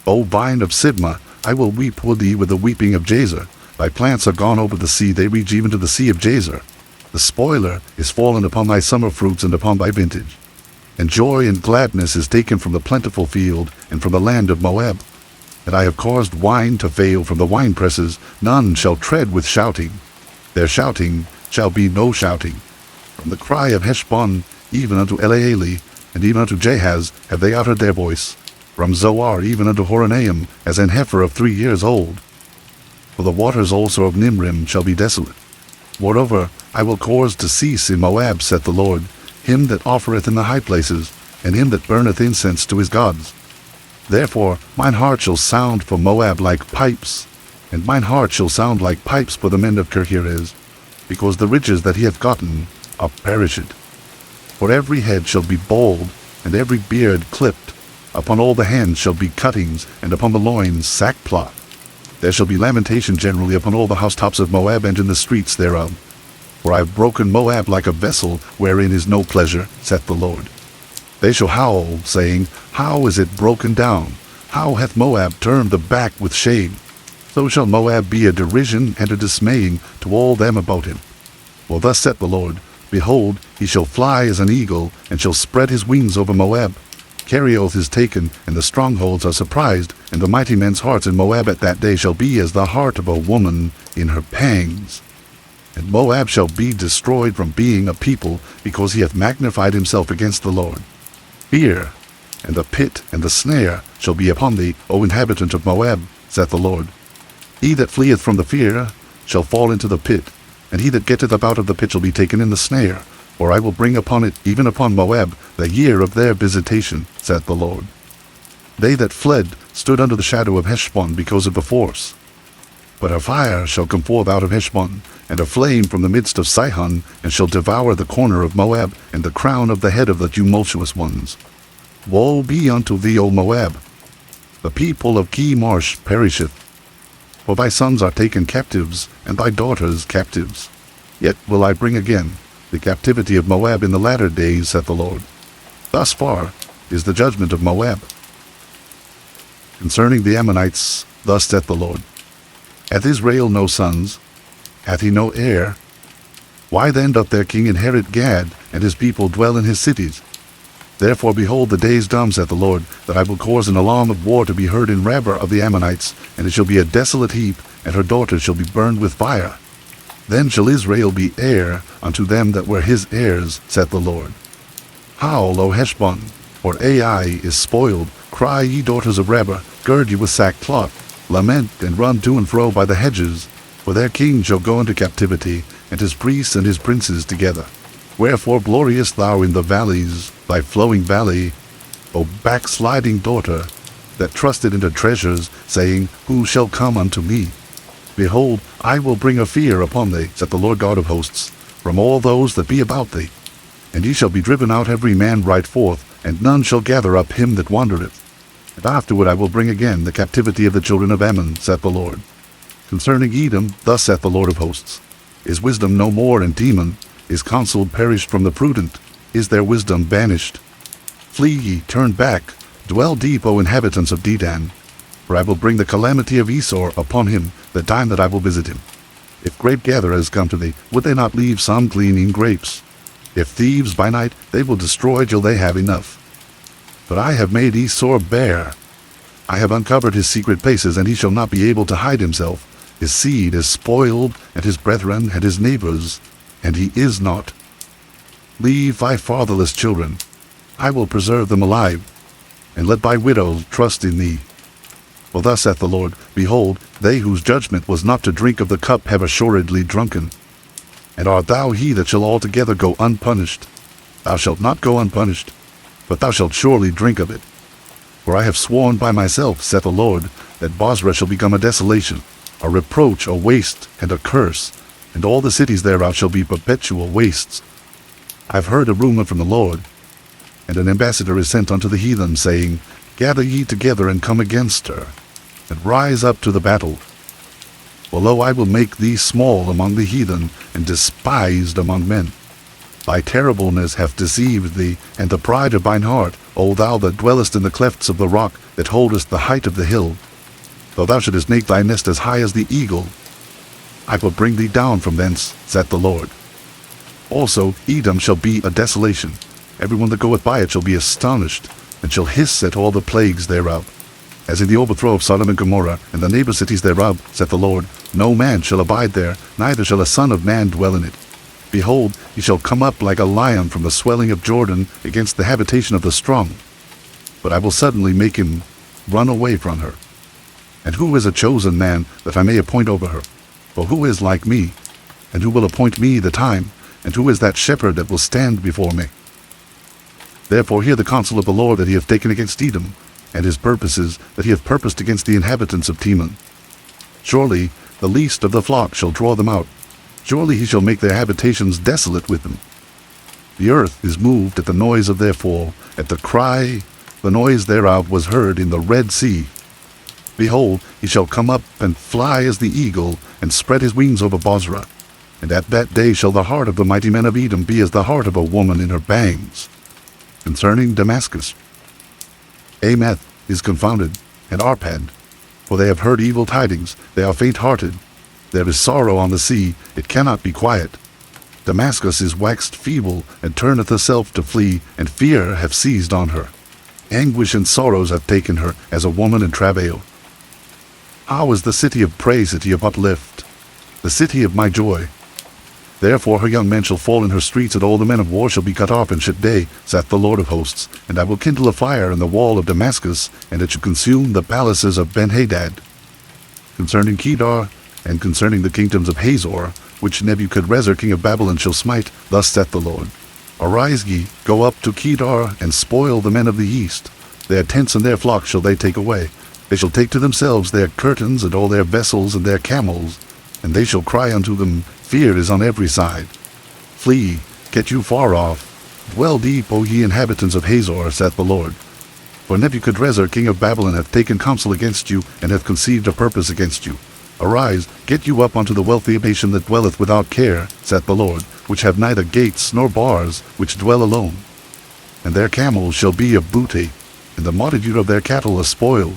O vine of Sibmah, I will weep for thee with the weeping of Jazer. Thy plants are gone over the sea, they reach even to the sea of Jazer. The spoiler is fallen upon thy summer fruits and upon thy vintage. And joy and gladness is taken from the plentiful field and from the land of Moab. And I have caused wine to fail from the winepresses, none shall tread with shouting. Their shouting shall be no shouting. From the cry of Heshbon, even unto Elealeh, and even unto Jahaz, have they uttered their voice. From Zoar, even unto Horonaim, as an heifer of 3 years old. For the waters also of Nimrim shall be desolate. Moreover, I will cause to cease in Moab, saith the Lord, him that offereth in the high places, and him that burneth incense to his gods. Therefore mine heart shall sound for Moab like pipes, And mine heart shall sound like pipes for the men of Kirheres, because the riches that he hath gotten are perished. For every head shall be bald, and every beard clipped. Upon all the hands shall be cuttings, and upon the loins sackcloth. There shall be lamentation generally upon all the housetops of Moab and in the streets thereof. For I have broken Moab like a vessel wherein is no pleasure, saith the Lord. They shall howl, saying, How is it broken down? How hath Moab turned the back with shame? So shall Moab be a derision and a dismaying to all them about him. For thus saith the Lord, Behold, he shall fly as an eagle, and shall spread his wings over Moab. Kerioth is taken, and the strongholds are surprised, and the mighty men's hearts in Moab at that day shall be as the heart of a woman in her pangs. And Moab shall be destroyed from being a people, because he hath magnified himself against the Lord. Fear, and the pit, and the snare shall be upon thee, O inhabitant of Moab, saith the Lord. He that fleeth from the fear shall fall into the pit, and he that getteth up out of the pit shall be taken in the snare. For I will bring upon it, even upon Moab, the year of their visitation, saith the Lord. They that fled stood under the shadow of Heshbon because of the force. But a fire shall come forth out of Heshbon, and a flame from the midst of Sihon, and shall devour the corner of Moab, and the crown of the head of the tumultuous ones. Woe be unto thee, O Moab! The people of Chemosh perisheth. For thy sons are taken captives, and thy daughters captives. Yet will I bring again the captivity of Moab in the latter days, saith the Lord. Thus far is the judgment of Moab. Concerning the Ammonites, thus saith the Lord. Hath Israel no sons? Hath he no heir? Why then doth their king inherit Gad, and his people dwell in his cities? Therefore behold, the days come, saith the Lord, that I will cause an alarm of war to be heard in Rabbah of the Ammonites, and it shall be a desolate heap, and her daughters shall be burned with fire. Then shall Israel be heir unto them that were his heirs, saith the Lord. Howl, O Heshbon, for Ai is spoiled. Cry, ye daughters of Rabbah, gird you with sackcloth. Lament and run to and fro by the hedges, for their king shall go into captivity, and his priests and his princes together. Wherefore gloriest thou in the valleys, thy flowing valley, O backsliding daughter, that trusted into treasures, saying, Who shall come unto me? Behold, I will bring a fear upon thee, saith the Lord God of hosts, from all those that be about thee. And ye shall be driven out every man right forth, and none shall gather up him that wandereth. And afterward I will bring again the captivity of the children of Ammon, saith the Lord. Concerning Edom, thus saith the Lord of hosts, Is wisdom no more in Teman? Is counsel perished from the prudent? Is their wisdom banished? Flee ye, turn back, dwell deep, O inhabitants of Dedan. For I will bring the calamity of Esau upon him, the time that I will visit him. If grape gatherers come to thee, would they not leave some gleaning grapes? If thieves by night, they will destroy till they have enough. But I have made Esau bare. I have uncovered his secret places, and he shall not be able to hide himself. His seed is spoiled, and his brethren, and his neighbors, and he is not. Leave thy fatherless children. I will preserve them alive, and let thy widows trust in thee. For thus saith the Lord, Behold, they whose judgment was not to drink of the cup have assuredly drunken. And art thou he that shall altogether go unpunished? Thou shalt not go unpunished, but thou shalt surely drink of it. For I have sworn by myself, saith the Lord, that Bozrah shall become a desolation, a reproach, a waste, and a curse, and all the cities thereof shall be perpetual wastes. I have heard a rumor from the Lord, and an ambassador is sent unto the heathen, saying, Gather ye together and come against her, and rise up to the battle. For lo, I will make thee small among the heathen, and despised among men. Thy terribleness hath deceived thee, and the pride of thine heart, O thou that dwellest in the clefts of the rock, that holdest the height of the hill. Though thou shouldest make thy nest as high as the eagle, I will bring thee down from thence, saith the Lord. Also Edom shall be a desolation. Every one that goeth by it shall be astonished, and shall hiss at all the plagues thereof. As in the overthrow of Sodom and Gomorrah, and the neighbor cities thereof, saith the Lord, no man shall abide there, neither shall a son of man dwell in it. Behold, he shall come up like a lion from the swelling of Jordan against the habitation of the strong. But I will suddenly make him run away from her. And who is a chosen man, that I may appoint over her? For who is like me? And who will appoint me the time? And who is that shepherd that will stand before me? Therefore hear the counsel of the Lord that he hath taken against Edom, and his purposes that he hath purposed against the inhabitants of Teman. Surely the least of the flock shall draw them out. Surely he shall make their habitations desolate with them. The earth is moved at the noise of their fall, at the cry, the noise thereof was heard in the Red Sea. Behold, he shall come up and fly as the eagle, and spread his wings over Bozrah. And at that day shall the heart of the mighty men of Edom be as the heart of a woman in her bangs. Concerning Damascus, Ameth is confounded, and Arpad, for they have heard evil tidings, they are faint-hearted. There is sorrow on the sea, it cannot be quiet. Damascus is waxed feeble, and turneth herself to flee, and fear hath seized on her. Anguish and sorrows have taken her, as a woman in travail. How is the city of praise, city of uplift, the city of my joy? Therefore her young men shall fall in her streets, and all the men of war shall be cut off in day, saith the Lord of hosts. And I will kindle a fire in the wall of Damascus, and it shall consume the palaces of Ben-Hadad. Concerning Kedar, and concerning the kingdoms of Hazor, which Nebuchadrezzar king of Babylon shall smite, thus saith the Lord. Arise ye, go up to Kedar, and spoil the men of the east. Their tents and their flocks shall they take away. They shall take to themselves their curtains, and all their vessels, and their camels. And they shall cry unto them, Fear is on every side. Flee, get you far off. Dwell deep, O ye inhabitants of Hazor, saith the Lord. For Nebuchadrezzar king of Babylon hath taken counsel against you, and hath conceived a purpose against you. Arise, get you up unto the wealthy nation that dwelleth without care, saith the Lord, which have neither gates nor bars, which dwell alone. And their camels shall be of booty, and the multitude of their cattle a spoil.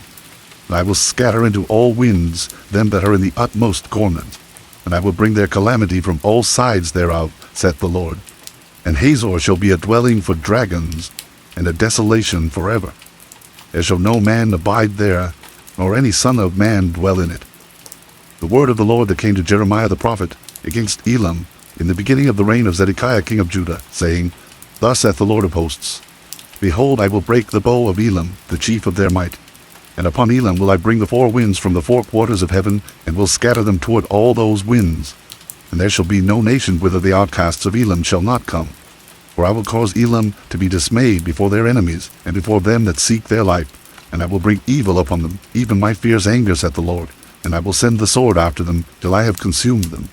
And I will scatter into all winds them that are in the utmost corners. And I will bring their calamity from all sides thereof, saith the Lord. And Hazor shall be a dwelling for dragons, and a desolation forever. There shall no man abide there, nor any son of man dwell in it. The word of the Lord that came to Jeremiah the prophet against Elam in the beginning of the reign of Zedekiah king of Judah, saying, Thus saith the Lord of hosts, Behold, I will break the bow of Elam, the chief of their might. And upon Elam will I bring the four winds from the four quarters of heaven, and will scatter them toward all those winds. And there shall be no nation whither the outcasts of Elam shall not come. For I will cause Elam to be dismayed before their enemies, and before them that seek their life. And I will bring evil upon them, even my fierce anger, saith the Lord. And I will send the sword after them, till I have consumed them.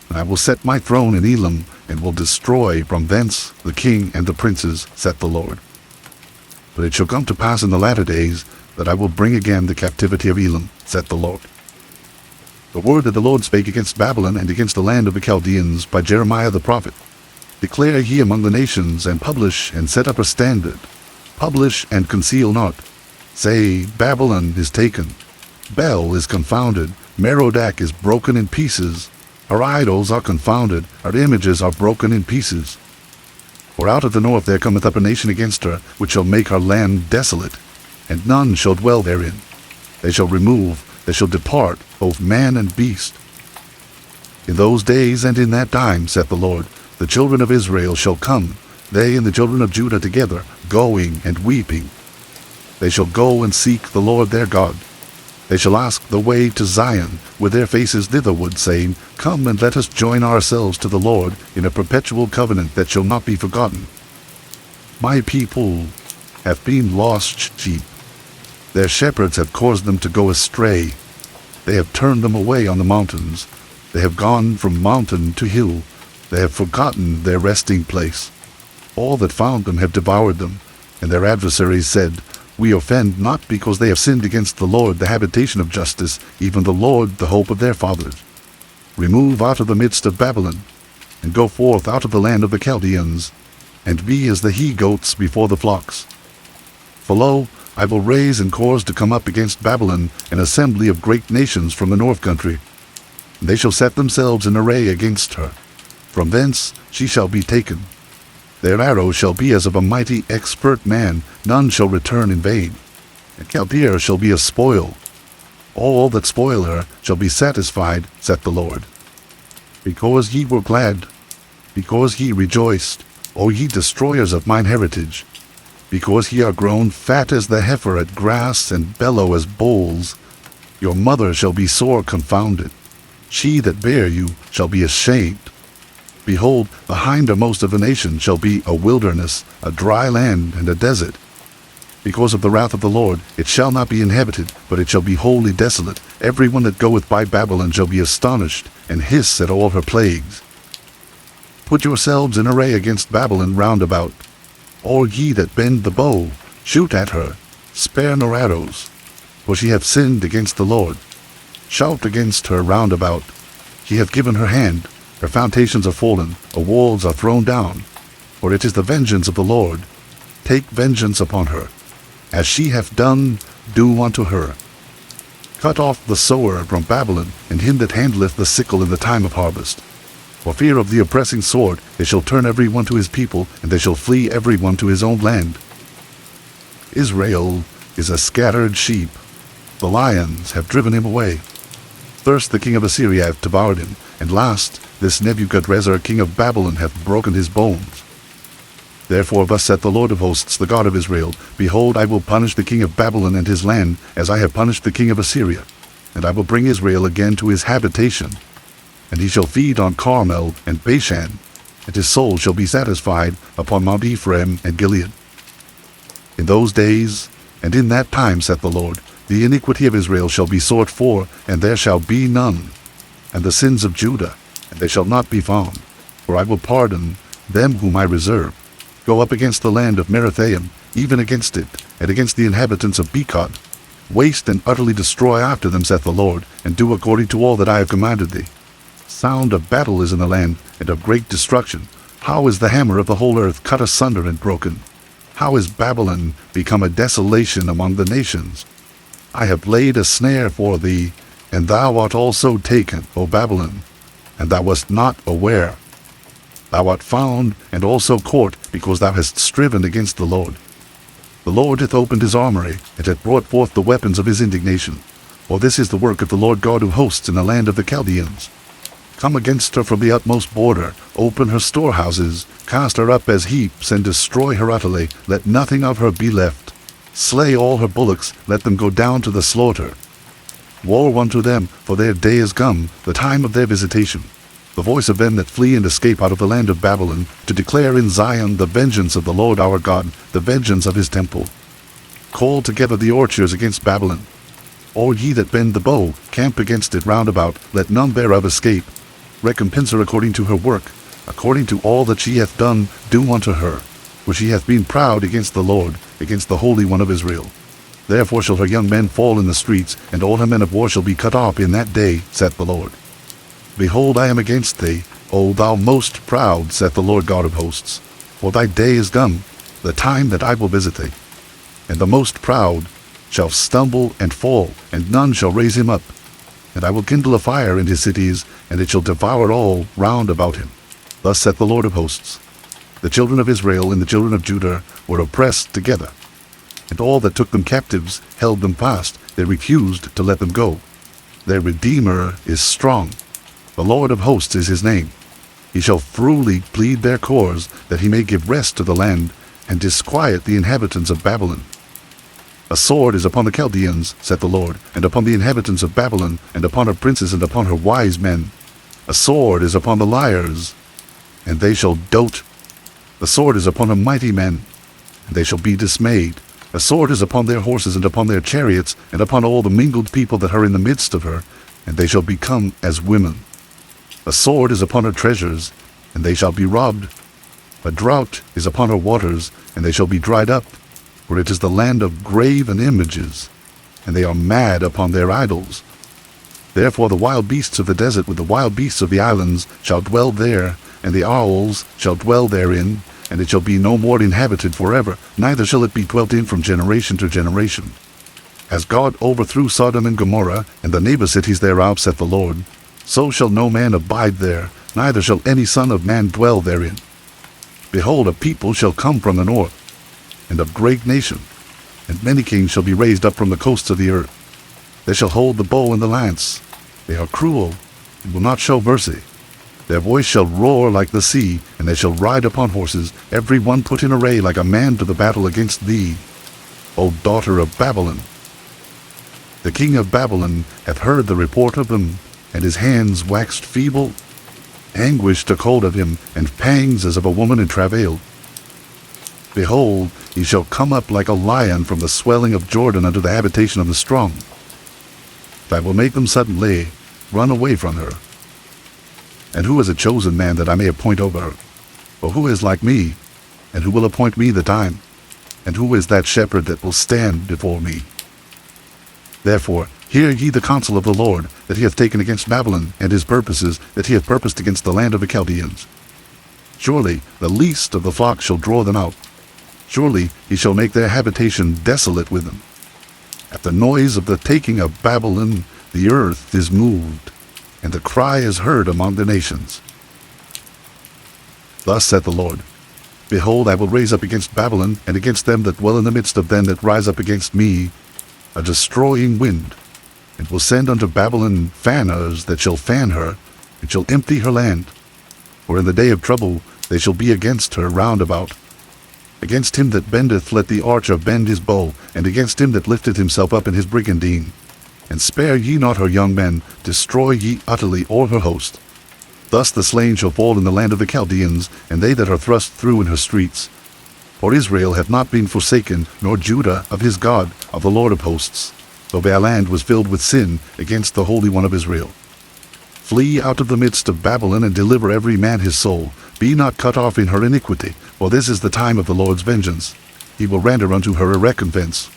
And I will set my throne in Elam, and will destroy from thence the king and the princes, saith the Lord. But it shall come to pass in the latter days, that I will bring again the captivity of Elam, saith the Lord. The word that the Lord spake against Babylon and against the land of the Chaldeans by Jeremiah the prophet. Declare ye among the nations, and publish, and set up a standard. Publish, and conceal not. Say, Babylon is taken. Bel is confounded. Merodach is broken in pieces. Her idols are confounded. Her images are broken in pieces. For out of the north there cometh up a nation against her, which shall make her land desolate, and none shall dwell therein. They shall remove, they shall depart, both man and beast. In those days and in that time, saith the Lord, the children of Israel shall come, they and the children of Judah together, going and weeping. They shall go and seek the Lord their God. They shall ask the way to Zion, with their faces thitherward, saying, Come and let us join ourselves to the Lord in a perpetual covenant that shall not be forgotten. My people have been lost sheep. Their shepherds have caused them to go astray. They have turned them away on the mountains. They have gone from mountain to hill. They have forgotten their resting place. All that found them have devoured them, and their adversaries said, We offend not because they have sinned against the Lord, the habitation of justice, even the Lord, the hope of their fathers. Remove out of the midst of Babylon, and go forth out of the land of the Chaldeans, and be as the he-goats before the flocks. For lo, I will raise and cause to come up against Babylon an assembly of great nations from the north country. And they shall set themselves in array against her. From thence she shall be taken. Their arrows shall be as of a mighty expert man, none shall return in vain. And Chaldea shall be a spoil. All that spoil her shall be satisfied, saith the Lord. Because ye were glad, because ye rejoiced, O ye destroyers of mine heritage, because ye are grown fat as the heifer at grass, and bellow as bulls, your mother shall be sore confounded. She that bare you shall be ashamed. Behold, the hindermost of the nation shall be a wilderness, a dry land, and a desert. Because of the wrath of the Lord, it shall not be inhabited, but it shall be wholly desolate. Every one that goeth by Babylon shall be astonished, and hiss at all her plagues. Put yourselves in array against Babylon round about. All ye that bend the bow, shoot at her, spare no arrows. For she hath sinned against the Lord. Shout against her round about. He hath given her hand, her foundations are fallen, her walls are thrown down. For it is the vengeance of the Lord. Take vengeance upon her. As she hath done, do unto her. Cut off the sower from Babylon, and him that handleth the sickle in the time of harvest. For fear of the oppressing sword, they shall turn every one to his people, and they shall flee every one to his own land. Israel is a scattered sheep. The lions have driven him away. First the king of Assyria hath devoured him, and last this Nebuchadrezzar king of Babylon hath broken his bones. Therefore thus saith the Lord of hosts, the God of Israel, Behold, I will punish the king of Babylon and his land, as I have punished the king of Assyria. And I will bring Israel again to his habitation. And he shall feed on Carmel and Bashan, and his soul shall be satisfied upon Mount Ephraim and Gilead. In those days, and in that time, saith the Lord, the iniquity of Israel shall be sought for, and there shall be none, and the sins of Judah, and they shall not be found. For I will pardon them whom I reserve. Go up against the land of Merathaim, even against it, and against the inhabitants of Bekod. Waste and utterly destroy after them, saith the Lord, and do according to all that I have commanded thee. Sound of battle is in the land, and of great destruction. How is the hammer of the whole earth cut asunder and broken? How is Babylon become a desolation among the nations? I have laid a snare for thee, and thou art also taken, O Babylon, and thou wast not aware. Thou art found, and also caught, because thou hast striven against the Lord. The Lord hath opened his armory, and hath brought forth the weapons of his indignation. For this is the work of the Lord God of hosts in the land of the Chaldeans. Come against her from the utmost border, open her storehouses, cast her up as heaps, and destroy her utterly, let nothing of her be left. Slay all her bullocks, let them go down to the slaughter. Woe unto them, for their day is come, the time of their visitation. The voice of them that flee and escape out of the land of Babylon, to declare in Zion the vengeance of the Lord our God, the vengeance of his temple. Call together the orchards against Babylon. All ye that bend the bow, camp against it round about, let none thereof escape. Recompense her according to her work, according to all that she hath done, do unto her. For she hath been proud against the Lord, against the Holy One of Israel. Therefore shall her young men fall in the streets, and all her men of war shall be cut off in that day, saith the Lord. Behold, I am against thee, O thou most proud, saith the Lord God of hosts. For thy day is come, the time that I will visit thee. And the most proud shall stumble and fall, and none shall raise him up. And I will kindle a fire in his cities, and it shall devour all round about him. Thus saith the Lord of hosts. The children of Israel and the children of Judah were oppressed together. And all that took them captives held them fast. They refused to let them go. Their Redeemer is strong. The Lord of hosts is his name. He shall throughly plead their cause, that he may give rest to the land, and disquiet the inhabitants of Babylon. A sword is upon the Chaldeans, saith the Lord, and upon the inhabitants of Babylon, and upon her princes, and upon her wise men. A sword is upon the liars, and they shall dote. The sword is upon her mighty men, and they shall be dismayed. A sword is upon their horses, and upon their chariots, and upon all the mingled people that are in the midst of her, and they shall become as women. A sword is upon her treasures, and they shall be robbed. A drought is upon her waters, and they shall be dried up. For it is the land of graven images, and they are mad upon their idols. Therefore the wild beasts of the desert with the wild beasts of the islands shall dwell there, and the owls shall dwell therein, and it shall be no more inhabited forever, neither shall it be dwelt in from generation to generation. As God overthrew Sodom and Gomorrah, and the neighbor cities thereof, saith the Lord, so shall no man abide there, neither shall any son of man dwell therein. Behold, a people shall come from the north, and a great nation, and many kings shall be raised up from the coasts of the earth. They shall hold the bow and the lance. They are cruel, and will not show mercy. Their voice shall roar like the sea, and they shall ride upon horses, every one put in array like a man to the battle against thee, O daughter of Babylon. The king of Babylon hath heard the report of them, and his hands waxed feeble. Anguish took hold of him, and pangs as of a woman in travail. Behold, he shall come up like a lion from the swelling of Jordan unto the habitation of the strong. I will make them suddenly run away from her. And who is a chosen man that I may appoint over her? For who is like me, and who will appoint me the time? And who is that shepherd that will stand before me? Therefore, hear ye the counsel of the Lord, that he hath taken against Babylon, and his purposes that he hath purposed against the land of the Chaldeans. Surely the least of the flock shall draw them out. Surely he shall make their habitation desolate with them. At the noise of the taking of Babylon, the earth is moved, and the cry is heard among the nations. Thus saith the Lord, Behold, I will raise up against Babylon, and against them that dwell in the midst of them that rise up against me, a destroying wind, and will send unto Babylon fanners that shall fan her, and shall empty her land. For in the day of trouble they shall be against her round about. Against him that bendeth let the archer bend his bow, and against him that lifteth himself up in his brigandine. And spare ye not her young men, destroy ye utterly all her host. Thus the slain shall fall in the land of the Chaldeans, and they that are thrust through in her streets. For Israel hath not been forsaken, nor Judah of his God, of the Lord of hosts, though their land was filled with sin against the Holy One of Israel. Flee out of the midst of Babylon, and deliver every man his soul. Be not cut off in her iniquity, for this is the time of the Lord's vengeance. He will render unto her a recompense.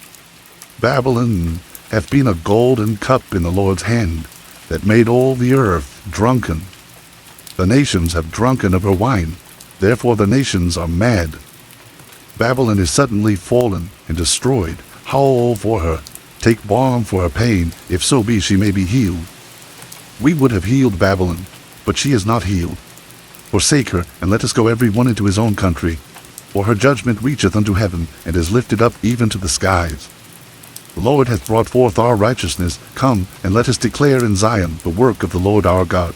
Babylon hath been a golden cup in the Lord's hand, that made all the earth drunken. The nations have drunken of her wine, therefore the nations are mad. Babylon is suddenly fallen and destroyed. Howl for her, take balm for her pain, if so be she may be healed. We would have healed Babylon, but she is not healed. Forsake her, and let us go every one into his own country. For her judgment reacheth unto heaven, and is lifted up even to the skies. The Lord hath brought forth our righteousness. Come, and let us declare in Zion the work of the Lord our God.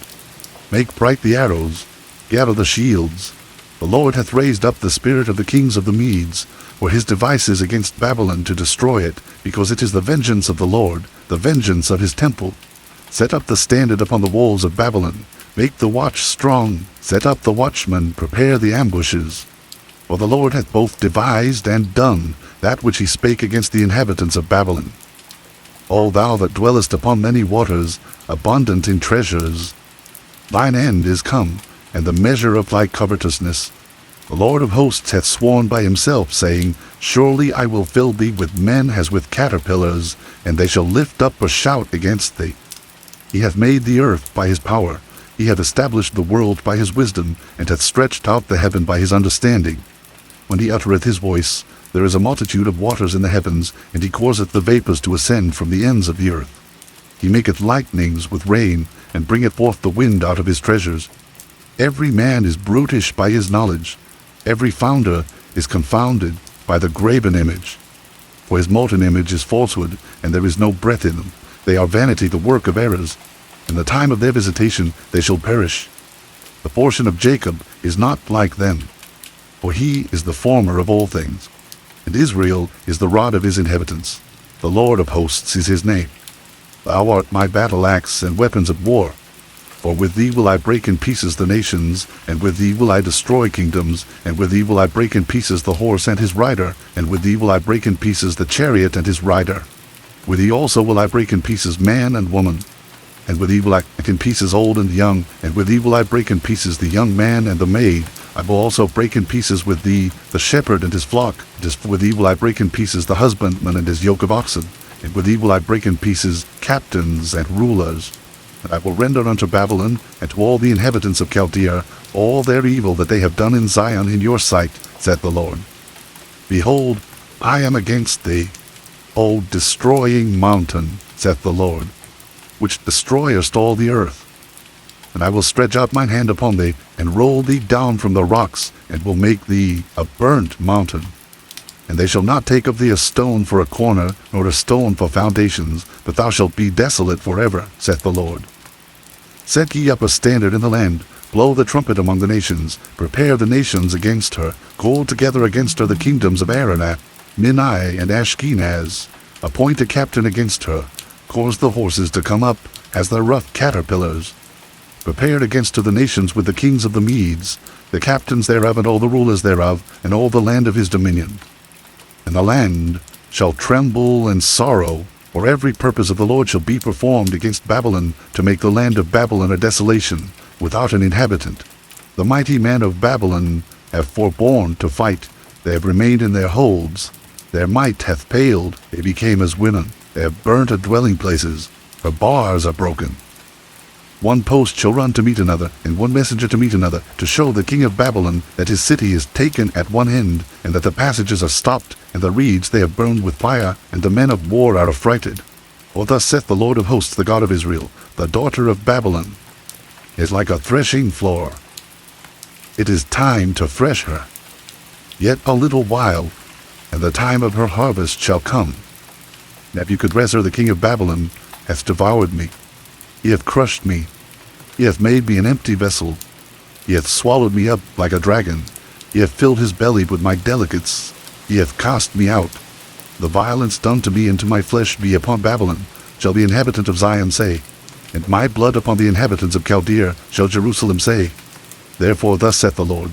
Make bright the arrows, gather the shields. The Lord hath raised up the spirit of the kings of the Medes, for his devices against Babylon to destroy it, because it is the vengeance of the Lord, the vengeance of his temple. Set up the standard upon the walls of Babylon. Make the watch strong. Set up the watchmen. Prepare the ambushes. For the Lord hath both devised and done that which he spake against the inhabitants of Babylon. O thou that dwellest upon many waters, abundant in treasures, thine end is come, and the measure of thy covetousness. The Lord of hosts hath sworn by himself, saying, Surely I will fill thee with men as with caterpillars, and they shall lift up a shout against thee. He hath made the earth by his power. He hath established the world by his wisdom, and hath stretched out the heaven by his understanding. When he uttereth his voice, there is a multitude of waters in the heavens, and he causeth the vapors to ascend from the ends of the earth. He maketh lightnings with rain, and bringeth forth the wind out of his treasures. Every man is brutish by his knowledge. Every founder is confounded by the graven image. For his molten image is falsehood, and there is no breath in them. They are vanity, the work of errors. In the time of their visitation they shall perish. The portion of Jacob is not like them, for he is the former of all things, and Israel is the rod of his inhabitants. The Lord of hosts is his name. Thou art my battle axe and weapons of war. For with thee will I break in pieces the nations, and with thee will I destroy kingdoms, and with thee will I break in pieces the horse and his rider, and with thee will I break in pieces the chariot and his rider. With thee also will I break in pieces man and woman, and with thee will I break in pieces old and young, and with thee will I break in pieces the young man and the maid. I will also break in pieces with thee the shepherd and his flock. With thee will I break in pieces the husbandman and his yoke of oxen, and with thee will I break in pieces captains and rulers. And I will render unto Babylon and to all the inhabitants of Chaldea all their evil that they have done in Zion in your sight, saith the Lord. Behold, I am against thee, O destroying mountain, saith the Lord, which destroyest all the earth. And I will stretch out mine hand upon thee, and roll thee down from the rocks, and will make thee a burnt mountain. And they shall not take of thee a stone for a corner, nor a stone for foundations, but thou shalt be desolate forever, saith the Lord. Set ye up a standard in the land, blow the trumpet among the nations, prepare the nations against her, call together against her the kingdoms of Aranath, Minai, and Ashkenaz, appoint a captain against her, cause the horses to come up as the rough caterpillars. Prepared against her the nations with the kings of the Medes, the captains thereof, and all the rulers thereof, and all the land of his dominion. And the land shall tremble and sorrow, for every purpose of the Lord shall be performed against Babylon, to make the land of Babylon a desolation, without an inhabitant. The mighty men of Babylon have forborne to fight, they have remained in their holds. Their might hath paled, they became as women. They have burnt her dwelling places, her bars are broken. One post shall run to meet another, and one messenger to meet another, to show the king of Babylon that his city is taken at one end, and that the passages are stopped, and the reeds they have burned with fire, and the men of war are affrighted. For thus saith the Lord of hosts, the God of Israel, the daughter of Babylon is like a threshing floor. It is time to thresh her. Yet a little while, and the time of her harvest shall come. Nebuchadrezzar the king of Babylon hath devoured me. He hath crushed me. He hath made me an empty vessel. He hath swallowed me up like a dragon. He hath filled his belly with my delicates. He hath cast me out. The violence done to me and to my flesh be upon Babylon, shall the inhabitant of Zion say. And my blood upon the inhabitants of Chaldea shall Jerusalem say. Therefore thus saith the Lord,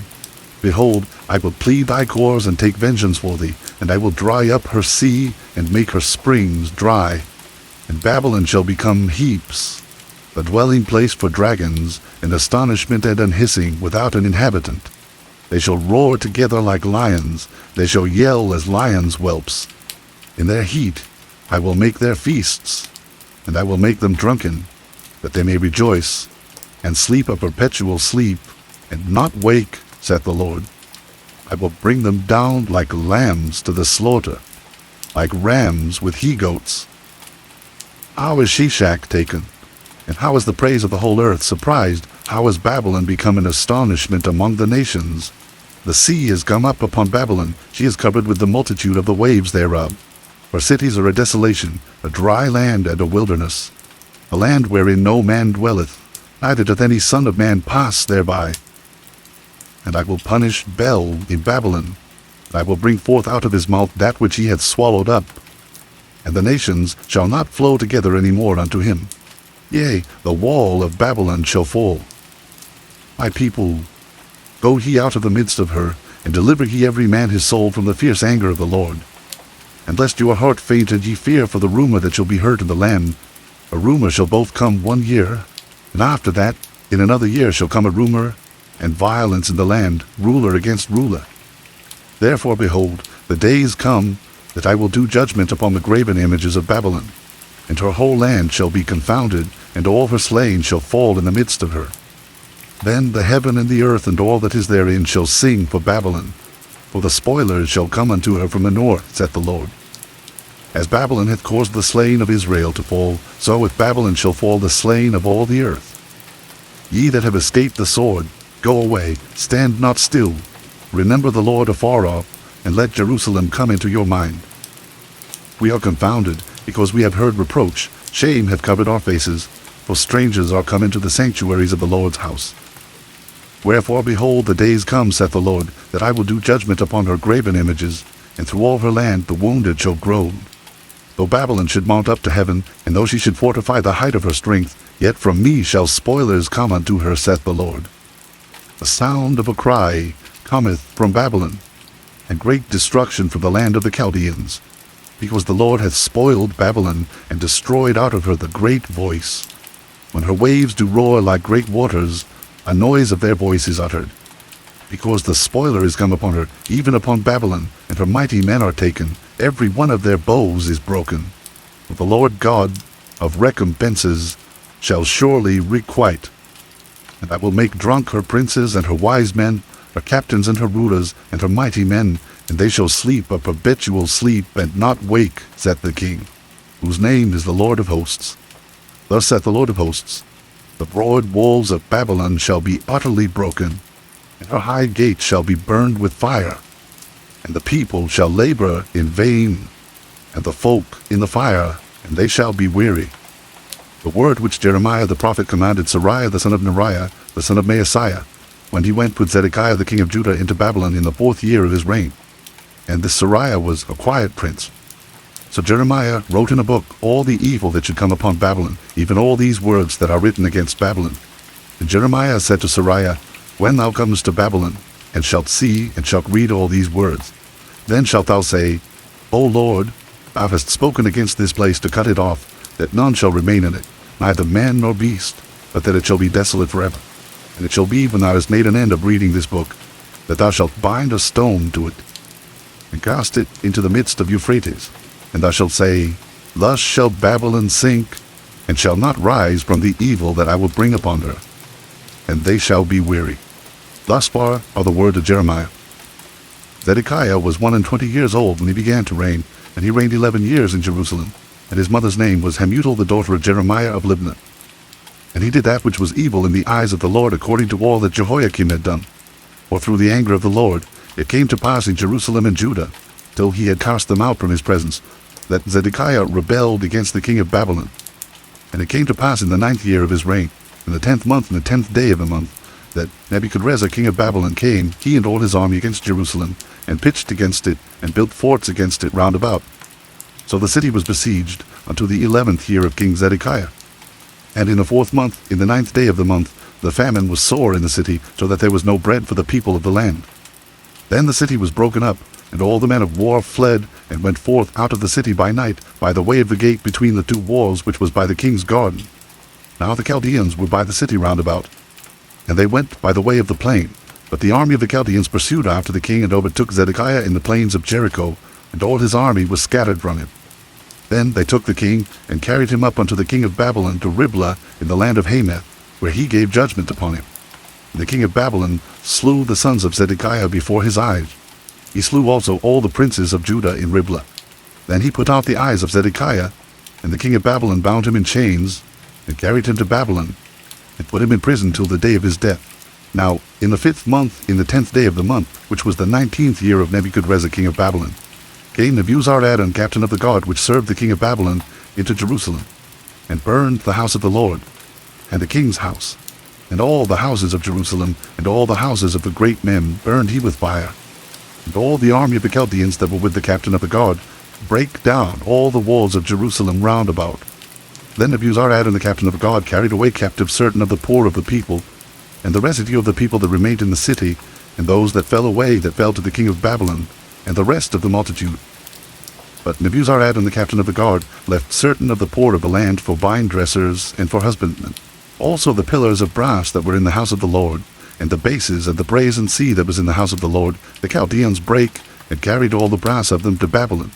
Behold, I will plead thy cause and take vengeance for thee, and I will dry up her sea and make her springs dry. And Babylon shall become heaps, a dwelling place for dragons, an astonishment and an hissing without an inhabitant. They shall roar together like lions, they shall yell as lions' whelps. In their heat I will make their feasts, and I will make them drunken, that they may rejoice, and sleep a perpetual sleep, and not wake, saith the Lord. I will bring them down like lambs to the slaughter, like rams with he-goats. How is Shishak taken? And how is the praise of the whole earth surprised? How is Babylon become an astonishment among the nations? The sea is come up upon Babylon, she is covered with the multitude of the waves thereof. Her cities are a desolation, a dry land and a wilderness, a land wherein no man dwelleth, neither doth any son of man pass thereby. And I will punish Bel in Babylon, and I will bring forth out of his mouth that which he hath swallowed up, and the nations shall not flow together any more unto him. Yea, the wall of Babylon shall fall. My people, go ye out of the midst of her, and deliver ye every man his soul from the fierce anger of the Lord. And lest your heart faint, and ye fear for the rumor that shall be heard in the land, a rumor shall both come 1 year, and after that, in another year shall come a rumor, and violence in the land, ruler against ruler. Therefore, behold, the days come that I will do judgment upon the graven images of Babylon, and her whole land shall be confounded, and all her slain shall fall in the midst of her. Then the heaven and the earth and all that is therein shall sing for Babylon, for the spoilers shall come unto her from the north, saith the Lord. As Babylon hath caused the slain of Israel to fall, so with Babylon shall fall the slain of all the earth. Ye that have escaped the sword, go away, stand not still. Remember the Lord afar off, and let Jerusalem come into your mind. We are confounded, because we have heard reproach. Shame hath covered our faces, for strangers are come into the sanctuaries of the Lord's house. Wherefore, behold, the days come, saith the Lord, that I will do judgment upon her graven images, and through all her land the wounded shall groan. Though Babylon should mount up to heaven, and though she should fortify the height of her strength, yet from me shall spoilers come unto her, saith the Lord. The sound of a cry cometh from Babylon, and great destruction from the land of the Chaldeans, because the Lord hath spoiled Babylon, and destroyed out of her the great voice. When her waves do roar like great waters, a noise of their voice is uttered. Because the spoiler is come upon her, even upon Babylon, and her mighty men are taken, every one of their bows is broken. For the Lord God of recompenses shall surely requite. And I will make drunk her princes and her wise men, her captains and her rulers, and her mighty men, and they shall sleep a perpetual sleep, and not wake, saith the King, whose name is the Lord of hosts. Thus saith the Lord of hosts, the broad walls of Babylon shall be utterly broken, and her high gates shall be burned with fire, and the people shall labor in vain, and the folk in the fire, and they shall be weary. The word which Jeremiah the prophet commanded Sariah the son of Neriah, the son of Maaseiah, when he went with Zedekiah the king of Judah into Babylon in the 4th year of his reign. And this Sariah was a quiet prince. So Jeremiah wrote in a book all the evil that should come upon Babylon, even all these words that are written against Babylon. And Jeremiah said to Sariah, When thou comest to Babylon, and shalt see, and shalt read all these words, then shalt thou say, O Lord, thou hast spoken against this place to cut it off, that none shall remain in it, neither man nor beast, but that it shall be desolate forever. And it shall be, when thou hast made an end of reading this book, that thou shalt bind a stone to it, and cast it into the midst of Euphrates. And thou shalt say, Thus shall Babylon sink, and shall not rise from the evil that I will bring upon her, and they shall be weary. Thus far are the words of Jeremiah. Zedekiah was 21 years old when he began to reign, and he reigned 11 years in Jerusalem. And his mother's name was Hamutal, the daughter of Jeremiah of Libnah. And he did that which was evil in the eyes of the Lord, according to all that Jehoiakim had done. For through the anger of the Lord it came to pass in Jerusalem and Judah, till he had cast them out from his presence, that Zedekiah rebelled against the king of Babylon. And it came to pass in the 9th year of his reign, in the 10th month and the 10th day of the month, that Nebuchadrezzar king of Babylon came, he and all his army, against Jerusalem, and pitched against it, and built forts against it round about. So the city was besieged unto the 11th year of King Zedekiah. And in the 4th month, in the 9th day of the month, the famine was sore in the city, so that there was no bread for the people of the land. Then the city was broken up, and all the men of war fled, and went forth out of the city by night, by the way of the gate between the two walls, which was by the king's garden. Now the Chaldeans were by the city round about, and they went by the way of the plain. But the army of the Chaldeans pursued after the king, and overtook Zedekiah in the plains of Jericho, and all his army was scattered from him. Then they took the king, and carried him up unto the king of Babylon to Riblah in the land of Hamath, where he gave judgment upon him. And the king of Babylon slew the sons of Zedekiah before his eyes. He slew also all the princes of Judah in Riblah. Then he put out the eyes of Zedekiah, and the king of Babylon bound him in chains, and carried him to Babylon, and put him in prison till the day of his death. Now in the 5th month, in the 10th day of the month, which was the 19th year of Nebuchadrezzar king of Babylon, came Nebuzaradan, captain of the guard, which served the king of Babylon, into Jerusalem, and burned the house of the Lord, and the king's house, and all the houses of Jerusalem, and all the houses of the great men burned he with fire. And all the army of the Chaldeans that were with the captain of the guard brake down all the walls of Jerusalem round about. Then Nebuzaradan, the captain of the guard, carried away captive certain of the poor of the people, and the residue of the people that remained in the city, and those that fell away that fell to the king of Babylon, and the rest of the multitude. But Nebuzaradan, the captain of the guard, left certain of the poor of the land for vine dressers and for husbandmen. Also the pillars of brass that were in the house of the Lord, and the bases and the brazen sea that was in the house of the Lord, the Chaldeans brake, and carried all the brass of them to Babylon.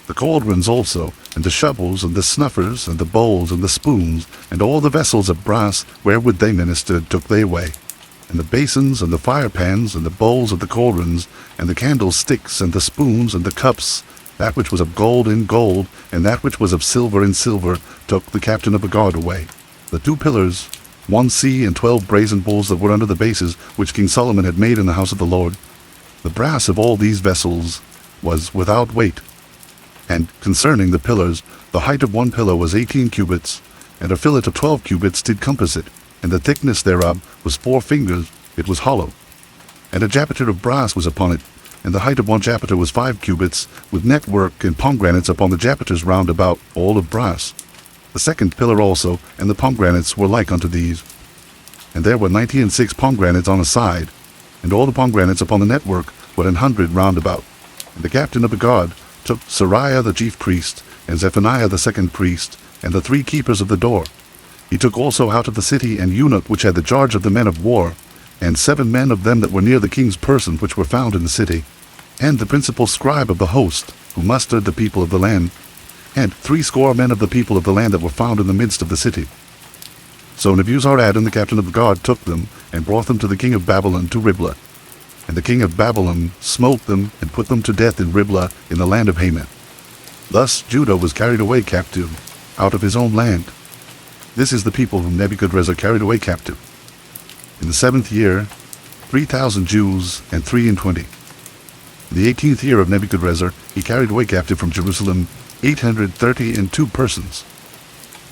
The cauldrons also, and the shovels, and the snuffers, and the bowls, and the spoons, and all the vessels of brass wherewith they ministered took they away. And the basins, and the firepans, and the bowls of the cauldrons, and the candlesticks, and the spoons, and the cups, that which was of gold in gold, and that which was of silver in silver, took the captain of the guard away. The 2 pillars, 1 sea, and 12 brazen bulls that were under the bases, which King Solomon had made in the house of the Lord. The brass of all these vessels was without weight. And concerning the pillars, the height of one pillar was 18 cubits, and a fillet of 12 cubits did compass it, and the thickness thereof was 4 fingers, it was hollow. And a japeter of brass was upon it, and the height of one japeter was 5 cubits, with network and pomegranates upon the japeters round about, all of brass. The second pillar also, and the pomegranates were like unto these. And there were 96 pomegranates on a side, and all the pomegranates upon the network were 100 round about. And the captain of the guard took Sariah the chief priest, and Zephaniah the second priest, and the 3 keepers of the door. He took also out of the city an eunuch which had the charge of the men of war, and 7 men of them that were near the king's person, which were found in the city, and the principal scribe of the host, who mustered the people of the land, and 60 men of the people of the land that were found in the midst of the city. So Nebuzaradan, the captain of the guard, took them, and brought them to the king of Babylon to Riblah. And the king of Babylon smote them, and put them to death in Riblah in the land of Hamath. Thus Judah was carried away captive out of his own land. This is the people whom Nebuchadrezzar carried away captive. In the 7th year, 3,000 Jews and 23. In the 18th year of Nebuchadrezzar, he carried away captive from Jerusalem 832 persons.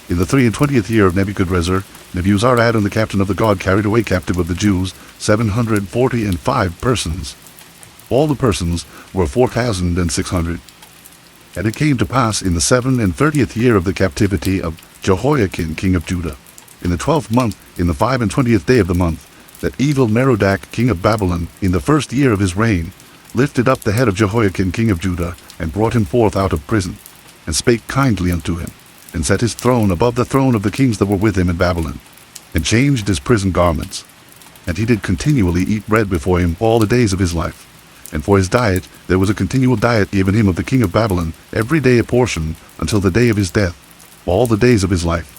In the 23rd year of Nebuchadrezzar, Nebuzaradan, the captain of the guard, carried away captive of the Jews 745 persons. All the persons were 4,600. And it came to pass in the 37th year of the captivity of Jehoiakim king of Judah, in the 12th month, in the 25th day of the month, that evil Merodach king of Babylon, in the 1st year of his reign, lifted up the head of Jehoiakim king of Judah, and brought him forth out of prison, and spake kindly unto him, and set his throne above the throne of the kings that were with him in Babylon, and changed his prison garments. And he did continually eat bread before him all the days of his life. And for his diet there was a continual diet given him of the king of Babylon, every day a portion, until the day of his death, all the days of his life.